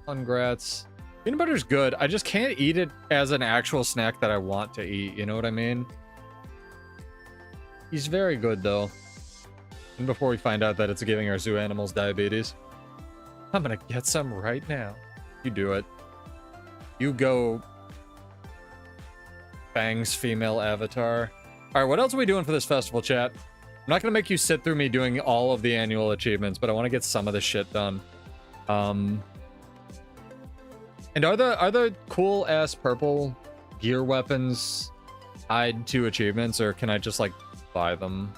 Congrats. Peanut butter's good. I just can't eat it as an actual snack that I want to eat. You know what I mean? He's very good, though. And before we find out that it's giving our zoo animals diabetes. I'm gonna get some right now. You do it. You go... Bang's female avatar. Alright, what else are we doing for this festival, chat? I'm not gonna make you sit through me doing all of the annual achievements, but I want to get some of this shit done. And are the cool-ass purple gear weapons tied to achievements, or can I just, like, buy them?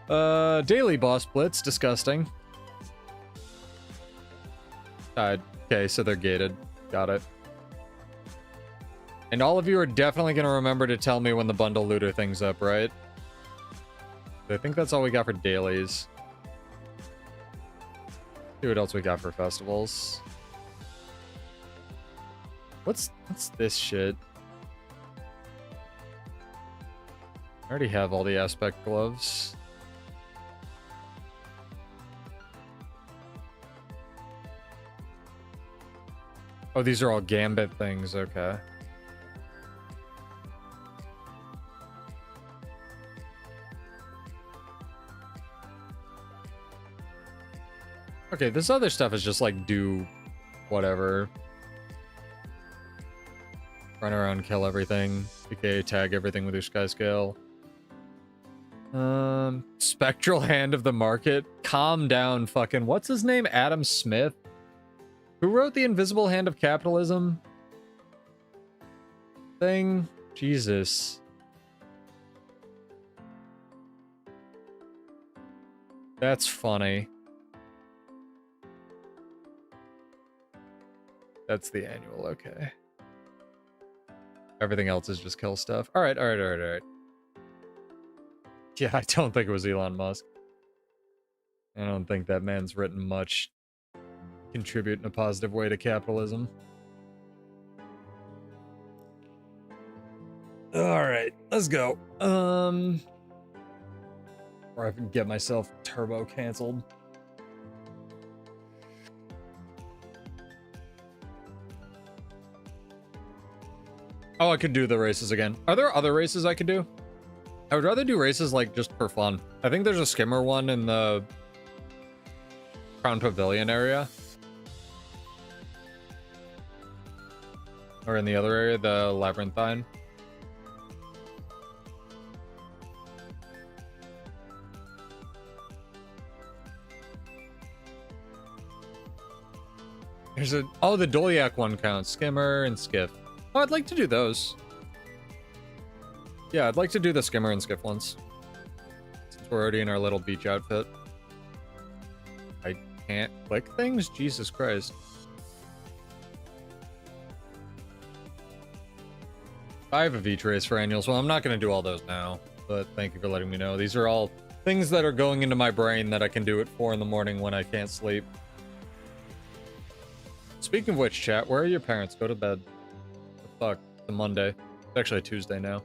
Daily boss blitz, disgusting. Okay, so they're gated. Got it. And all of you are definitely going to remember to tell me when the bundle looter thing's up, right? I think that's all we got for dailies. See what else we got for festivals. What's this shit? I already have all the aspect gloves. Oh, these are all gambit things, okay. Okay, this other stuff is just like do whatever. Run around, kill everything. PK, tag everything with your sky scale. Spectral Hand of the Market. Calm down, fucking. What's his name? Adam Smith? Who wrote the Invisible Hand of Capitalism thing? Jesus. That's funny. That's the annual, okay. Everything else is just kill stuff. Alright. Yeah, I don't think it was Elon Musk. I don't think that man's written much contribute in a positive way to capitalism. Alright, let's go. Or I can get myself turbo canceled. Oh, I could do the races again. Are there other races I could do? I would rather do races like just for fun. I think there's a skimmer one in the Crown Pavilion area. Or in the other area, the Labyrinthine. There's a... Oh, the Dolyak one counts. Skimmer and Skiff. Oh, I'd like to do those. Yeah, I'd like to do the Skimmer and Skiff ones. Since we're already in our little beach outfit. I can't click things? Jesus Christ. I have a beach race for annuals, well, I'm not going to do all those now. But thank you for letting me know. These are all things that are going into my brain that I can do at 4 in the morning when I can't sleep. Speaking of which, chat, where are your parents? Go to bed. Fuck, it's a Monday. It's actually a Tuesday now.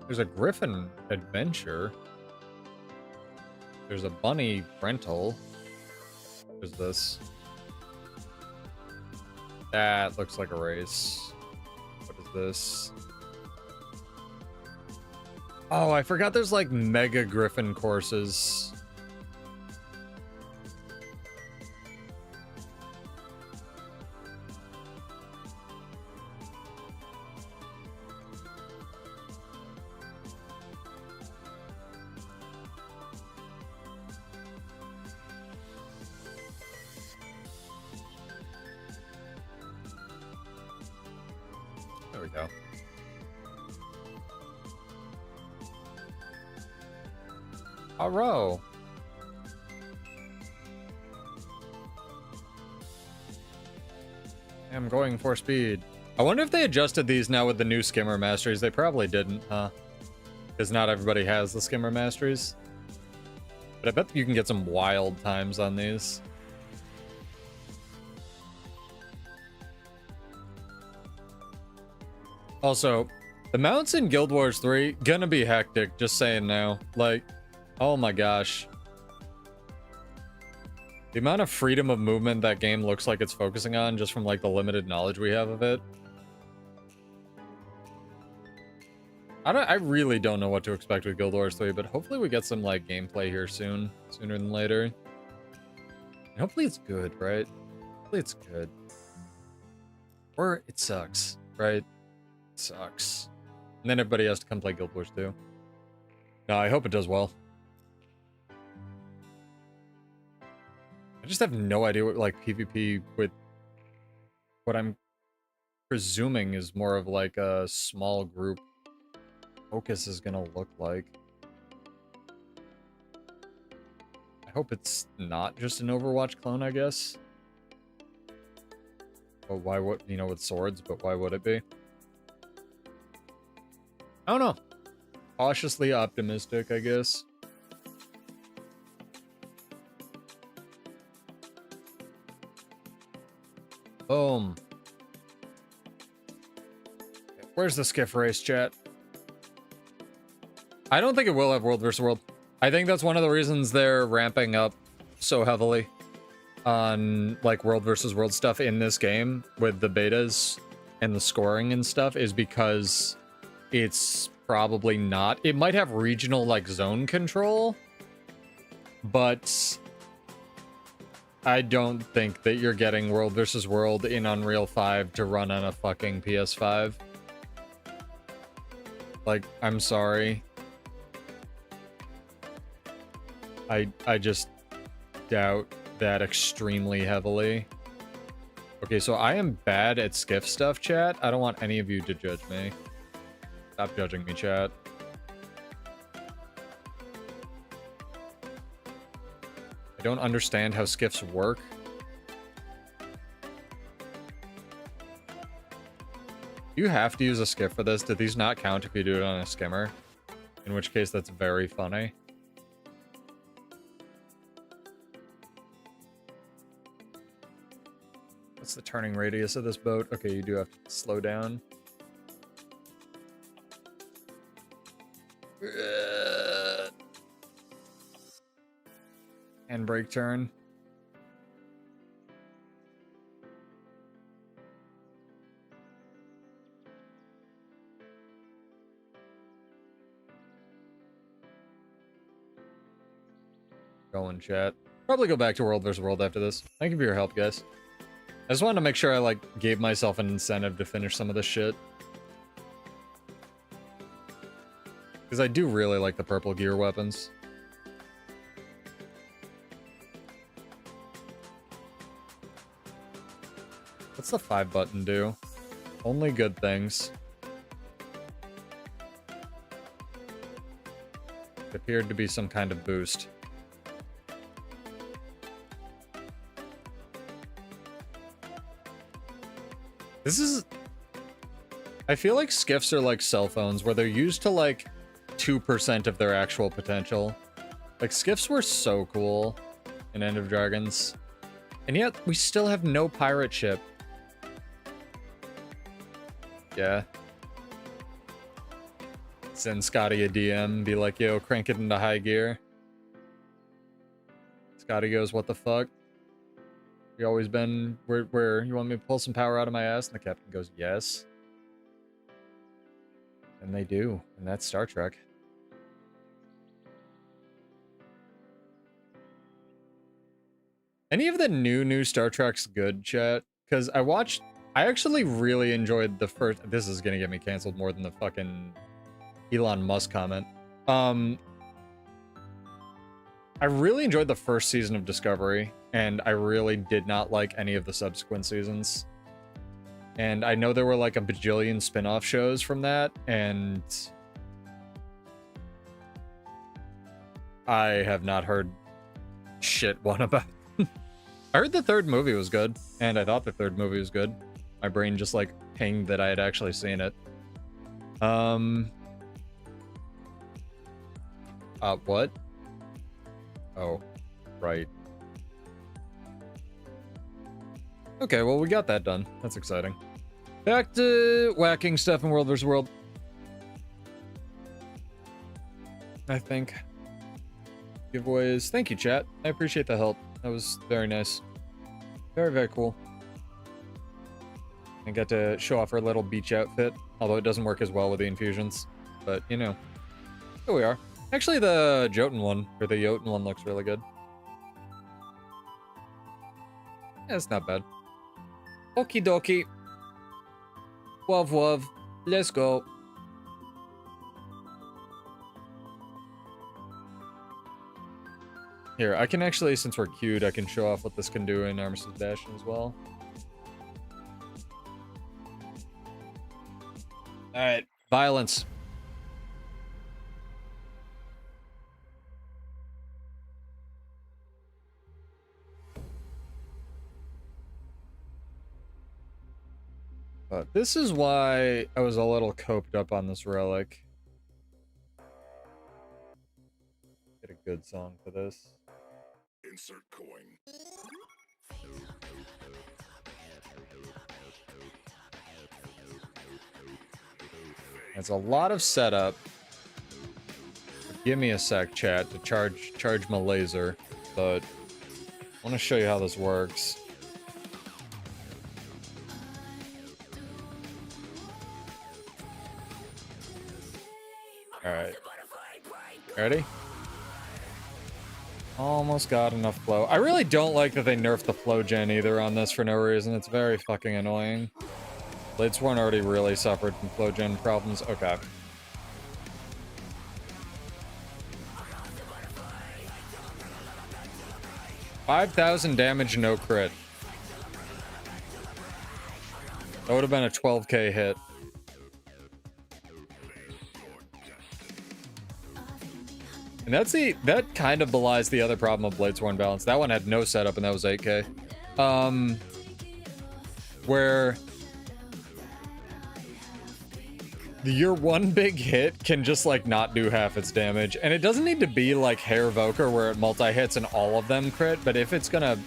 There's a Griffin adventure. There's a bunny rental. There's this. That looks like a race. What is this? Oh, I forgot there's like mega Griffin courses. There we go. A row. I'm going for speed. I wonder if they adjusted these now with the new skimmer masteries. They probably didn't, huh? Because not everybody has the skimmer masteries. But I bet you can get some wild times on these. Also, the mounts in Guild Wars 3 gonna be hectic, just saying now. Like, oh my gosh. The amount of freedom of movement that game looks like it's focusing on, just from like the limited knowledge we have of it. I really don't know what to expect with Guild Wars 3, but hopefully we get some like gameplay here soon, sooner than later. And hopefully it's good, right? Hopefully it's good. Or it sucks, right? It sucks. And then everybody has to come play Guild Wars 2. No, I hope it does well. I just have no idea what like PvP with what I'm presuming is more of like a small group focus is gonna look like. I hope it's not just an Overwatch clone, I guess. But why would, you know, with swords, but why would it be? I don't know. Cautiously optimistic, I guess. Boom. Where's the skiff race, chat? I don't think it will have World vs. World. I think that's one of the reasons they're ramping up so heavily on like World vs. World stuff in this game with the betas and the scoring and stuff, is because it's probably not. It might have regional like zone control, but I don't think that you're getting World vs. World in Unreal 5 to run on a fucking PS5. Like, I'm sorry. I just doubt that extremely heavily. Okay, so I am bad at skiff stuff, chat. I don't want any of you to judge me. Stop judging me, chat. I don't understand how skiffs work. You have to use a skiff for this. Did these not count if you do it on a skimmer? In which case, that's very funny. What's the turning radius of this boat? Okay, you do have to slow down. Handbrake turn. Going, chat. Probably go back to World vs. World after this. Thank you for your help, guys. I just wanted to make sure I, like, gave myself an incentive to finish some of this shit. Because I do really like the purple gear weapons. What's the 5 button do? Only good things. It appeared to be some kind of boost. This is... I feel like skiffs are like cell phones, where they're used to like 2% of their actual potential. Like, skiffs were so cool in End of Dragons. And yet, we still have no pirate ship. Yeah. Send Scotty a DM, be like, yo, crank it into high gear. Scotty goes, what the fuck? You always been where you want me to pull some power out of my ass? And the captain goes, yes. And they do. And that's Star Trek. Any of the new Star Trek's good, chat? Because I actually really enjoyed the first... This is gonna get me canceled more than the fucking Elon Musk comment. I really enjoyed the first season of Discovery, and I really did not like any of the subsequent seasons. And I know there were like a bajillion spin-off shows from that, and I have not heard shit one about it. I heard the third movie was good, and I thought the third movie was good. My brain just like pinged that I had actually seen it. What? Oh, right. Okay, well, we got that done. That's exciting. Back to whacking stuff in World vs. World. I think. Giveaways. Thank you, chat. I appreciate the help. That was very nice. Very, very cool. I got to show off our little beach outfit, although it doesn't work as well with the infusions. But, you know, here we are. Actually, the Jotun one, or the Jotun one looks really good. Yeah, it's not bad. Okie dokie. Wov wov. Let's go. Here, I can actually, since we're queued, I can show off what this can do in Armistice Bastion as well. Alright, violence. But this is why I was a little coped up on this relic. Get a good song for this. Insert coin. It's a lot of setup. Give me a sec, chat, to charge my laser, but I want to show you how this works. Alright. Ready? Almost got enough flow. I really don't like that they nerfed the flow gen either on this for no reason. It's very fucking annoying. Bladesworn already really suffered from flow gen problems. Okay. $5,000 damage, no crit. That would have been a 12k hit. And that kind of belies the other problem of Bladesworn balance. That one had no setup and that was 8k. Where your one big hit can just like not do half its damage. And it doesn't need to be like Hair Evoker where it multi-hits and all of them crit, but if it's gonna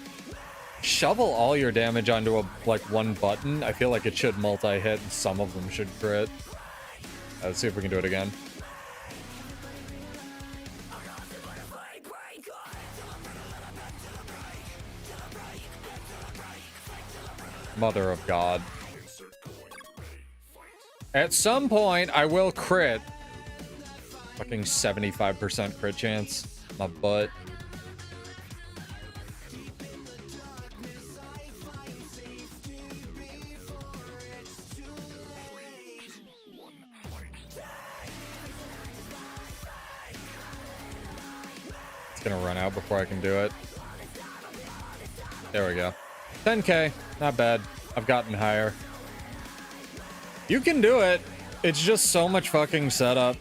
shovel all your damage onto a like one button, I feel like it should multi-hit and some of them should crit. Let's see if we can do it again. Mother of God. At some point, I will crit. Fucking 75% crit chance. My butt. It's gonna run out before I can do it. There we go. 10k. Not bad. I've gotten higher. You can do it. It's just so much fucking setup.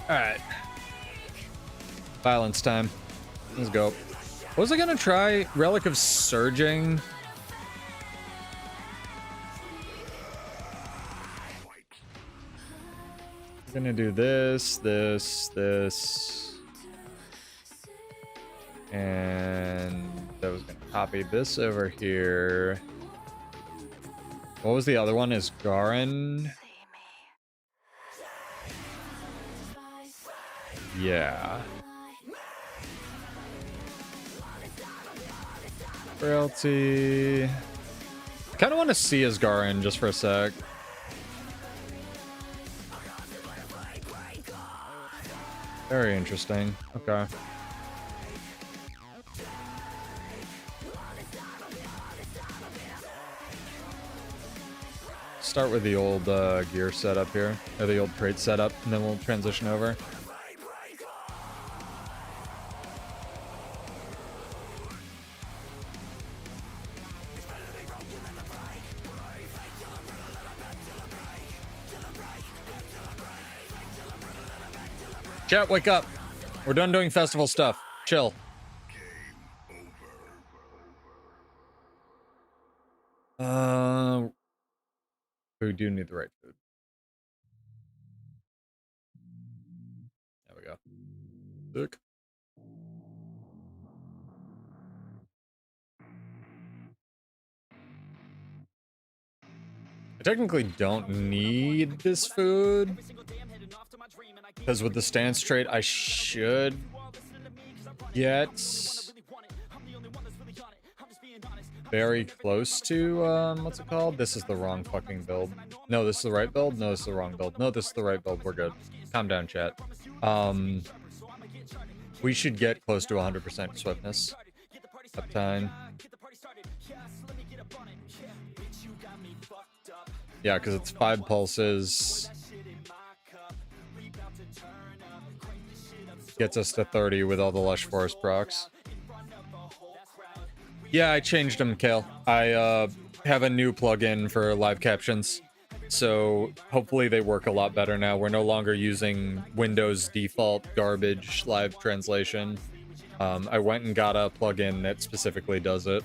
Alright. Violence time. Let's go. Was I gonna try Relic of Surging? I'm gonna do this, this. And I was gonna copy this over here. What was the other one? Is Garen? Yeah. Frailty. I kind of want to see Asgarin just for a sec. Very interesting. Okay. Start with the old gear setup here, or the old trait setup, and then we'll transition over. Chat, wake up. We're done doing festival stuff. Chill. We do need the right food. There we go. Sick. I technically don't need this food, because with the stance trait, I should get very close to, what's it called? This is the wrong fucking build. No, this is the right build? No, this is the wrong build. No, this is the right build. We're good. Calm down, chat. We should get close to 100% swiftness. Uptime. Yeah, because it's 5 pulses. Gets us to 30 with all the Lush Forest procs. Yeah, I changed them, Kale. I have a new plugin for live captions. So hopefully they work a lot better now. We're no longer using Windows default garbage live translation. I went and got a plugin that specifically does it.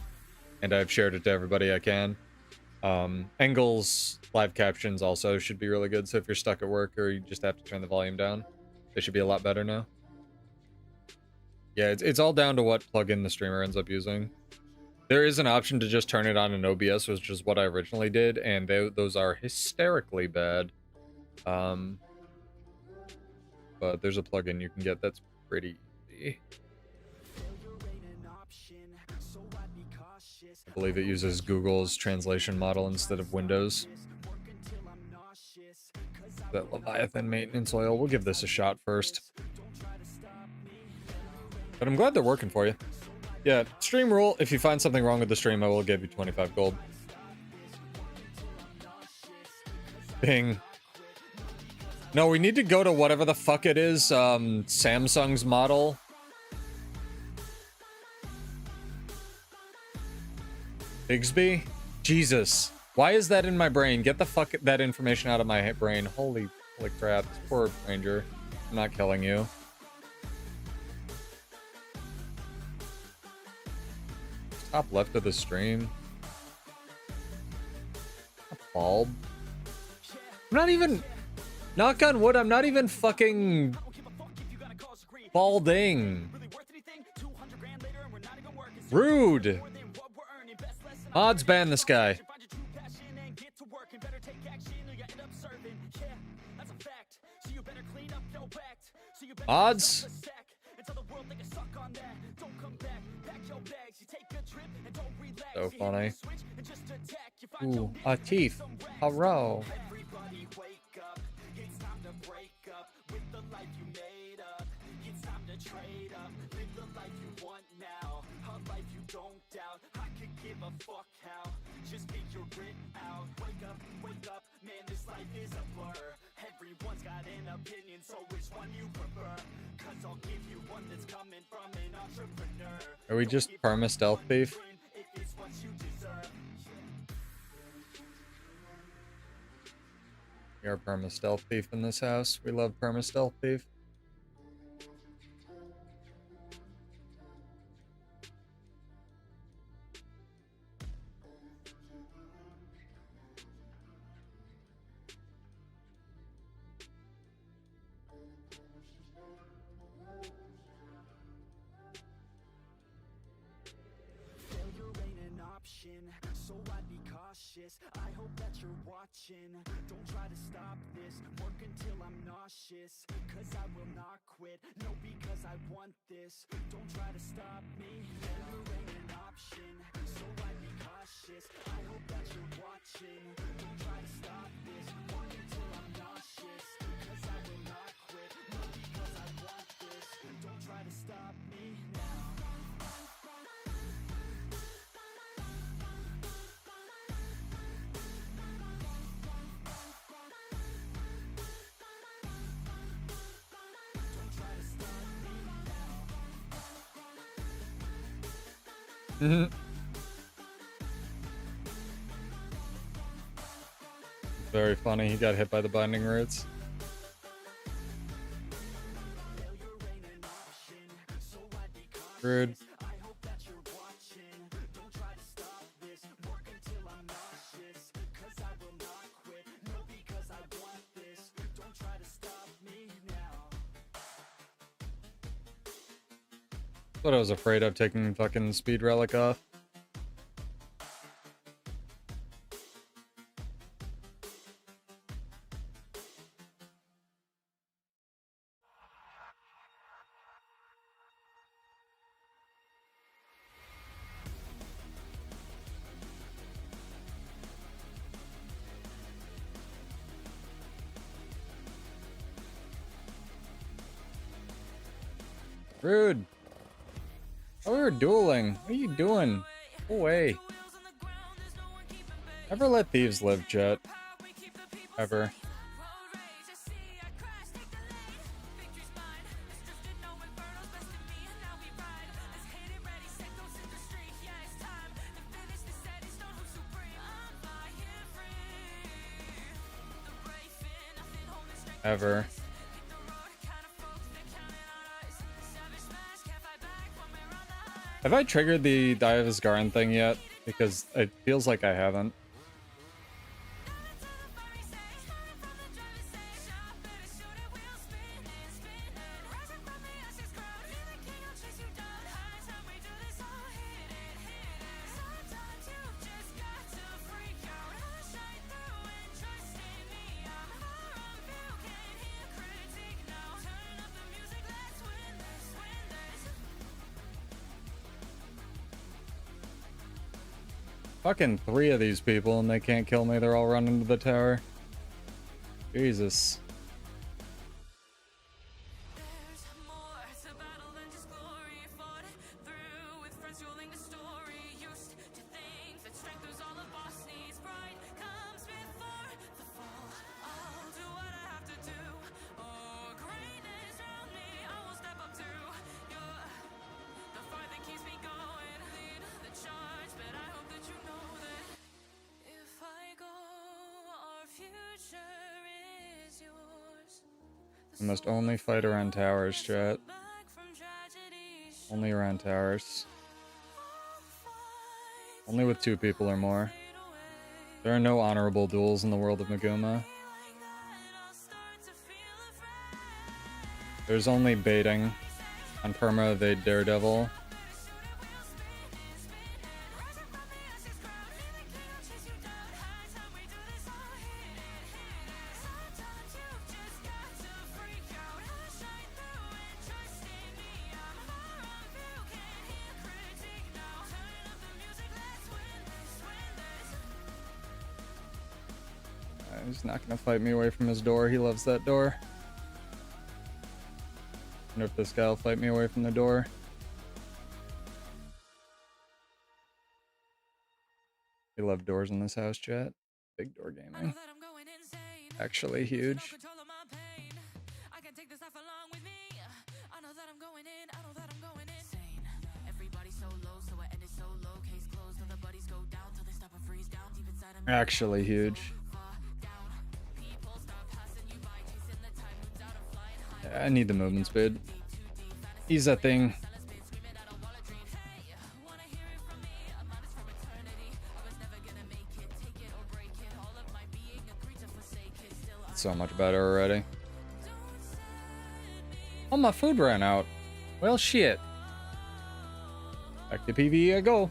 And I've shared it to everybody I can. Engel's live captions also should be really good. So if you're stuck at work or you just have to turn the volume down, they should be a lot better now. Yeah, it's all down to what plugin the streamer ends up using. There is an option to just turn it on in OBS, which is what I originally did, and those are hysterically bad. But there's a plugin you can get that's pretty easy. I believe it uses Google's translation model instead of Windows. That Leviathan maintenance oil. We'll give this a shot first. But I'm glad they're working for you. Yeah, stream rule. If you find something wrong with the stream, I will give you 25 gold. Bing. No, we need to go to whatever the fuck it is, Samsung's model. Bigsby? Jesus. Why is that in my brain? Get the fuck that information out of my brain. Holy crap. This poor ranger. I'm not killing you. Top left of the stream. A bulb. I'm not even... Knock on wood, I'm not even fucking... balding. Rude. Mods ban this guy. Mods? So funny. Ooh, a teeth. A row. Just be your grit out. Wake up, man, this life is a blur. Everyone's got an opinion, so which one you prefer? Cause I'll give you one that's coming from an entrepreneur. Are we just perma stealth thief? We are perma stealth thief in this house. We love perma stealth thief. I hope that you're watching. Don't try to stop this. Work until I'm nauseous. Cause I will not quit. No, because I want this. Don't try to stop me. Failure ain't an option. So I'd be cautious. I hope that you're watching. Don't try to stop this. Work until I'm nauseous. Cause I will not quit. No, because I want this. Don't try to stop me now. Very funny. He got hit by the binding roots. Rude. What I was afraid of, taking fucking speed relic off. Rude. Oh, we were dueling. What are you doing? Go away. Never let thieves live, Jet. Ever. Ever. Have I triggered the Die of Asgaran thing yet? Because it feels like I haven't. Fucking 3 of these people and they can't kill me. They're all running to the tower. Jesus. I must only fight around towers, chat. Only around towers. Only with 2 people or more. There are no honorable duels in the world of Maguma. There's only baiting on Perma evade Daredevil. He's not gonna fight me away from his door. He loves that door. Wonder if this guy will fight me away from the door. We love doors in this house, chat. Big door gaming. Actually huge. Actually huge. I need the movement speed. Ease that thing. So much better already. Oh, my food ran out. Well, shit. Back to PvE I go.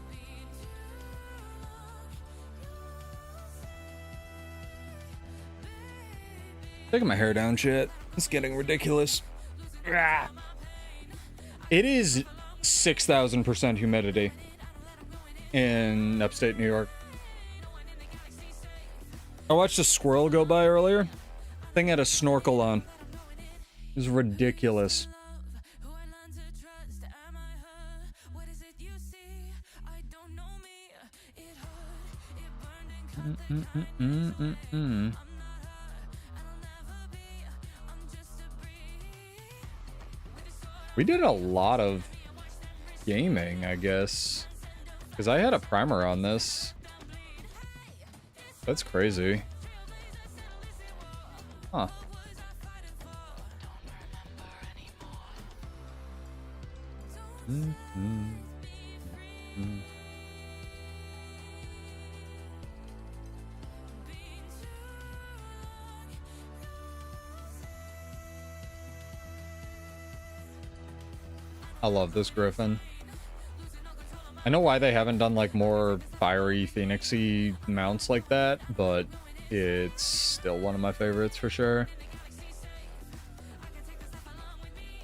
Taking my hair down, shit. It's getting ridiculous. It is 6,000% humidity in upstate New York. I watched a squirrel go by earlier. Thing had a snorkel on. It was ridiculous. We did a lot of gaming, I guess. Because I had a primer on this. That's crazy. Huh. I love this Griffin. I know why they haven't done like more fiery phoenixy mounts like that, but it's still one of my favorites for sure.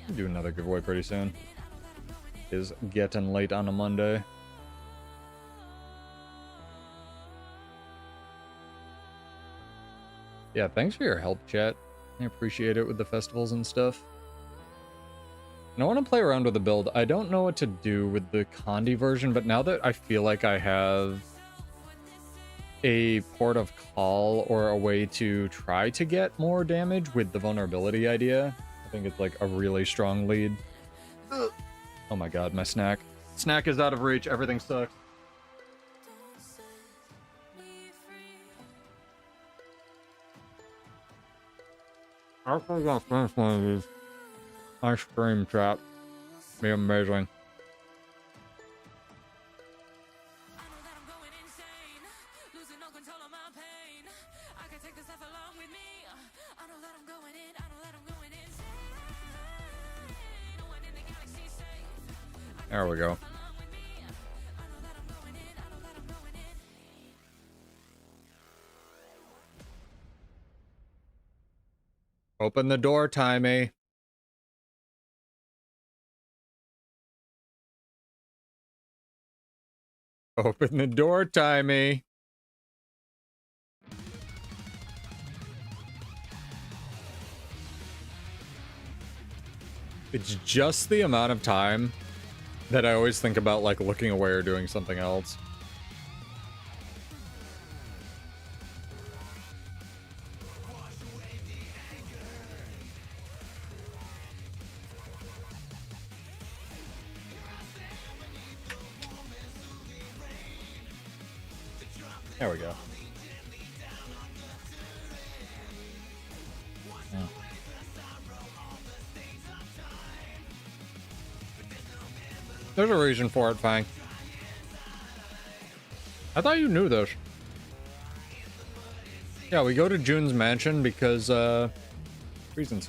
I'll do another giveaway pretty soon. It's getting late on a Monday. Yeah, thanks for your help, chat. I appreciate it with the festivals and stuff. And I want to play around with the build. I don't know what to do with the Condi version, but now that I feel like I have a port of call or a way to try to get more damage with the vulnerability idea, I think it's like a really strong lead. Oh my god, my snack. Snack is out of reach. Everything sucks. I think I'll finish one of these. Ice cream trap. Be amazing. There we go. Open the door, Timey. Open the door, Timey. It's just the amount of time that I always think about, like, looking away or doing something else. There we go. Yeah. There's a reason for it, Fang. I thought you knew this. Yeah, we go to June's mansion because, reasons.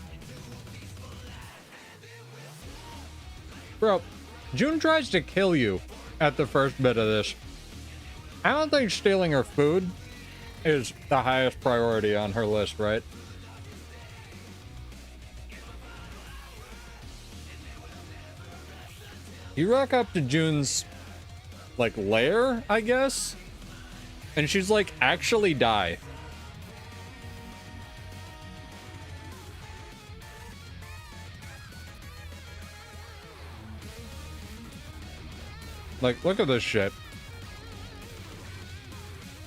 Bro, June tries to kill you at the first bit of this. I don't think stealing her food is the highest priority on her list, right? You rock up to June's, like, lair, I guess? And she's like, actually die. Like, look at this shit.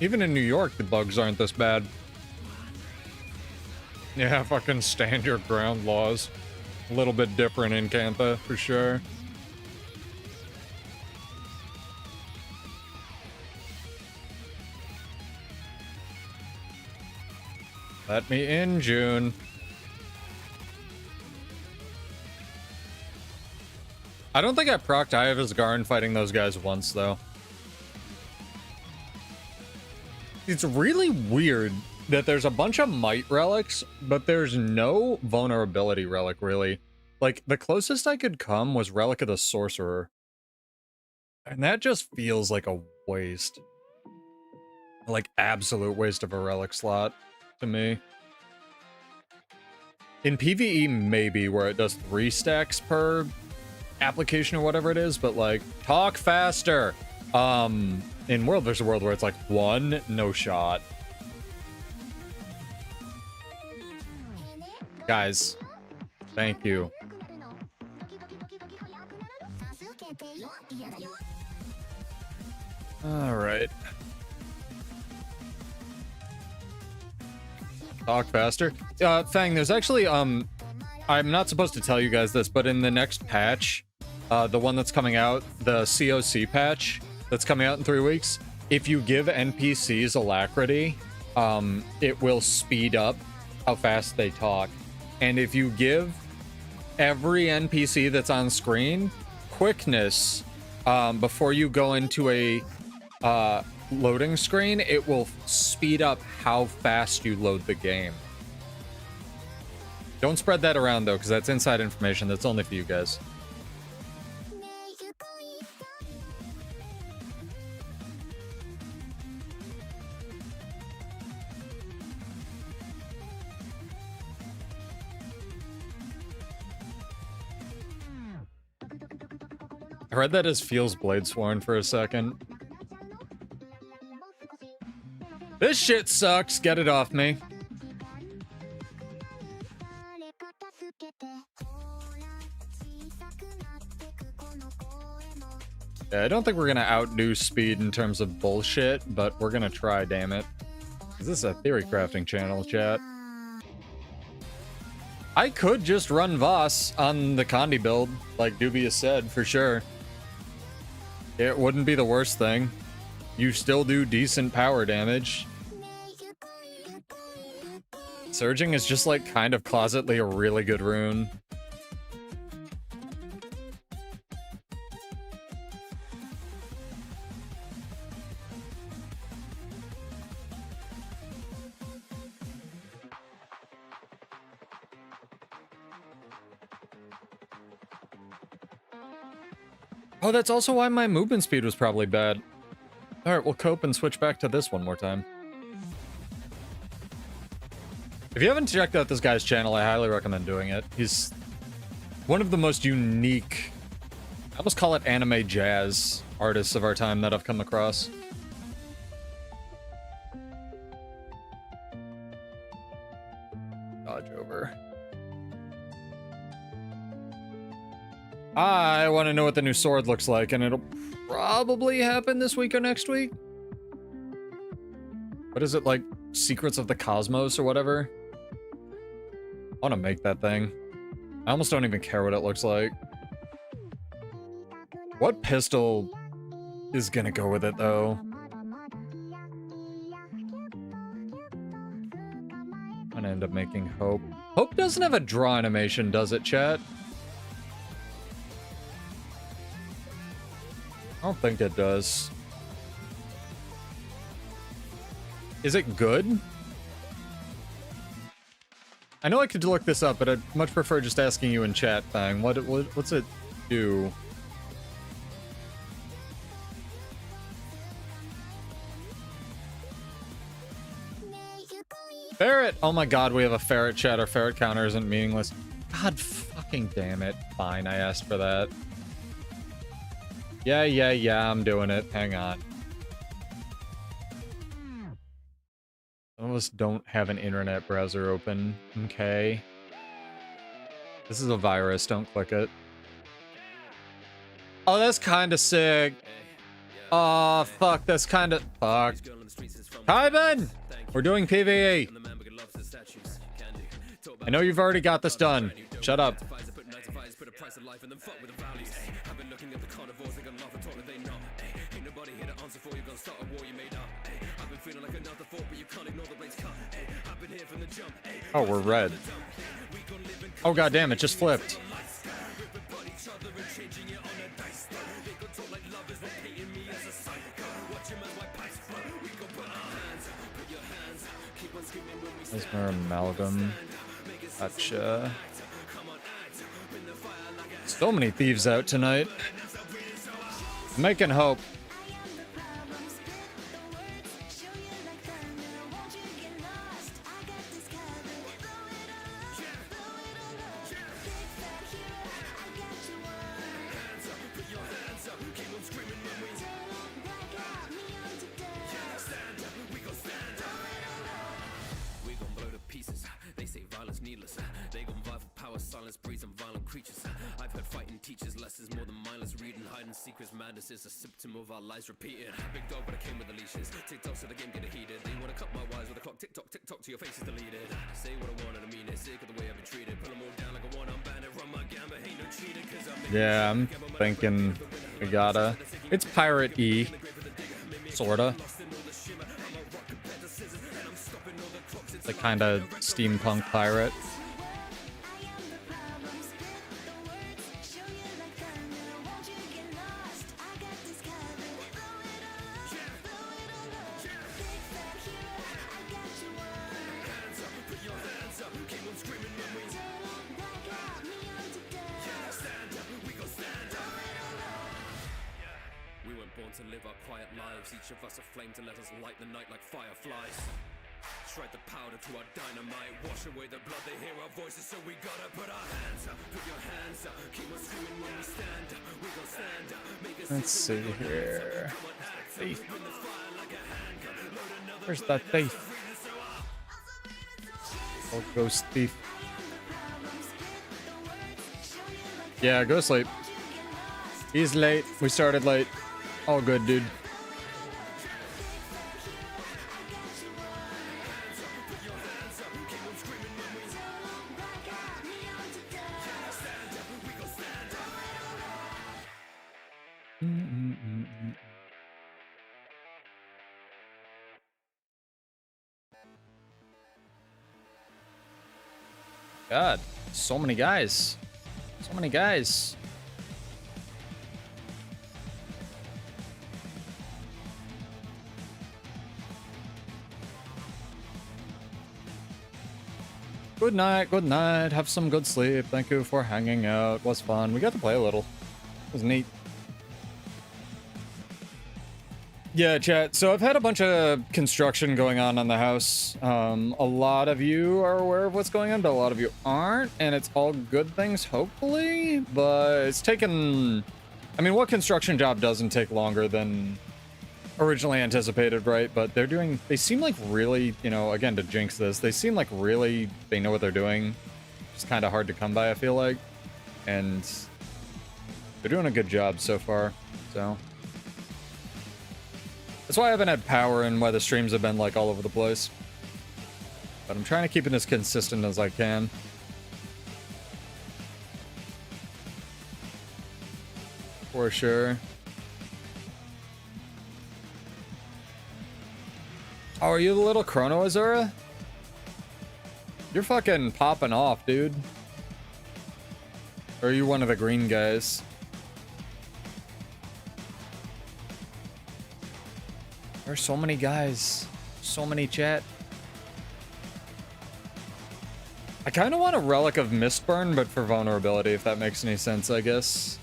Even in New York, the bugs aren't this bad. Yeah, fucking stand your ground laws. A little bit different in Kantha, for sure. Let me in, June. I don't think I procced Ivasgarn fighting those guys once, though. It's really weird that there's a bunch of might relics, but there's no vulnerability relic, really. Like, the closest I could come was Relic of the Sorcerer. And that just feels like a waste. Like, absolute waste of a relic slot to me. In PvE, maybe, where it does 3 stacks per application or whatever it is, but, like, talk faster! In World vs. World where it's like 1, no shot. Guys, thank you. Alright. Talk faster. Fang, there's actually, I'm not supposed to tell you guys this, but in the next patch, the one that's coming out, the COC patch, that's coming out in 3 weeks, if you give NPCs alacrity, it will speed up how fast they talk. And if you give every NPC that's on screen quickness before you go into a loading screen, it will speed up how fast you load the game. Don't spread that around, though, because that's inside information. That's only for you guys. I read that as feels Bladesworn for a second. This shit sucks. Get it off me. Yeah, I don't think we're gonna outdo Speed in terms of bullshit, but we're gonna try, damn it. Is this a theory crafting channel, chat? I could just run Voss on the Condi build, like Dubious said, for sure. It wouldn't be the worst thing. You still do decent power damage. Surging is just like kind of closetly a really good rune. Oh, that's also why my movement speed was probably bad. Alright, we'll cope and switch back to this one more time. If you haven't checked out this guy's channel, I highly recommend doing it. He's one of the most unique, I almost call it anime jazz artists of our time that I've come across. Dodge over. I want to know what the new sword looks like, and it'll probably happen this week or next week. What is it, like Secrets of the Cosmos or whatever? I want to make that thing. I almost don't even care what it looks like. What pistol is gonna go with it, though? I'm gonna end up making Hope. Hope doesn't have a draw animation, does it, chat? I don't think it does. Is it good? I know I could look this up, but I'd much prefer just asking you in chat, Thang. What's it do? Ferret! Oh my god, we have a ferret chat. Our ferret counter isn't meaningless. God fucking damn it. Fine, I asked for that. Yeah, I'm doing it. Hang on. Some of us don't have an internet browser open. Okay. This is a virus. Don't click it. Oh, that's kind of sick. Oh, fuck. That's kind of... Fuck. Kyben! We're doing PvE. I know you've already got this done. Shut up. Oh, we're red. Oh, god damn, it just flipped. There's more amalgam. Gotcha. So many thieves out tonight. Making hope. Is a symptom of our lies repeated. Big dog, but I came with the leashes. TikTok, so the game get heated. They wanna cut my wires with a clock. TikTok, TikTok, to your face is deleted. Say what I want and I mean it. Sick of the way I've been treated. Pull them all down like a one-arm bandit. Run my gamma, ain't no cheater. Cause I'm yeah, I'm thinking we gotta. It's Pirate E. Sorta. The kind of steampunk pirate. To live our quiet lives, each of us a flame to let us light the night like fireflies. Shred the powder to our dynamite, wash away the blood, they hear our voices, so we gotta put our hands up. Put your hands up, keep on screaming when we stand up. We gon' stand up, Let's see here. Thief. Where's that thief? Oh, ghost thief. Yeah, go sleep. He's late. We started late. All good, dude. God, so many guys. So many guys. Good night, good night. Have some good sleep. Thank you for hanging out. It was fun. We got to play a little. It was neat. Yeah, chat. So I've had a bunch of construction going on the house. A lot of you are aware of what's going on, but a lot of you aren't. And it's all good things, hopefully. But it's taken... I mean, what construction job doesn't take longer than originally anticipated, right? But they're doing... They seem like really, you know, again, to jinx this, they seem like really they know what they're doing. It's kind of hard to come by, I feel like. And they're doing a good job so far, so... That's why I haven't had power and why the streams have been like all over the place. But I'm trying to keep it as consistent as I can. For sure. Oh, are you the little Chrono Azura? You're fucking popping off, dude. Or are you one of the green guys? There's so many guys. So many chat. I kind of want a Relic of Mistburn, but for vulnerability, if that makes any sense, I guess.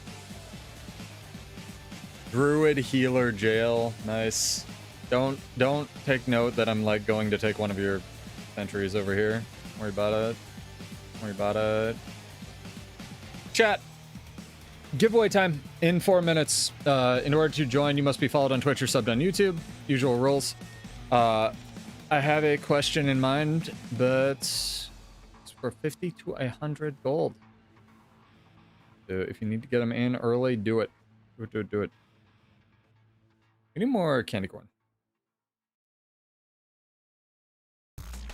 Druid Healer Jail. Nice. Don't take note that I'm like going to take one of your sentries over here. Don't worry about it. Don't worry about it. Chat. Giveaway time in 4 minutes. In order to join, you must be followed on Twitch or subbed on YouTube. Usual rules. I have a question in mind, but it's for 50 to 100 gold. So if you need to get them in early, do it. Do it. We need more candy corn.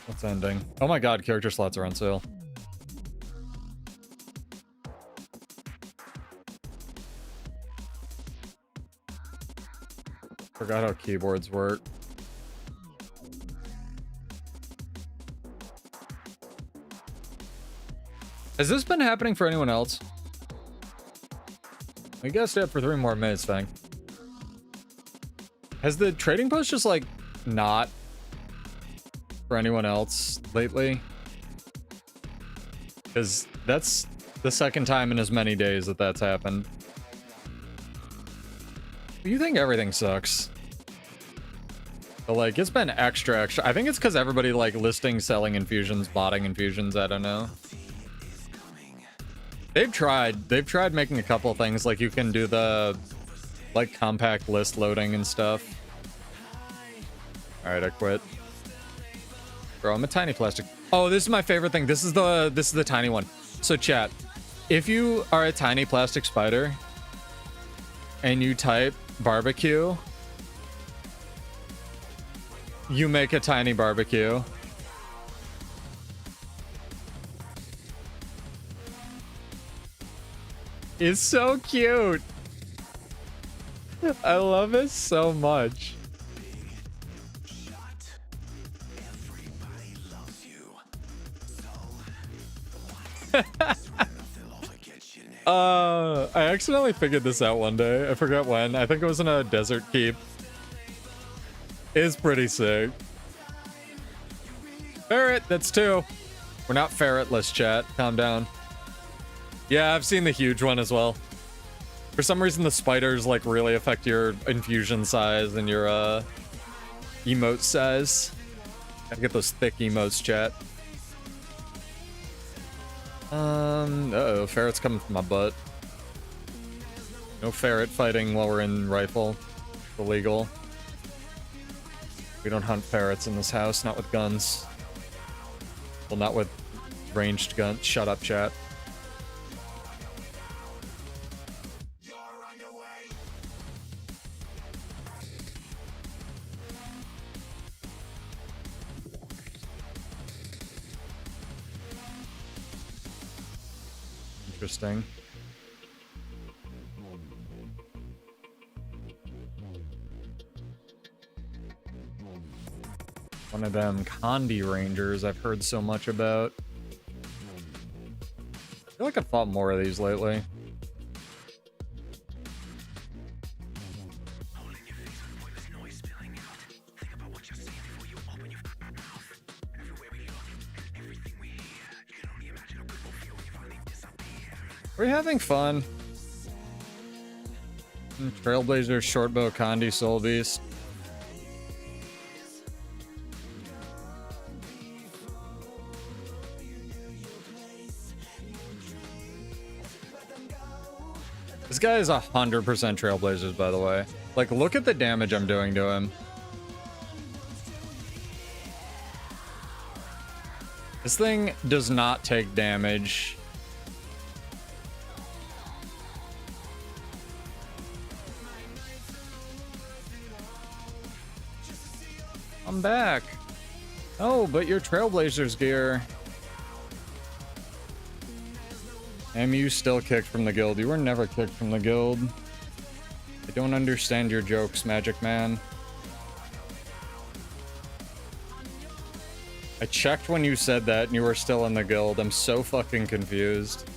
What's ending? Oh my god, character slots are on sale. Forgot how keyboards work. Has this been happening for anyone else? I guess stay up for 3 more minutes, thing. Has the trading post just like not for anyone else lately? Because that's the second time in as many days that that's happened. You think everything sucks? But like, it's been extra. I think it's because everybody like listing, selling infusions, botting infusions. I don't know. They've tried making a couple of things. Like you can do the like compact list loading and stuff. All right, I quit. Bro, I'm a tiny plastic. Oh, this is my favorite thing. This is the tiny one. So chat, if you are a tiny plastic spider and you type barbecue, you make a tiny barbecue. It's so cute. I love it so much. I accidentally figured this out one day. I forgot when. I think it was in a desert keep. It's pretty sick. Ferret, that's 2. We're not ferretless, chat. Calm down. Yeah, I've seen the huge one as well. For some reason, the spiders like really affect your infusion size and your emote size. Gotta get those thick emotes, chat. Uh-oh, ferret's coming from my butt. No ferret fighting while we're in rifle. Illegal. We don't hunt ferrets in this house, not with guns. Well, not with ranged guns. Shut up, chat. Interesting. One of them Condi Rangers I've heard so much about. I feel like I've fought more of these lately. Are we having fun? Trailblazer, Shortbow, Condi, Soul Beast. This guy is 100% Trailblazers, by the way. Like, look at the damage I'm doing to him. This thing does not take damage. I'm back. Oh, but your Trailblazers gear. MU still kicked from the guild. You were never kicked from the guild. I don't understand your jokes, Magic Man. I checked when you said that and you were still in the guild. I'm so fucking confused.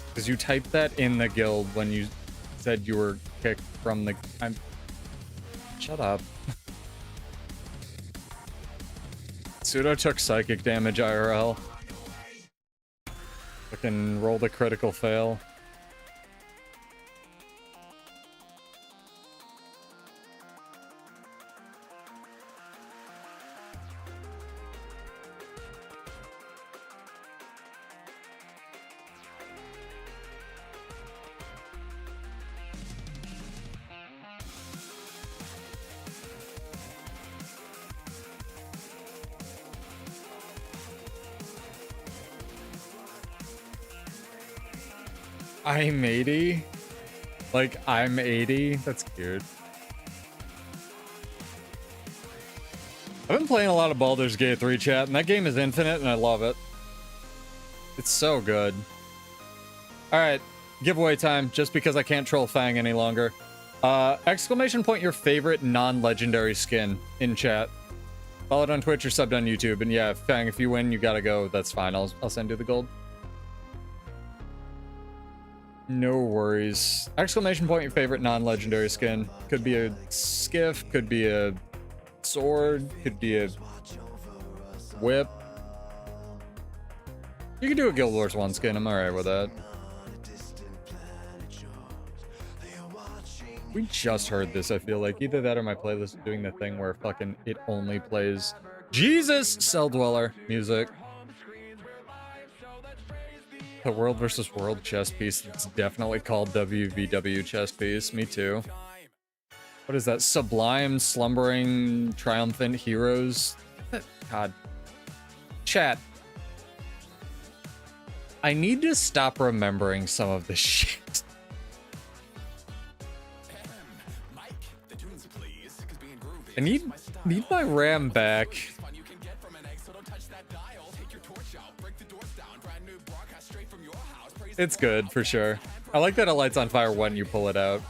Because you typed that in the guild when you said you were kicked from the... Shut up. Pseudo took psychic damage IRL. Fucking rolled a critical fail. I'm 80? Like, I'm 80? That's cute. I've been playing a lot of Baldur's Gate 3, chat, and that game is infinite, and I love it. It's so good. Alright, giveaway time, just because I can't troll Fang any longer. Exclamation point your favorite non-legendary skin in chat. Follow it on Twitch or subbed on YouTube, and yeah, Fang, if you win, you gotta go. That's fine, I'll send you the gold. No worries. Exclamation point your favorite non-legendary skin. Could be a skiff, could be a sword, could be a whip. You can do a Guild Wars 1 skin, I'm alright with that. We just heard this, I feel like. Either that or my playlist is doing the thing where fucking it only plays Jesus Cell Dweller music. The World versus World chess piece. It's definitely called WVW chess piece. Me too. What is that? Sublime, slumbering, triumphant heroes? God. Chat. I need to stop remembering some of this shit. I need my RAM back. It's good, for sure. I like that it lights on fire when you pull it out.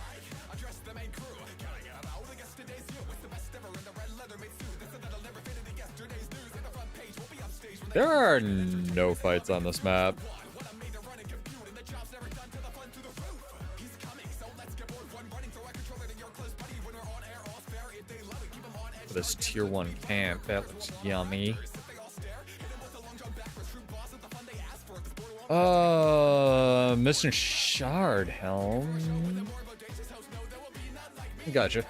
There are no fights on this map. This tier 1 camp, that looks yummy. Mr. Shard Helm. Gotcha.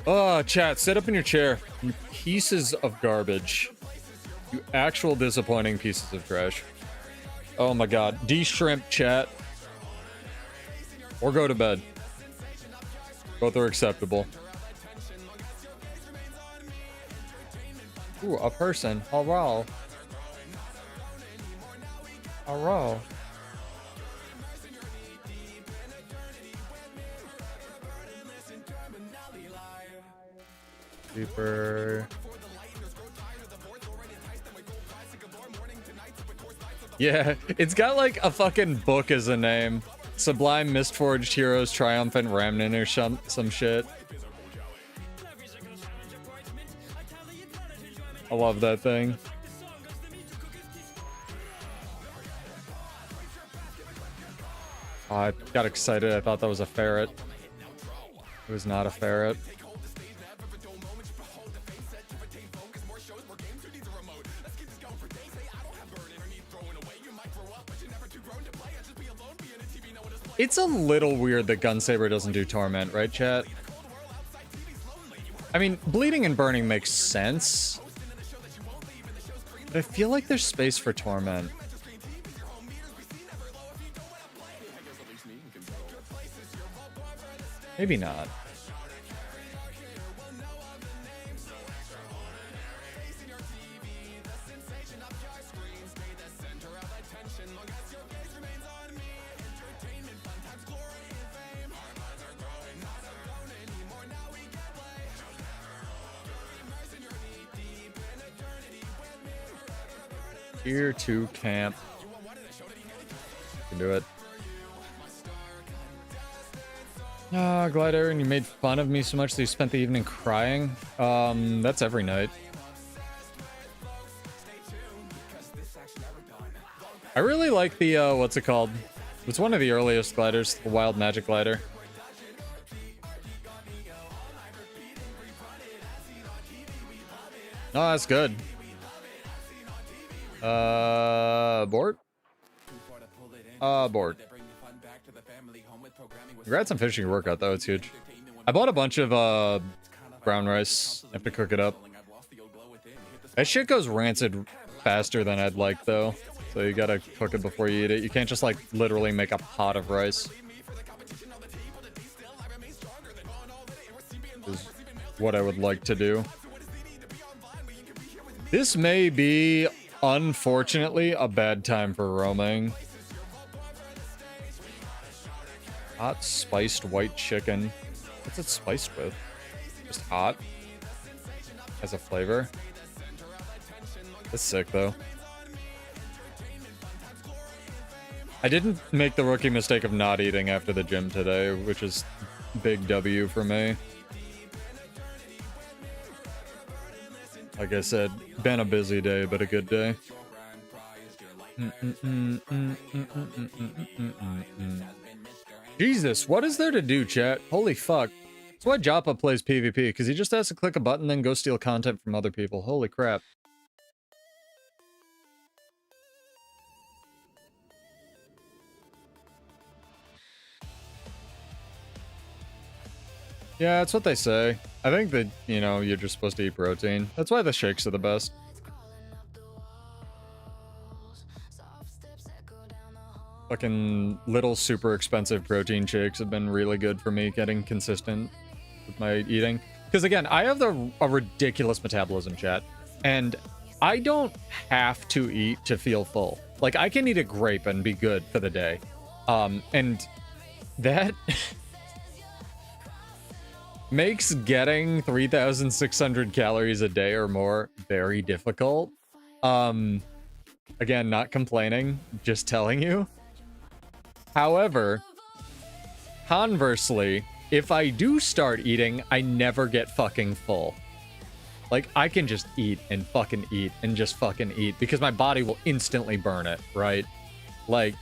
Oh, chat, sit up in your chair. You pieces of garbage. You actual disappointing pieces of trash. Oh my god. De-shrimp, chat. Or go to bed. Both are acceptable. Ooh, a person. Hello. Hello. Deeper. Yeah, it's got like a fucking book as a name. Sublime Mistforged Heroes Triumphant Remnant or some shit. I love that thing. Oh, I got excited. I thought that was a ferret. It was not a ferret. It's a little weird that Gunsaber doesn't do Torment, right, chat? I mean, Bleeding and Burning makes sense. But I feel like there's space for Torment. Maybe not. Tier 2 camp. Can do it. Ah, Glider, and you made fun of me so much that you spent the evening crying. That's every night. I really like the, what's it called? It's one of the earliest gliders, the Wild Magic Glider. Oh, that's good. Board? Board. Congrats on finishing your workout, though. It's huge. I bought a bunch of, brown rice. I have to cook it up. That shit goes rancid faster than I'd like, though. So you gotta cook it before you eat it. You can't just, like, literally make a pot of rice. Is what I would like to do. This may be, unfortunately, a bad time for roaming. Hot spiced white chicken. What's it spiced with? Just hot? As a flavor? That's sick, though. I didn't make the rookie mistake of not eating after the gym today, which is big W for me. Like I said, been a busy day, but a good day. Jesus, what is there to do, chat? Holy fuck. That's why Joppa plays PvP, because he just has to click a button then go steal content from other people. Holy crap. Yeah, that's what they say. I think that, you know, you're just supposed to eat protein. That's why the shakes are the best. Fucking little super expensive protein shakes have been really good for me getting consistent with my eating. Because again, I have a ridiculous metabolism, chat. And I don't have to eat to feel full. Like, I can eat a grape and be good for the day. And that... makes getting 3,600 calories a day or more very difficult. Again, not complaining, just telling you. However, conversely, if I do start eating, I never get fucking full. Like, I can just eat and fucking eat and just fucking eat because my body will instantly burn it, right? Like...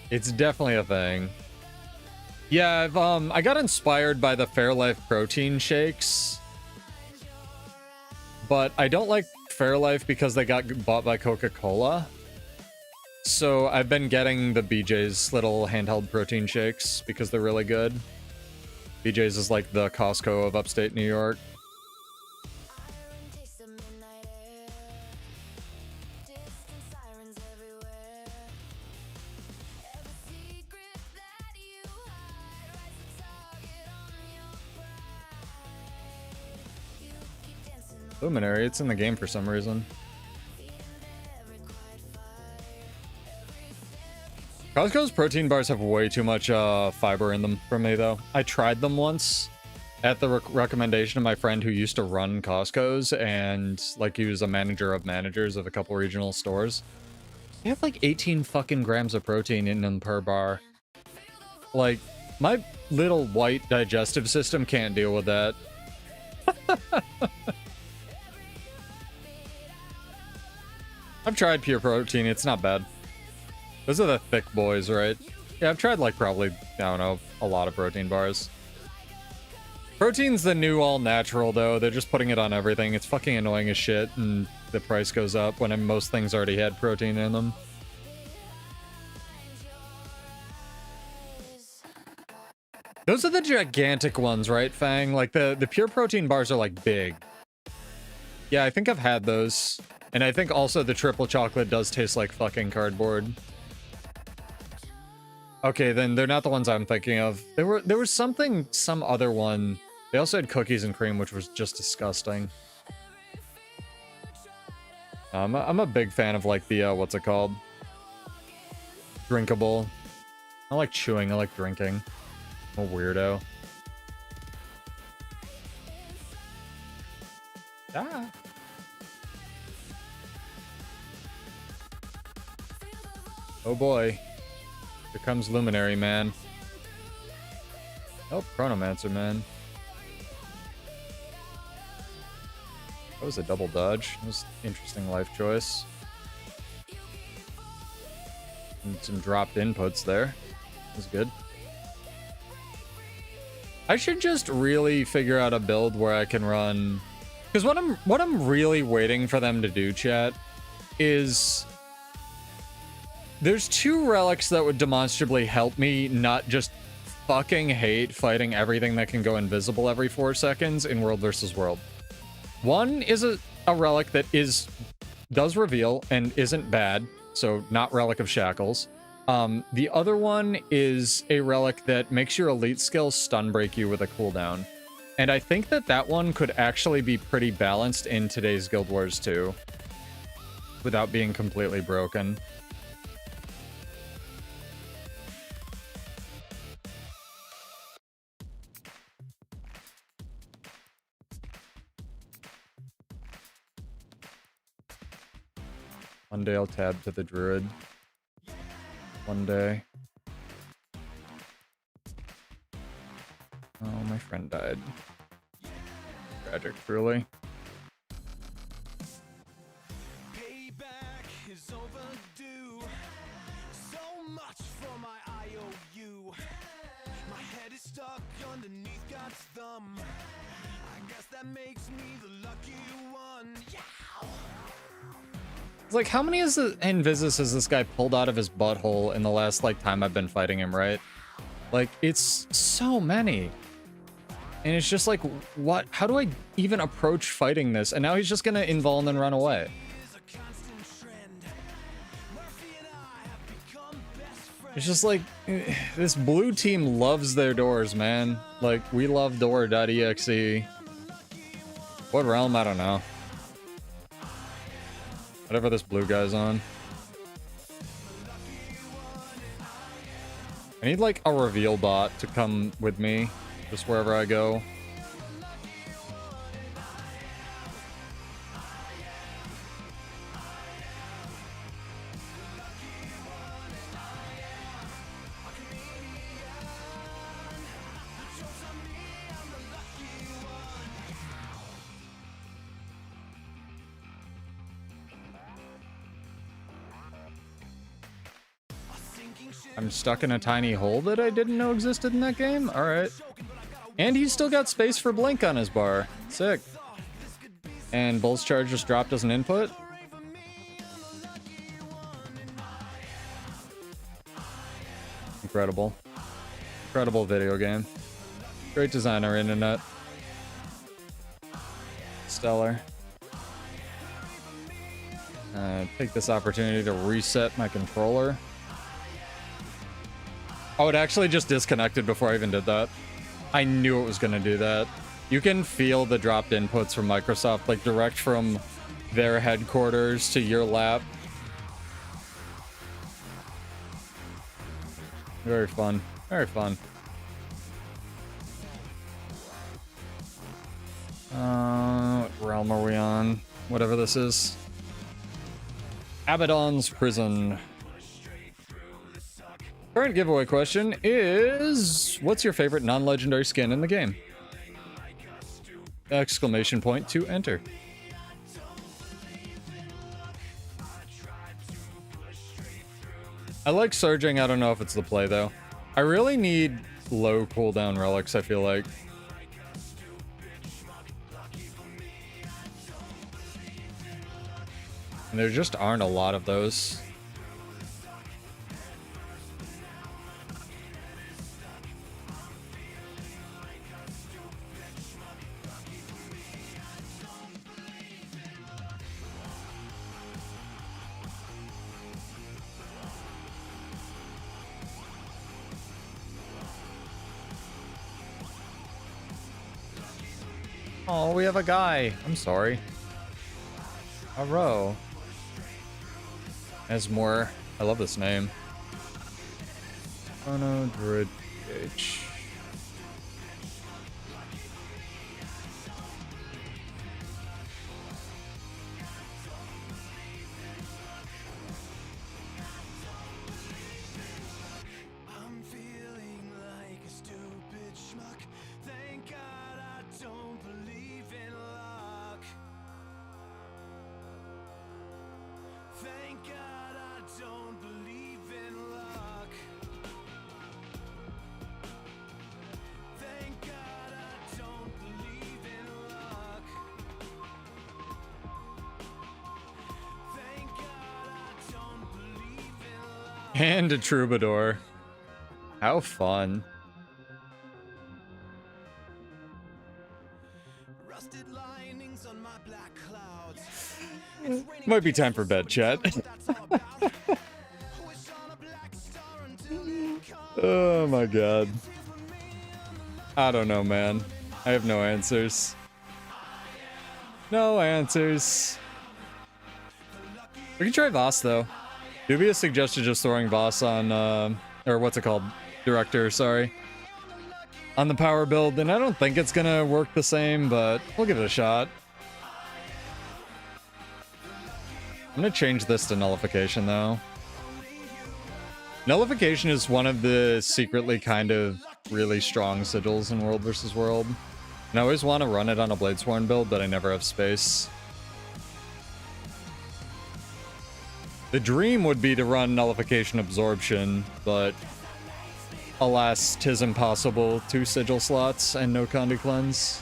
it's definitely a thing. Yeah, I got inspired by the Fairlife protein shakes. But I don't like Fairlife because they got bought by Coca-Cola. So I've been getting the BJ's little handheld protein shakes because they're really good. BJ's is like the Costco of upstate New York. Luminary, it's in the game for some reason. Costco's protein bars have way too much fiber in them for me, though. I tried them once at the recommendation of my friend who used to run Costco's, and like he was a manager of managers of a couple regional stores. They have like 18 fucking grams of protein in them per bar. Like, my little white digestive system can't deal with that. I've tried pure protein, it's not bad. Those are the thick boys, right? Yeah, I've tried like probably, I don't know, a lot of protein bars. Protein's the new all-natural though, they're just putting it on everything. It's fucking annoying as shit, and the price goes up when most things already had protein in them. Those are the gigantic ones, right, Fang? Like the pure protein bars are like big. Yeah, I think I've had those. And I think also the triple chocolate does taste like fucking cardboard. Okay, then they're not the ones I'm thinking of. There was some other one. They also had cookies and cream, which was just disgusting. I'm a big fan of like the, what's it called? Drinkable. I like chewing, I like drinking. I'm a weirdo. Ah. Oh boy. Here comes Luminary, man. Oh, Chronomancer, man. That was a double dodge. That was an interesting life choice. And some dropped inputs there. That was good. I should just really figure out a build where I can run... Because what I'm really waiting for them to do, chat, is... There's two relics that would demonstrably help me not just fucking hate fighting everything that can go invisible every 4 seconds in World vs. World. One is a relic that does reveal and isn't bad, so not Relic of Shackles. The other one is a relic that makes your elite skill stun break you with a cooldown. And I think that one could actually be pretty balanced in today's Guild Wars 2 without being completely broken. One day I'll tab to the druid. One day. Oh, my friend died. Tragic, truly. Payback is overdue. So much for my IOU. My head is stuck underneath God's thumb. I guess that makes me the lucky one. Yeah. It's like, how many Invisis has this guy pulled out of his butthole in the last, like, time I've been fighting him, right? Like, it's so many. And it's just like, what? How do I even approach fighting this? And now he's just gonna invul and then run away. It's just like, this blue team loves their doors, man. Like, we love door.exe. What realm? I don't know. Whatever this blue guy's on. I need like a reveal bot to come with me, just wherever I go. I'm stuck in a tiny hole that I didn't know existed in that game? Alright. And he's still got space for Blink on his bar. Sick. And Bull's Charge just dropped as an input. Incredible. Incredible video game. Great designer, internet. Stellar. Take this opportunity to reset my controller. Oh, it actually just disconnected before I even did that. I knew it was going to do that. You can feel the dropped inputs from Microsoft, like direct from their headquarters to your lap. Very fun. Very fun. What realm are we on? Whatever this is. Abaddon's Prison. Current giveaway question is, what's your favorite non-legendary skin in the game? Exclamation point to enter. I like surging. I don't know if it's the play though. I really need low cooldown relics, I feel like. And there just aren't a lot of those. Oh, we have a guy. I'm sorry. A row. As more. I love this name. Chrono Druid H. I'm feeling like a stupid schmuck. Thank God I don't believe in luck. Thank God I don't believe in luck. Thank God I don't believe in luck. Thank God I don't believe in luck. And a troubadour. How fun. Rusted linings on my black clouds. Might be time for bed, chat. Oh my god. I don't know, man. I have no answers. No answers. We can try Voss, though. Dubious suggested just throwing Voss on, or what's it called? Director, sorry. On the power build, and I don't think it's gonna work the same, but we'll give it a shot. I'm gonna change this to nullification, though. Nullification is one of the secretly kind of really strong sigils in World vs. World. And I always want to run it on a Bladesworn build, but I never have space. The dream would be to run Nullification Absorption, but alas, 'tis impossible. 2 sigil slots and no Condi Cleanse.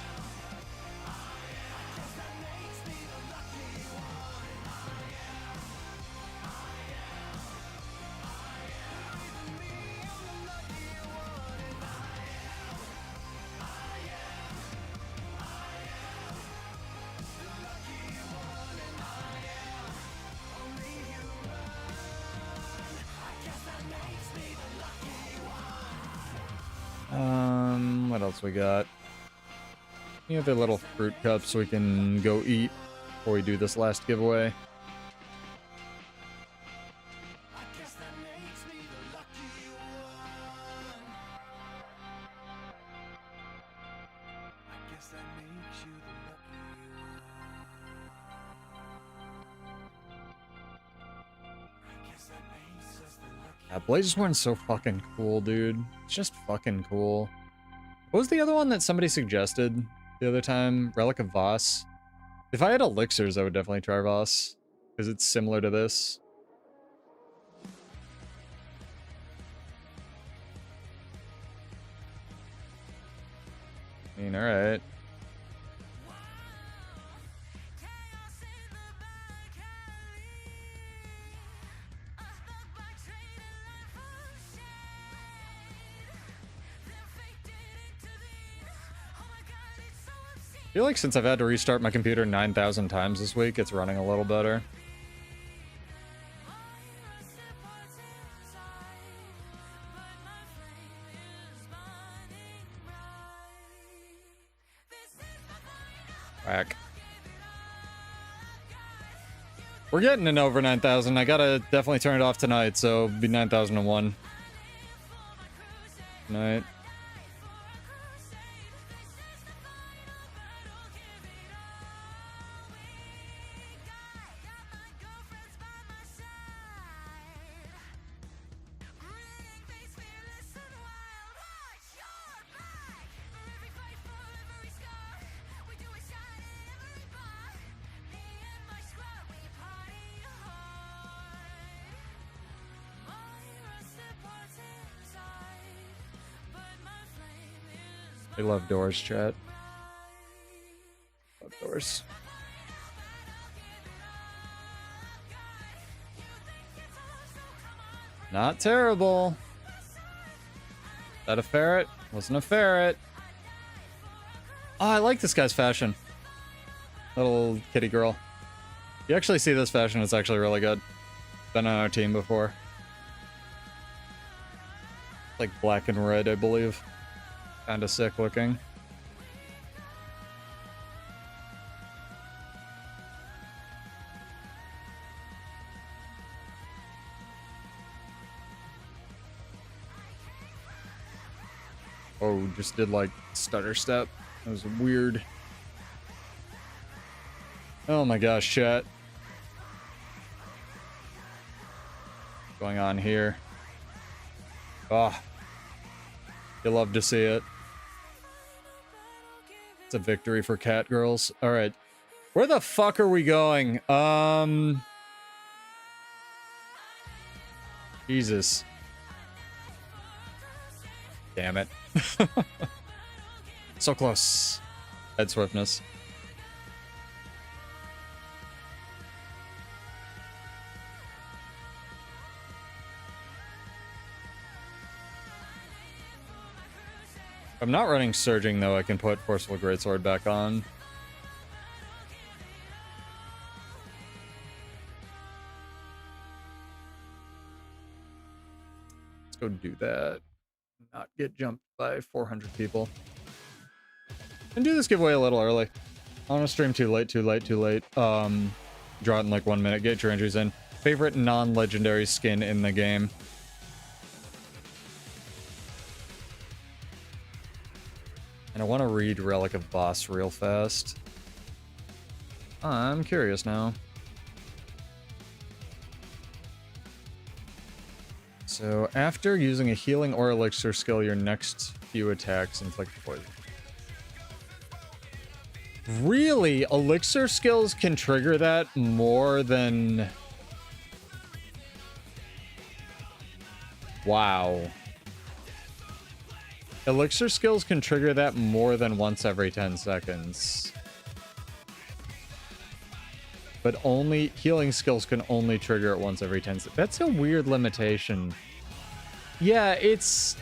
What else we got? Any other little fruit cups we can go eat before we do this last giveaway? Yeah, Bladesworn's so fucking cool, dude. It's just fucking cool. What was the other one that somebody suggested the other time? Relic of Voss? If I had elixirs, I would definitely try Voss, because it's similar to this. I mean, alright. feel like since I've had to restart my computer 9,000 times this week, it's running a little better. Whack. We're getting an over 9,000. I gotta definitely turn it off tonight, so it'll be 9,001. Tonight. They love doors, chat. Love doors. Not terrible. Is that a ferret? Wasn't a ferret. Oh, I like this guy's fashion. Little kitty girl. You actually see this fashion, it's actually really good. Been on our team before. Like black and red, I believe. Kinda sick looking. Oh, just did like stutter step. That was weird. Oh my gosh, chat. What's going on here? Oh. You love to see it. It's a victory for cat girls. All right. Where the fuck are we going? Jesus. Damn it. So close. Head swiftness. If I'm not running Surging, though, I can put Forceful Greatsword back on. Let's go do that. Not get jumped by 400 people. And do this giveaway a little early. I want to stream too late. Draw it in like 1 minute. Get your entries in. Favorite non-legendary skin in the game. And I want to read Relic of Boss real fast. I'm curious now. So, after using a healing or elixir skill, your next few attacks inflict poison. Really? Elixir skills can trigger that more than... Wow. Elixir skills can trigger that more than once every 10 seconds. But only healing skills can only trigger it once every 10 seconds. That's a weird limitation. Yeah, it's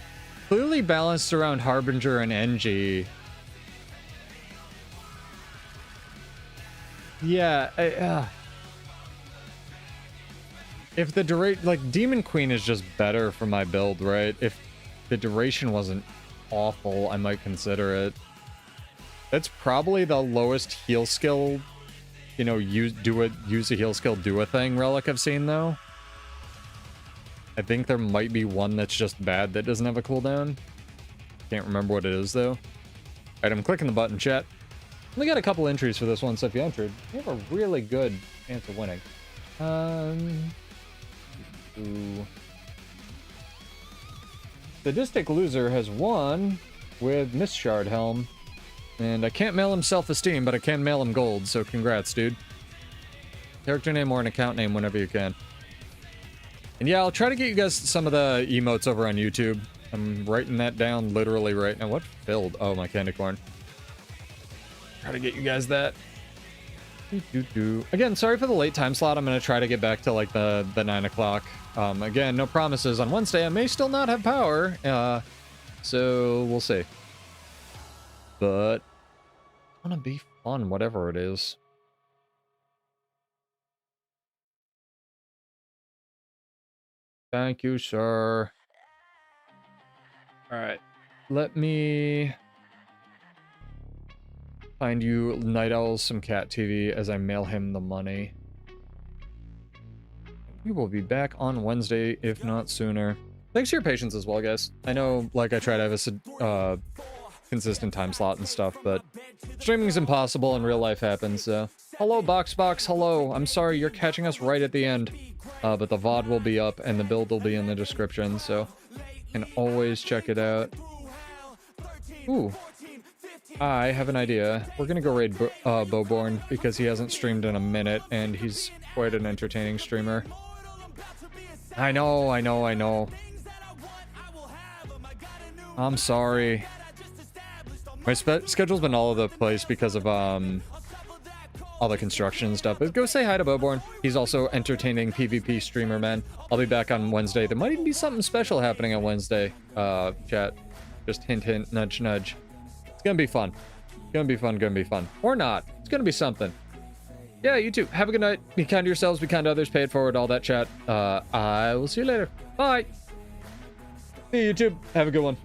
clearly balanced around Harbinger and NG. Yeah, if the duration, like Demon Queen is just better for my build, right? If the duration wasn't awful, I might consider it. That's probably the lowest heal skill, you know, use a heal skill, do a thing relic I've seen though. I think there might be one that's just bad that doesn't have a cooldown. Can't remember what it is though. Alright, I'm clicking the button, chat. We got a couple entries for this one, so if you entered, you have a really good chance of winning. Sadistic Loser has won with Miss Shard Helm. And I can't mail him self-esteem, but I can mail him gold, so congrats, dude. Character name or an account name whenever you can. And yeah, I'll try to get you guys some of the emotes over on YouTube. I'm writing that down literally right now. What filled? Oh, my candy corn. Try to get you guys that. Again, sorry for the late time slot. I'm going to try to get back to like the 9 o'clock. Again, no promises. On Wednesday, I may still not have power. So we'll see. But Wanna be fun, whatever it is. Thank you, sir. Alright. Let me find you Night Owls some cat TV as I mail him the money. We will be back on Wednesday, if not sooner. Thanks for your patience as well, guys. I know, like, I try to have a consistent time slot and stuff, but streaming is impossible and real life happens, so. Hello, Boxbox, hello. I'm sorry, you're catching us right at the end. But the VOD will be up and the build will be in the description, so you can always check it out. Ooh. I have an idea. We're gonna go raid Bowborn because he hasn't streamed in a minute and he's quite an entertaining streamer. I know. I'm sorry. My schedule's been all over the place because of all the construction and stuff. But go say hi to Bowborn. He's also entertaining PvP streamer, man. I'll be back on Wednesday. There might even be something special happening on Wednesday, chat. Just hint, hint, nudge, nudge. It's gonna be fun. Gonna be fun. Or not. It's gonna be something. Yeah, you too. Have a good night. Be kind to yourselves, be kind to others, pay it forward, all that chat. I will see you later. Bye. See you, YouTube. Have a good one.